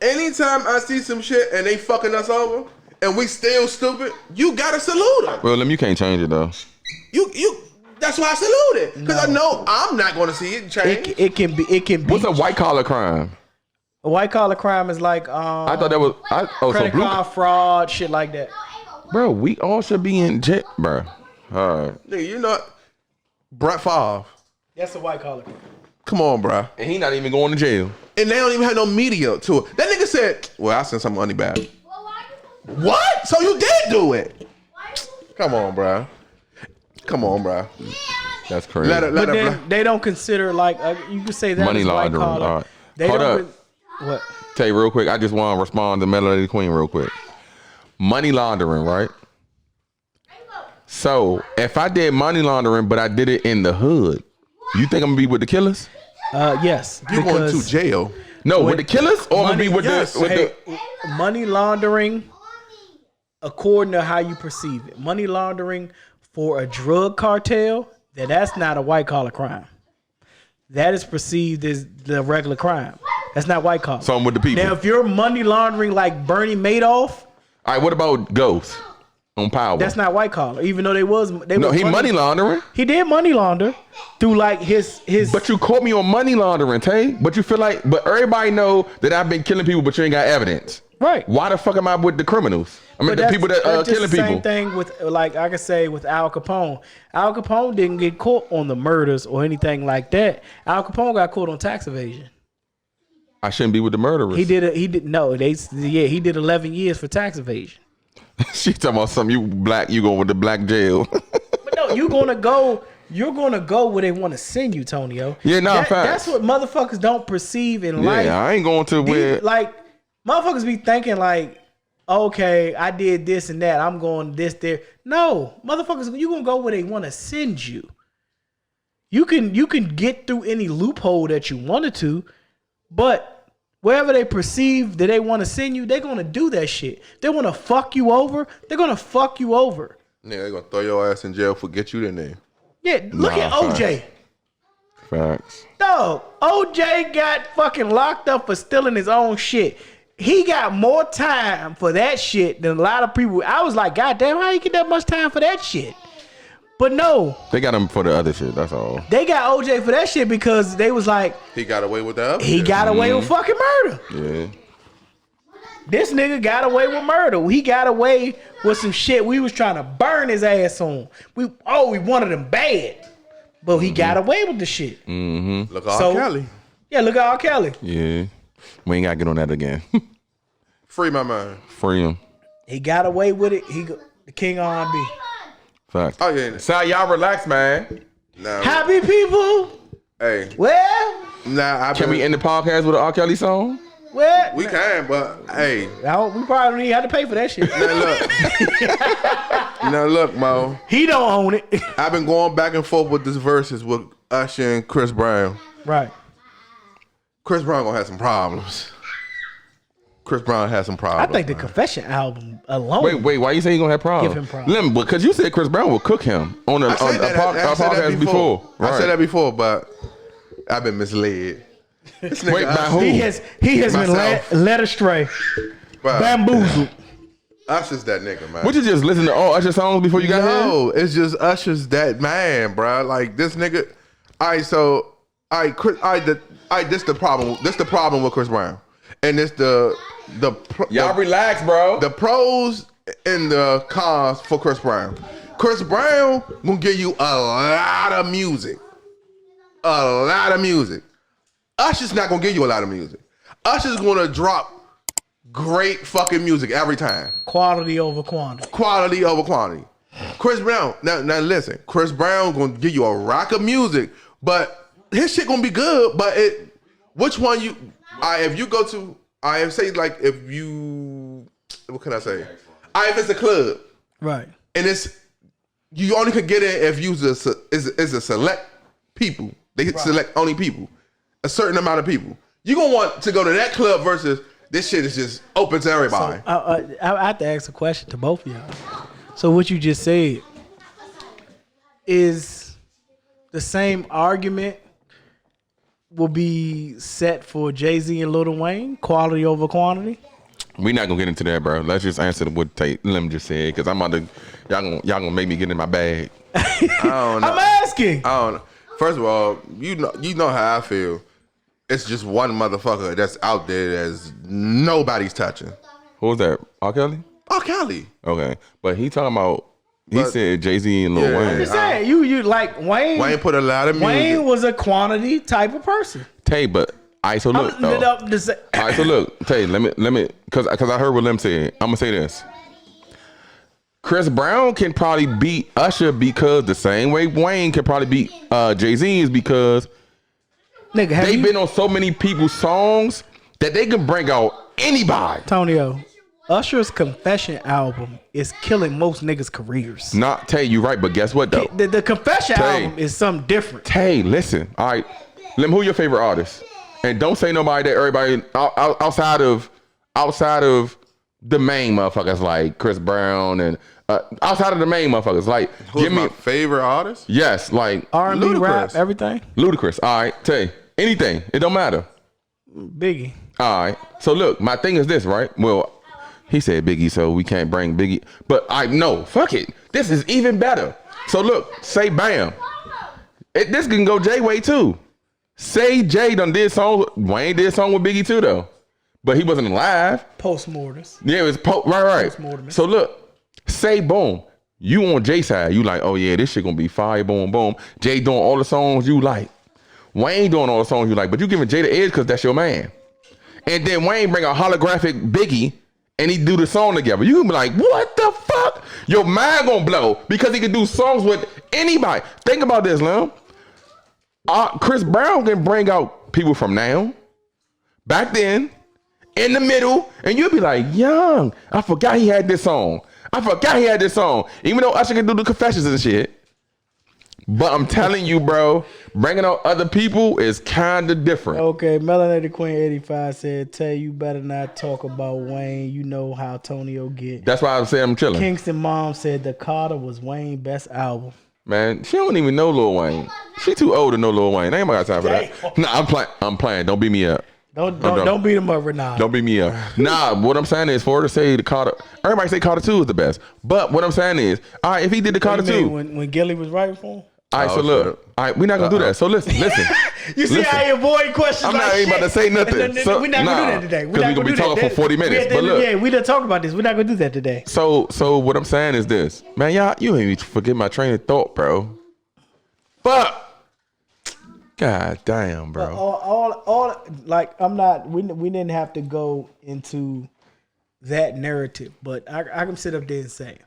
Anytime I see some shit and they fucking us over and we still stupid, you gotta salute them. Well, you can't change it though. You that's why I salute it. Because I know I'm not gonna see it change. It can be. What's a white collar crime? A white collar crime is like I thought that was credit card fraud, shit like that. Bro, we all should be in jail, bro. All right. Nigga, you know Brett Favre. That's a white collar crime. Come on, bro. And he not even going to jail. And they don't even have no media to it. That nigga said, well, I sent some money back. What? So you did do it? Come on, bro. Come on, bro. That's crazy. But then they don't consider like you could say that money laundering. All right. They Hold don't. up. What? Tell you real quick. I just want to respond to Melody Queen real quick. Money laundering, right? So if I did money laundering, but I did it in the hood, you think I'm gonna be with the killers? Yes. You going to jail? No, with the killers, or I'm gonna be with the money laundering, according to how you perceive it. Money laundering for a drug cartel, that's not a white collar crime. That is perceived as the regular crime. That's not white collar. So I'm with the people. Now, if you're money laundering like Bernie Madoff, all right, what about Ghost on Power? that's not white collar. Even though he money laundering. He did money launder through like his. But you caught me on money laundering, Tay. But you feel like, but everybody know that I've been killing people, but you ain't got evidence. Right. Why the fuck am I with the criminals? I mean, the people that killing people. Same thing with, like I could say with Al Capone. Al Capone didn't get caught on the murders or anything like that. Al Capone got caught on tax evasion. I shouldn't be with the murderers. He did 11 years for tax evasion. She talking about something. You black, you going with the black jail. But no, you're gonna go where they want to send you, Tonio. Yeah, facts. That's what motherfuckers don't perceive in life. Yeah, I ain't going to where like motherfuckers be thinking like, okay, I did this and that. I'm going this there. No, motherfuckers, you gonna go where they want to send you. You can get through any loophole that you wanted to, but wherever they perceive that they want to send you, they're gonna do that shit. They want to fuck you over. They're gonna fuck you over. Nigga, they're gonna throw your ass in jail for get you in there. Yeah, look at OJ. Facts. Dog, OJ got fucking locked up for stealing his own shit. He got more time for that shit than a lot of people. I was like, God damn, how you get that much time for that shit? But no. They got him for the other shit, that's all. They got OJ for that shit because they was like, he got away with that. He got away with fucking murder. Yeah. This nigga got away with murder. He got away with some shit we was trying to burn his ass on. We wanted him bad. But he got away with the shit. Mm-hmm. Look at R. Kelly. Yeah, look at R. Kelly. Yeah. We ain't got to get on that again. Free my man. Free him. He got away with it. The king of R&B. Fact. Oh, yeah. So y'all relax, man. Nah, Happy people. Hey. Well. Nah, Can we end the podcast with an R. Kelly song? Well. We can, but hey. We probably don't even have to pay for that shit. Now look, Mo. He don't own it. I've been going back and forth with this verses with Usher and Chris Brown. Right. Chris Brown gonna have some problems. Chris Brown has some problems. I think the Confession album alone. Wait, why you say he gonna have problems? Give him problems. Because you said Chris Brown will cook him on a podcast before. Right. I said that before, but I've been misled. Wait, by who? He has been led astray. Bamboozled. Usher's that nigga, man. Would you just listen to all Usher songs before you got here? No, it's just Usher's that man, bro. Like this nigga. This the problem. This the problem with Chris Brown, and it's y'all relax, bro. The pros and the cons for Chris Brown. Chris Brown gonna give you a lot of music. Usher's not gonna give you a lot of music. Usher's gonna drop great fucking music every time. Quality over quantity. Quality over quantity. Chris Brown, now listen, Chris Brown gonna give you a rock of music, but his shit gonna be good, but which one if you go to, what can I say? If it's a club. Right. And you only could get in if you is a select people. They select only people, a certain amount of people. You gonna want to go to that club versus this shit is just open to everybody. I have to ask a question to both of y'all. So what you just said is the same argument will be set for Jay-Z and Lil Wayne, quality over quantity? We not gonna get into that, bro. Let's just answer what Lim just said, because I'm about to y'all gonna make me get in my bag. I don't know. I'm asking. I don't know. First of all, you know how I feel. It's just one motherfucker that's out there that's nobody's touching. Who was that? R. Kelly? R. Kelly. Okay, but he talking about. He said Jay-Z and Lil Wayne. I'm just saying, you like Wayne. Wayne put a lot of music. Wayne was a quantity type of person. Tay, but all right, so look. I'm lit up to say. All right, so look, Tay, let me, because I heard what Lim said. I'm gonna say this. Chris Brown can probably beat Usher because the same way Wayne can probably beat Jay-Z is because Nigga, they've been on so many people's songs that they can bring out anybody. Tonio, Usher's Confession album is killing most niggas' careers. Not Tay, you right, but guess what though? The Confession Tay. album is something different. Tay, listen. All right, Lim, who your favorite artist? And don't say nobody that everybody outside of the main motherfuckers like Chris Brown and outside of the main motherfuckers like Who's my favorite artist? Yes, like R&B, rap, everything. Ludacris. All right, Tay, anything. It don't matter. Biggie. All right. So look, my thing is this, right? Well, he said Biggie, so we can't bring Biggie. But I know, fuck it. This is even better. So look, say bam. This can go Jay way too. Say Jay done did songs. Wayne did song with Biggie too though, but he wasn't alive. Postmortems. Yeah, it was right. So look, say boom. You on Jay side, you like, oh yeah, this shit gonna be fire, boom, boom. Jay doing all the songs you like. Wayne doing all the songs you like, but you giving Jay the edge because that's your man. And then Wayne bring a holographic Biggie and he do the song together. You can be like, what the fuck? Your mind gonna blow because he can do songs with anybody. Think about this, Lim. Chris Brown can bring out people from now, back then, in the middle, and you'll be like, young, I forgot he had this song. Even though Usher can do the confessions and shit. But I'm telling you, bro, bringing out other people is kind of different. Okay, Melanated Queen 85 said, "Tay, you better not talk about Wayne. You know how Tonio get." That's why I say I'm chilling. Kingston Mom said the Carter was Wayne's best album. Man, she don't even know Lil Wayne. She too old to know Lil Wayne. I ain't got time for that. Nah, I'm playing. Don't beat me up. Don't beat him up, Renata. Don't beat me up. Nah, what I'm saying is for her to say the Carter, everybody say Carter 2 is the best. But what I'm saying is, all right, if he did the Carter 2. When Gilly was writing for him? All right, so look. All right, we're not going to do that. So listen. You see how you avoid questions I'm like not even about to say nothing. We're not going to do that today. Because we're going to be talking for 40 minutes. But look. Yeah, we done talked about this. We're not going to do that today. So what I'm saying is this. Man, y'all, you ain't even forget my train of thought, bro. But God damn, bro. All like I'm not. We didn't have to go into that narrative, but I can sit up there and say,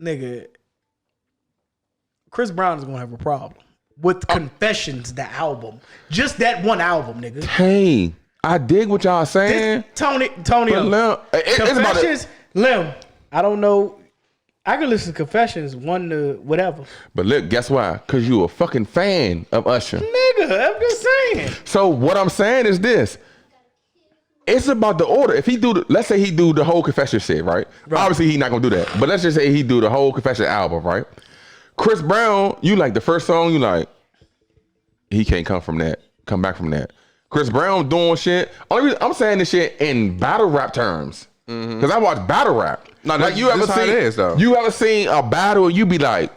nigga, Chris Brown is gonna have a problem with Confessions, the album, just that one album, nigga. Hey, I dig what y'all saying, Tonio. Confessions, Lim. I don't know. I can listen to Confessions 1 to whatever. But look, guess why? Because you a fucking fan of Usher. Nigga, I'm just saying. So what I'm saying is this. It's about the order. If he let's say he do the whole Confession shit, right? Obviously he not gonna do that. But let's just say he do the whole Confession album, right? Chris Brown, you like the first song, you like, he can't come back from that. Chris Brown doing shit. Only reason I'm saying this shit in battle rap terms. Because I watch battle rap. No, like you ever seen a battle and you be like,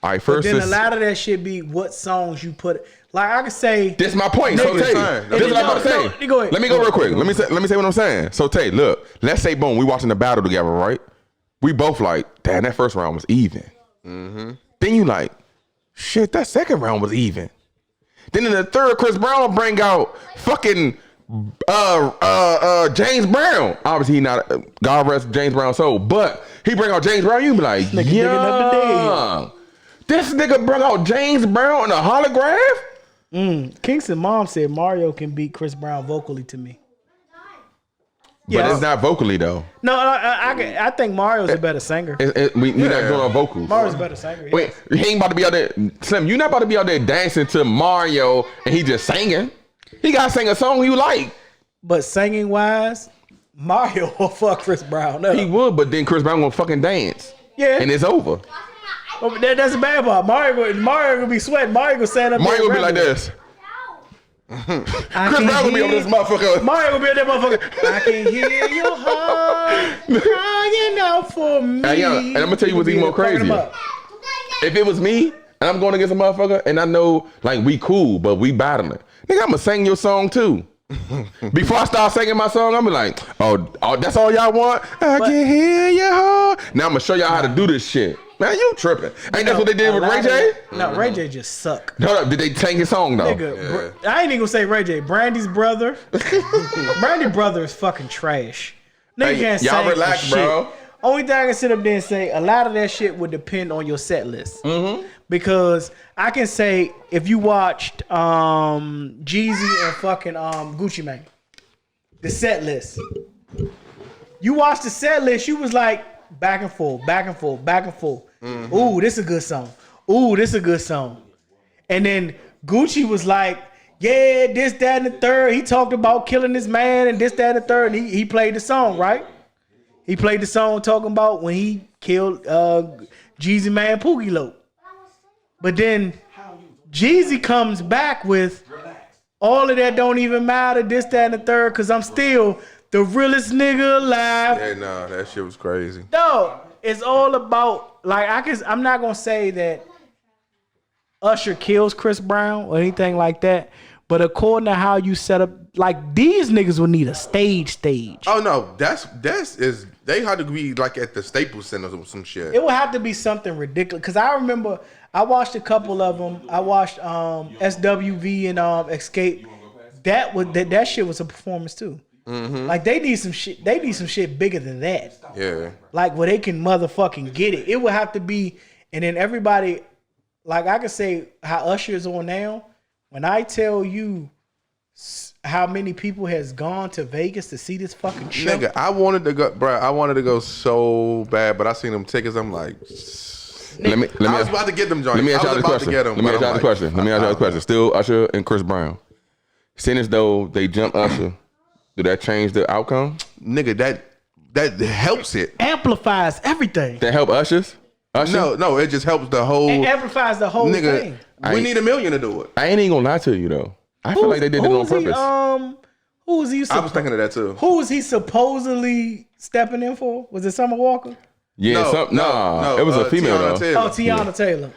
all right, first. But then a lot of that shit be what songs you put. Like I could say. This my point. So Tay, this is what I'm about to say. Go ahead. Let me go real quick. Let me say what I'm saying. So Tay, look, let's say boom, we watching the battle together, right? We both like, damn, that first round was even. Then you like, shit, that second round was even. Then in the third, Chris Brown will bring out fucking James Brown. Obviously he not, God rest James Brown's soul, but he bring out James Brown, you be like, yeah, this nigga bring out James Brown in a holograph. Kingston Mom said Mario can beat Chris Brown vocally to me. But it's not vocally though. No, I think Mario's a better singer. We not doing vocals. Mario's a better singer. Yeah. Wait, he ain't about to be out there. Slim, you not about to be out there dancing to Mario and he just singing. He gotta sing a song you like. But singing wise, Mario will fuck Chris Brown up. He would, but then Chris Brown gonna fucking dance. Yeah. And it's over. Oh, that's the bad part. Mario gonna be sweating. Mario gonna stand up there. Mario gonna be like this. Chris Brown gonna be over this motherfucker. Mario gonna be in that motherfucker. I can hear your heart crying out for me. And I'm gonna tell you what's even more crazy. If it was me and I'm going against a motherfucker and I know like we cool, but we battling, nigga, I'm gonna sing your song too. Before I start singing my song, I'm be like, oh, that's all y'all want? I can hear your heart. Now I'm gonna show y'all how to do this shit. Man, you tripping. Ain't that what they did with Ray J? No, Ray J just suck. No, did they sing his song though? Nigga, I ain't even gonna say Ray J. Brandy's brother. Brandy's brother is fucking trash. Nigga can't y'all sing relax, for bro. shit. Only thing I can sit up there and say, a lot of that shit would depend on your set list. Because I can say, if you watched Jeezy and fucking Gucci Mane, the set list. You watched the set list, you was like, back and forth, back and forth, back and forth. Ooh, this is a good song. Ooh, this is a good song. And then Gucci was like, yeah, this, that, and the third. He talked about killing this man and this, that, and the third. And he played the song, right? He played the song talking about when he killed Jeezy Man Poogie Loc. But then Jeezy comes back with all of that don't even matter, this, that, and the third, because I'm still the realest nigga alive. Yeah, nah, that shit was crazy. No, it's all about, like, I'm not going to say that Usher kills Chris Brown or anything like that, but according to how you set up, like, these niggas will need a stage. Oh, no, they had to be, like, at the Staples Center or some shit. It would have to be something ridiculous, because I remember I watched a couple of them. I watched SWV and Escape. That shit was a performance, too. Like they need some shit. They need some shit bigger than that. Yeah. Like where they can motherfucking get it. It would have to be, and then everybody, like I could say how Usher is on now. When I tell you how many people has gone to Vegas to see this fucking show, nigga, I wanted to go, bro. I wanted to go so bad, but I seen them tickets. I'm like, I was about to get them joints. Let me ask y'all the question. Let me ask y'all the question. Still Usher and Chris Brown. Seeing as though they jumped Usher. Did that change the outcome? Nigga, that helps it. Amplifies everything. That help Usher? No, it just helps the whole. It amplifies the whole thing. We need $1 million to do it. I ain't even gonna lie to you though. I feel like they did it on purpose. Who was he? I was thinking of that too. Who was he supposedly stepping in for? Was it Summer Walker? Yeah, no. It was a female though. Taylor. Oh, Tiana Taylor.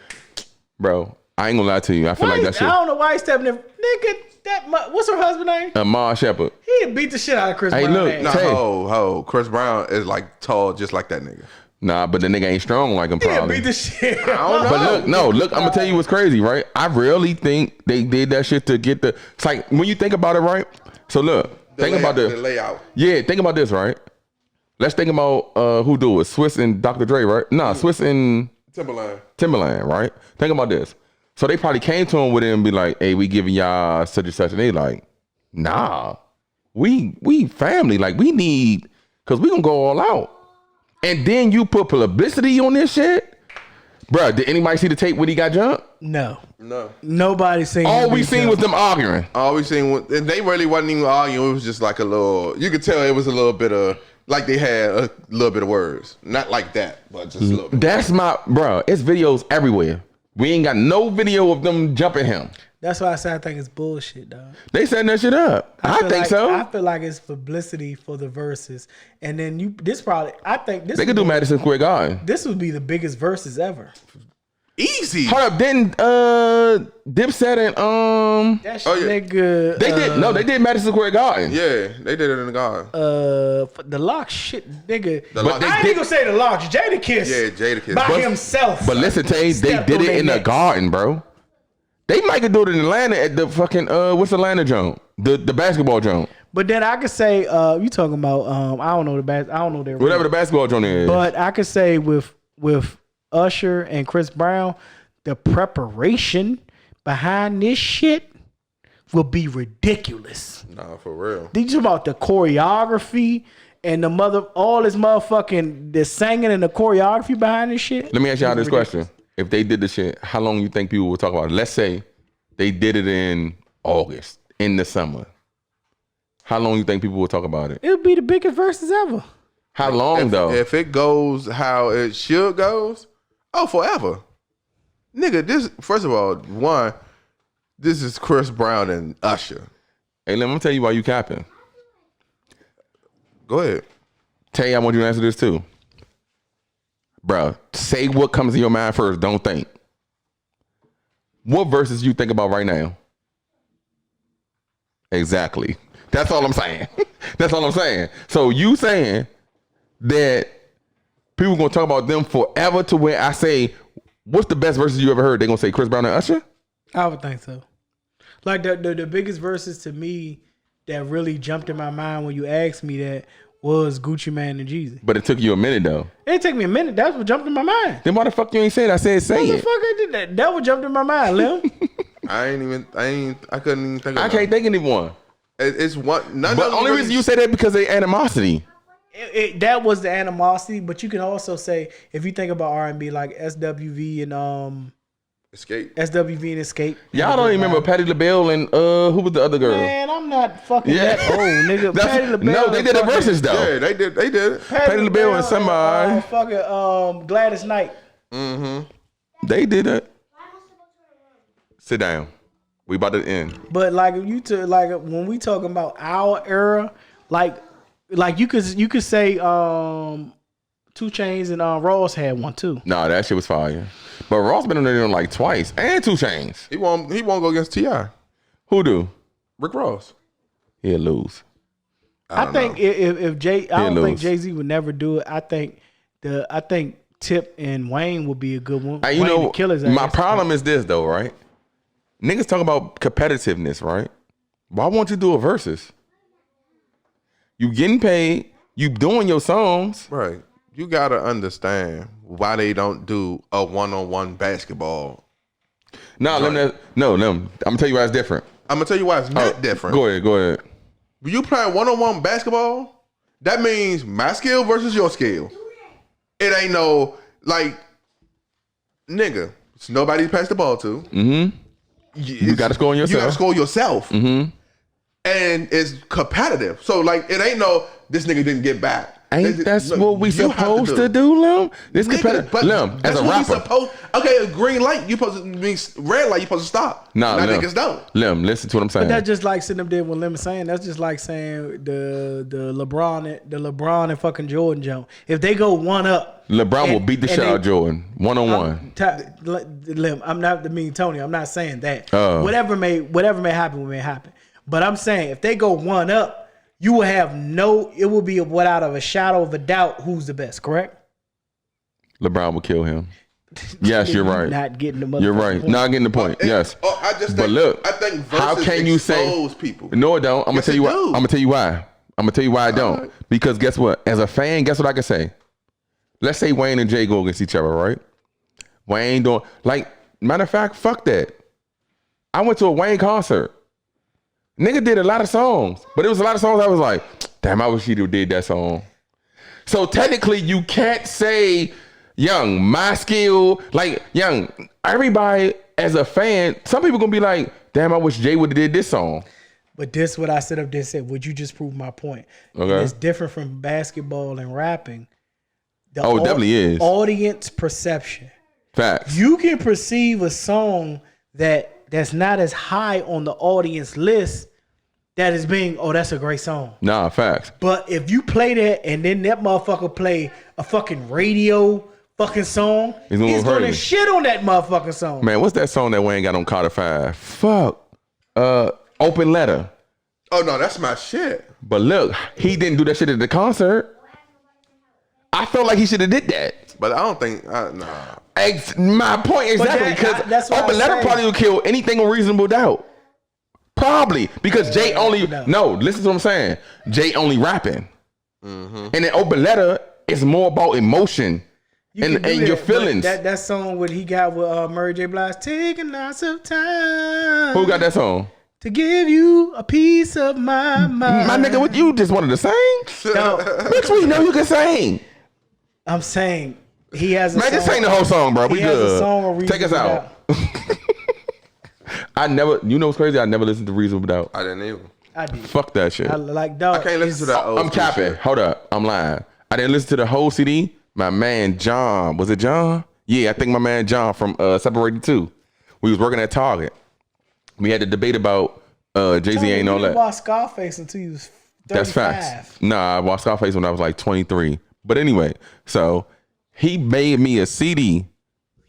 Bro, I ain't gonna lie to you. I feel like that shit. I don't know why he's stepping in. Nigga, what's her husband name? Amar Shepard. He beat the shit out of Chris Brown. Look, no, Chris Brown is like tall, just like that nigga. Nah, but the nigga ain't strong like him. Probably. He beat the shit. I don't know. But look, I'm gonna tell you what's crazy, right? I really think they did that shit to get the. It's like when you think about it, right? So look, think about the layout. Yeah, think about this, right? Let's think about who do it. Swiss and Dr. Dre, right? Nah, Swiss and Timberland, right? Think about this. So they probably came to him with it and be like, hey, we giving y'all such and such. And they like, nah, we family. Like we need, cause we gonna go all out. And then you put publicity on this shit. Bruh, did anybody see the tape when he got jumped? No. Nobody seen. All we seen was them arguing. All we seen was, and they really wasn't even arguing. It was just like a little, you could tell it was a little bit of, like they had a little bit of words. Not like that, but just a little bit. That's bruh, it's videos everywhere. We ain't got no video of them jumping him. That's why I say I think it's bullshit, dog. They setting that shit up. I think so. I feel like it's publicity for the verses, and then I think this. They could do Madison Square Garden. This would be the biggest verses ever. Easy. Hold up, then Dipset and That shit nigga. They did Madison Square Garden. Yeah, they did it in the garden. The Lox shit, nigga. I ain't gonna say the Lox. Jadakiss. Yeah, Jadakiss by himself. But listen, Tay, they did it in the garden, bro. They might could do it in Atlanta at the fucking what's Atlanta joint? The basketball joint. But then I could say you talking about I don't know their whatever the basketball joint is. But I could say with Usher and Chris Brown, the preparation behind this shit will be ridiculous. Nah, for real. These about the choreography and all this motherfucking the singing and the choreography behind this shit. Let me ask y'all this question. If they did the shit, how long you think people will talk about it? Let's say they did it in August. in the summer, how long you think people will talk about it? It would be the biggest verses ever. How long though? If it goes how it should goes, forever. Nigga, this first of all, this is Chris Brown and Usher. Hey, let me tell you why you capping. Go ahead. Tay, I want you to answer this too. Bro, say what comes to your mind first. Don't think. What verses you think about right now? Exactly. That's all I'm saying. That's all I'm saying. So you saying that people gonna talk about them forever to where I say, what's the best verses you ever heard? They gonna say Chris Brown and Usher? I would think so. Like the biggest verses to me that really jumped in my mind when you asked me that was Gucci Mane and Jeezy. But it took you a minute though. It took me a minute. That's what jumped in my mind. Then why the fuck you ain't say it? I said say it. Motherfucker did that. That what jumped in my mind, Lim. I couldn't even think of I can't think of anyone. It's one. None But of the only really, reason you say that because they animosity. That was the animosity, but you can also say if you think about R&B like SWV and Escape. SWV and Escape. Y'all don't even remember Patti LaBelle and who was the other girl? Man, I'm not fucking that old, nigga. Patti LaBelle. No, they did the verses though. Yeah, they did. They did. Patti LaBelle and somebody. Fucking Gladys Knight. They did it. Sit down. We about to end. But like when we talking about our era, like you could say 2 Chainz and Ross had one too. Nah, that shit was fire. But Ross been on there like twice, and 2 Chainz. He won't go against T.I. Who do? Rick Ross. He'll lose. I think if Jay, I don't think Jay-Z would never do it. I think Tip and Wayne would be a good one. You Wayne know, would kill his my ass. problem is this though, right? Niggas talk about competitiveness, right? Why won't you do a versus? You getting paid, you doing your songs. Right. You gotta understand why they don't do a one-on-one basketball. No, I'm gonna tell you why it's different. I'm gonna tell you why it's not different. Go ahead. When you playing one-on-one basketball, that means my skill versus your skill. It ain't no like, nigga. It's nobody to pass the ball to. Mm-hmm. You got to score on yourself. You got to score yourself. Mm-hmm. And it's competitive. So like, it ain't no this nigga didn't get back. That's what we supposed to do, Lim. This competitive. But Lim, as a rapper. Okay, green light, you supposed to mean red light, you supposed to stop. Nah, now Lim. niggas don't. Lim, listen to what I'm saying. But that's just like sitting up there with Lim saying. That's just like saying the LeBron and fucking Jordan Jones. If they go one up, LeBron will beat the shit out of Jordan 1-on-1. Lim, I'm not the mean Tony. I'm not saying that. Oh. Whatever may happen. But I'm saying if they go one up, you will have it will be without a shadow of a doubt who's the best, correct? LeBron will kill him. Yes, you're right. Not getting the You're right. point. Not getting the point. Yes. I just think, but look, I think how can you say people? No, it don't. I'm gonna tell you why. do. I'm gonna tell you why. I'm gonna tell you why I don't. Right. Because guess what? As a fan, guess what I can say? Let's say Wayne and Jay go against each other, right? Wayne doing matter of fact, fuck that. I went to a Wayne concert. Nigga did a lot of songs, but it was a lot of songs I was like, damn, I wish he did that song. So technically, you can't say, young, my skill, young, everybody as a fan, some people gonna be like, damn, I wish Jay would have did this song. But this what I said up there said, would you just prove my point? Okay. And it's different from basketball and rapping. It definitely is. Audience perception. Facts. You can perceive a song that's not as high on the audience list that is being, that's a great song. Nah, facts. But if you play that and then that motherfucker play a fucking radio fucking song, he's gonna shit on that motherfucking song. Man, what's that song that Wayne got on Carter 5? Fuck. Open Letter. Oh no, that's my shit. But look, he didn't do that shit at the concert. I felt like he should have did that. But I don't think, nah. My point exactly, because Open Letter probably would kill anything on Reasonable Doubt. Probably because Jay only listen to what I'm saying. Jay only rapping, and then Open Letter is more about emotion and your feelings. That song what he got with Mary J. Blige, taking lots of time. Who got that song? To give you a piece of my mind. My nigga, what you just wanted to sing? No, bitch, we know you can sing. I'm saying he has a man, song. just sing the whole song, bro. We good. Has a song Take us out. I never. You know what's crazy? I never listened to Reasonable Doubt. I didn't even. I did. Fuck that shit. I like dog. I can't listen to that. Old I'm capping. shit. Hold up. I'm lying. I didn't listen to the whole CD. My man John. Was it John? Yeah, I think my man John from Separated 2. We was working at Target. We had to debate about Jay-Z ain't all that. You watched Scarface until you was 35. That's facts. Nah, I watched Scarface when I was like 23. But anyway, so he made me a CD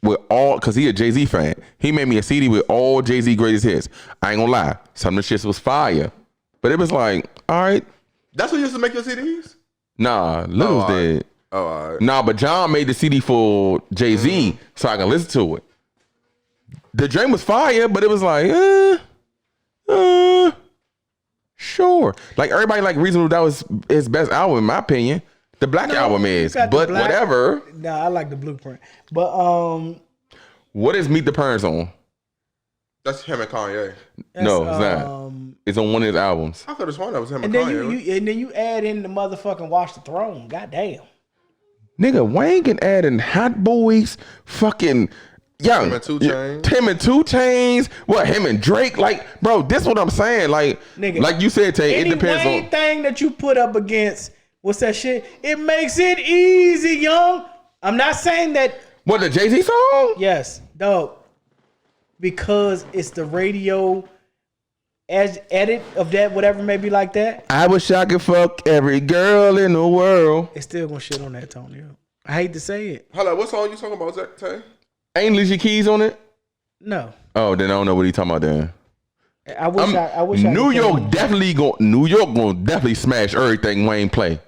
with all, because he a Jay-Z fan. He made me a CD with all Jay-Z greatest hits. I ain't gonna lie. Some of the shit was fire. But it was like, all right. That's what used to make your CDs? Nah, Little's did. Oh, all right. Nah, but John made the CD for Jay-Z so I can listen to it. The dream was fire, but it was like, sure. Like everybody like Reasonable Doubt was his best album in my opinion. The Black album is, but whatever. Nah, I like the Blueprint. But what is Meet the Parents on? That's him and Kanye. No, it's not. It's on one of his albums. I could have sworn that was him and and then Kanye. and then you add in the motherfucking Watch the Throne. Goddamn. Nigga, Wayne can add in Hot Boys, fucking young Tim and 2 Chainz. Tim and 2 Chainz. What, him and Drake? Like, bro, this what I'm saying. Like, Nigga, like you said, Tay, it depends on anything that you put up against. What's that shit? It makes it easy, young. I'm not saying that. What, the Jay-Z song? Yes, dog. Because it's the radio as edit of that, whatever may be like that. I wish I could fuck every girl in the world. It's still gonna shit on that, Tonio. I hate to say it. Hold on, what song you talking about, Zach Tay? Ain't Alicia Keys on it? No. Oh, then I don't know what he talking about then. I wish I New could York tell you. definitely gonna definitely smash everything Wayne play.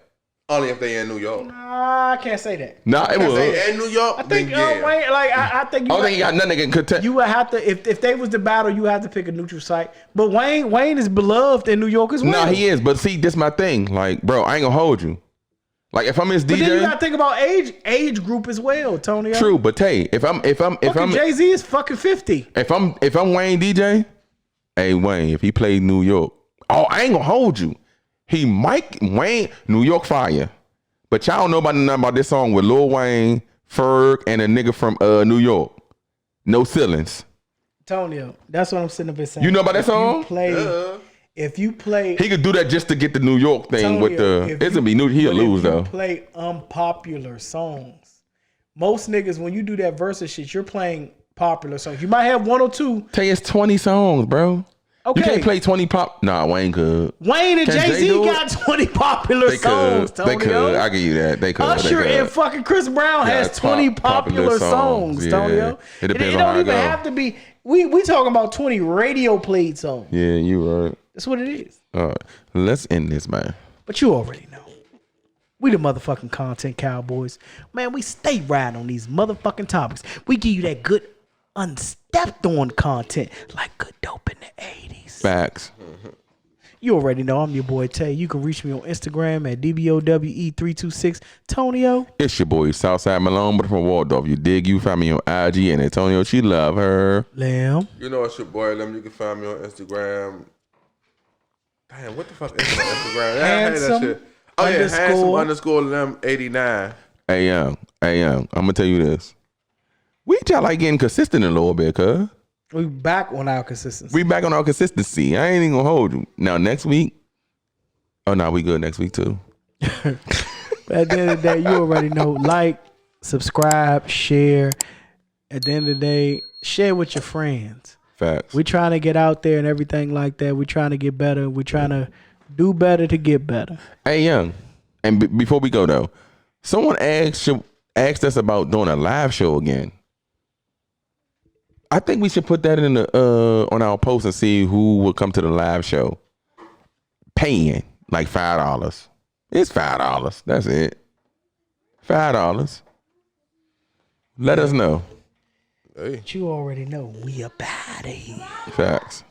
Only if they in New York. Nah, I can't say that. Nah, it If was. they in New York, I think then yeah. Wayne, like I think you. I don't think he got nothing that can contest. You would have to if they was the battle, you have to pick a neutral site. But Wayne is beloved in New York as well. Nah, he is. But see, this my thing. Like, bro, I ain't gonna hold you. Like, if I'm his DJ, But then you gotta think about age group as well, Tony. True, but Tay, if I'm Jay-Z is fucking 50. If I'm Wayne DJ, hey Wayne, if he played New York, oh, I ain't gonna hold you. He might Wayne New York fire, but y'all don't know about nothing about this song with Lil Wayne, Ferg, and a nigga from New York. No ceilings. Tonio, that's what I'm sitting up here saying. You know about that song? If you play, he could do that just to get the New York thing Tonio, with the. It's gonna be new. He'll lose though. Play unpopular songs. Most niggas, when you do that versus shit, you're playing popular songs. You might have one or two. Tay, it's 20 songs, bro. Okay. You can't play 20 pop. Nah, Wayne could. Wayne and Jay-Z got 20 popular songs, They Tonio. could. I give you that. They could. Usher and fucking Chris Brown has 20 popular songs, yeah. Tonio. It depends it on how don't it even go. have to be. We talking about 20 radio played songs. Yeah, you right. That's what it is. All right, let's end this, man. But you already know. We the motherfucking content cowboys. Man, we stay riding on these motherfucking topics. We give you that good unstepped on content like good dope in the 80s. Facts. You already know I'm your boy Tay. You can reach me on Instagram at DBOWE326. Tonio. It's your boy Southside Malone, but from Waldorf. You dig? You find me on IG and Antonio. She love her. Lamb. You know it's your boy Lim. You can find me on Instagram. Damn, what the fuck is my Instagram? I hate that shit. Oh yeah, handsome_Lim89. Hey young. I'm gonna tell you this. We just like getting consistent a little bit, cuz. We back on our consistency. We back on our consistency. I ain't even gonna hold you. Now next week. Oh no, we good next week too. At the end of the day, you already know. Like, subscribe, share. At the end of the day, share with your friends. Facts. We trying to get out there and everything like that. We trying to get better. We trying to do better to get better. Hey, young. And before we go though, someone asked us about doing a live show again. I think we should put that in the on our post and see who will come to the live show. Paying like $5. It's $5. That's it. $5. Let us know. Hey. But you already know we about it. Facts.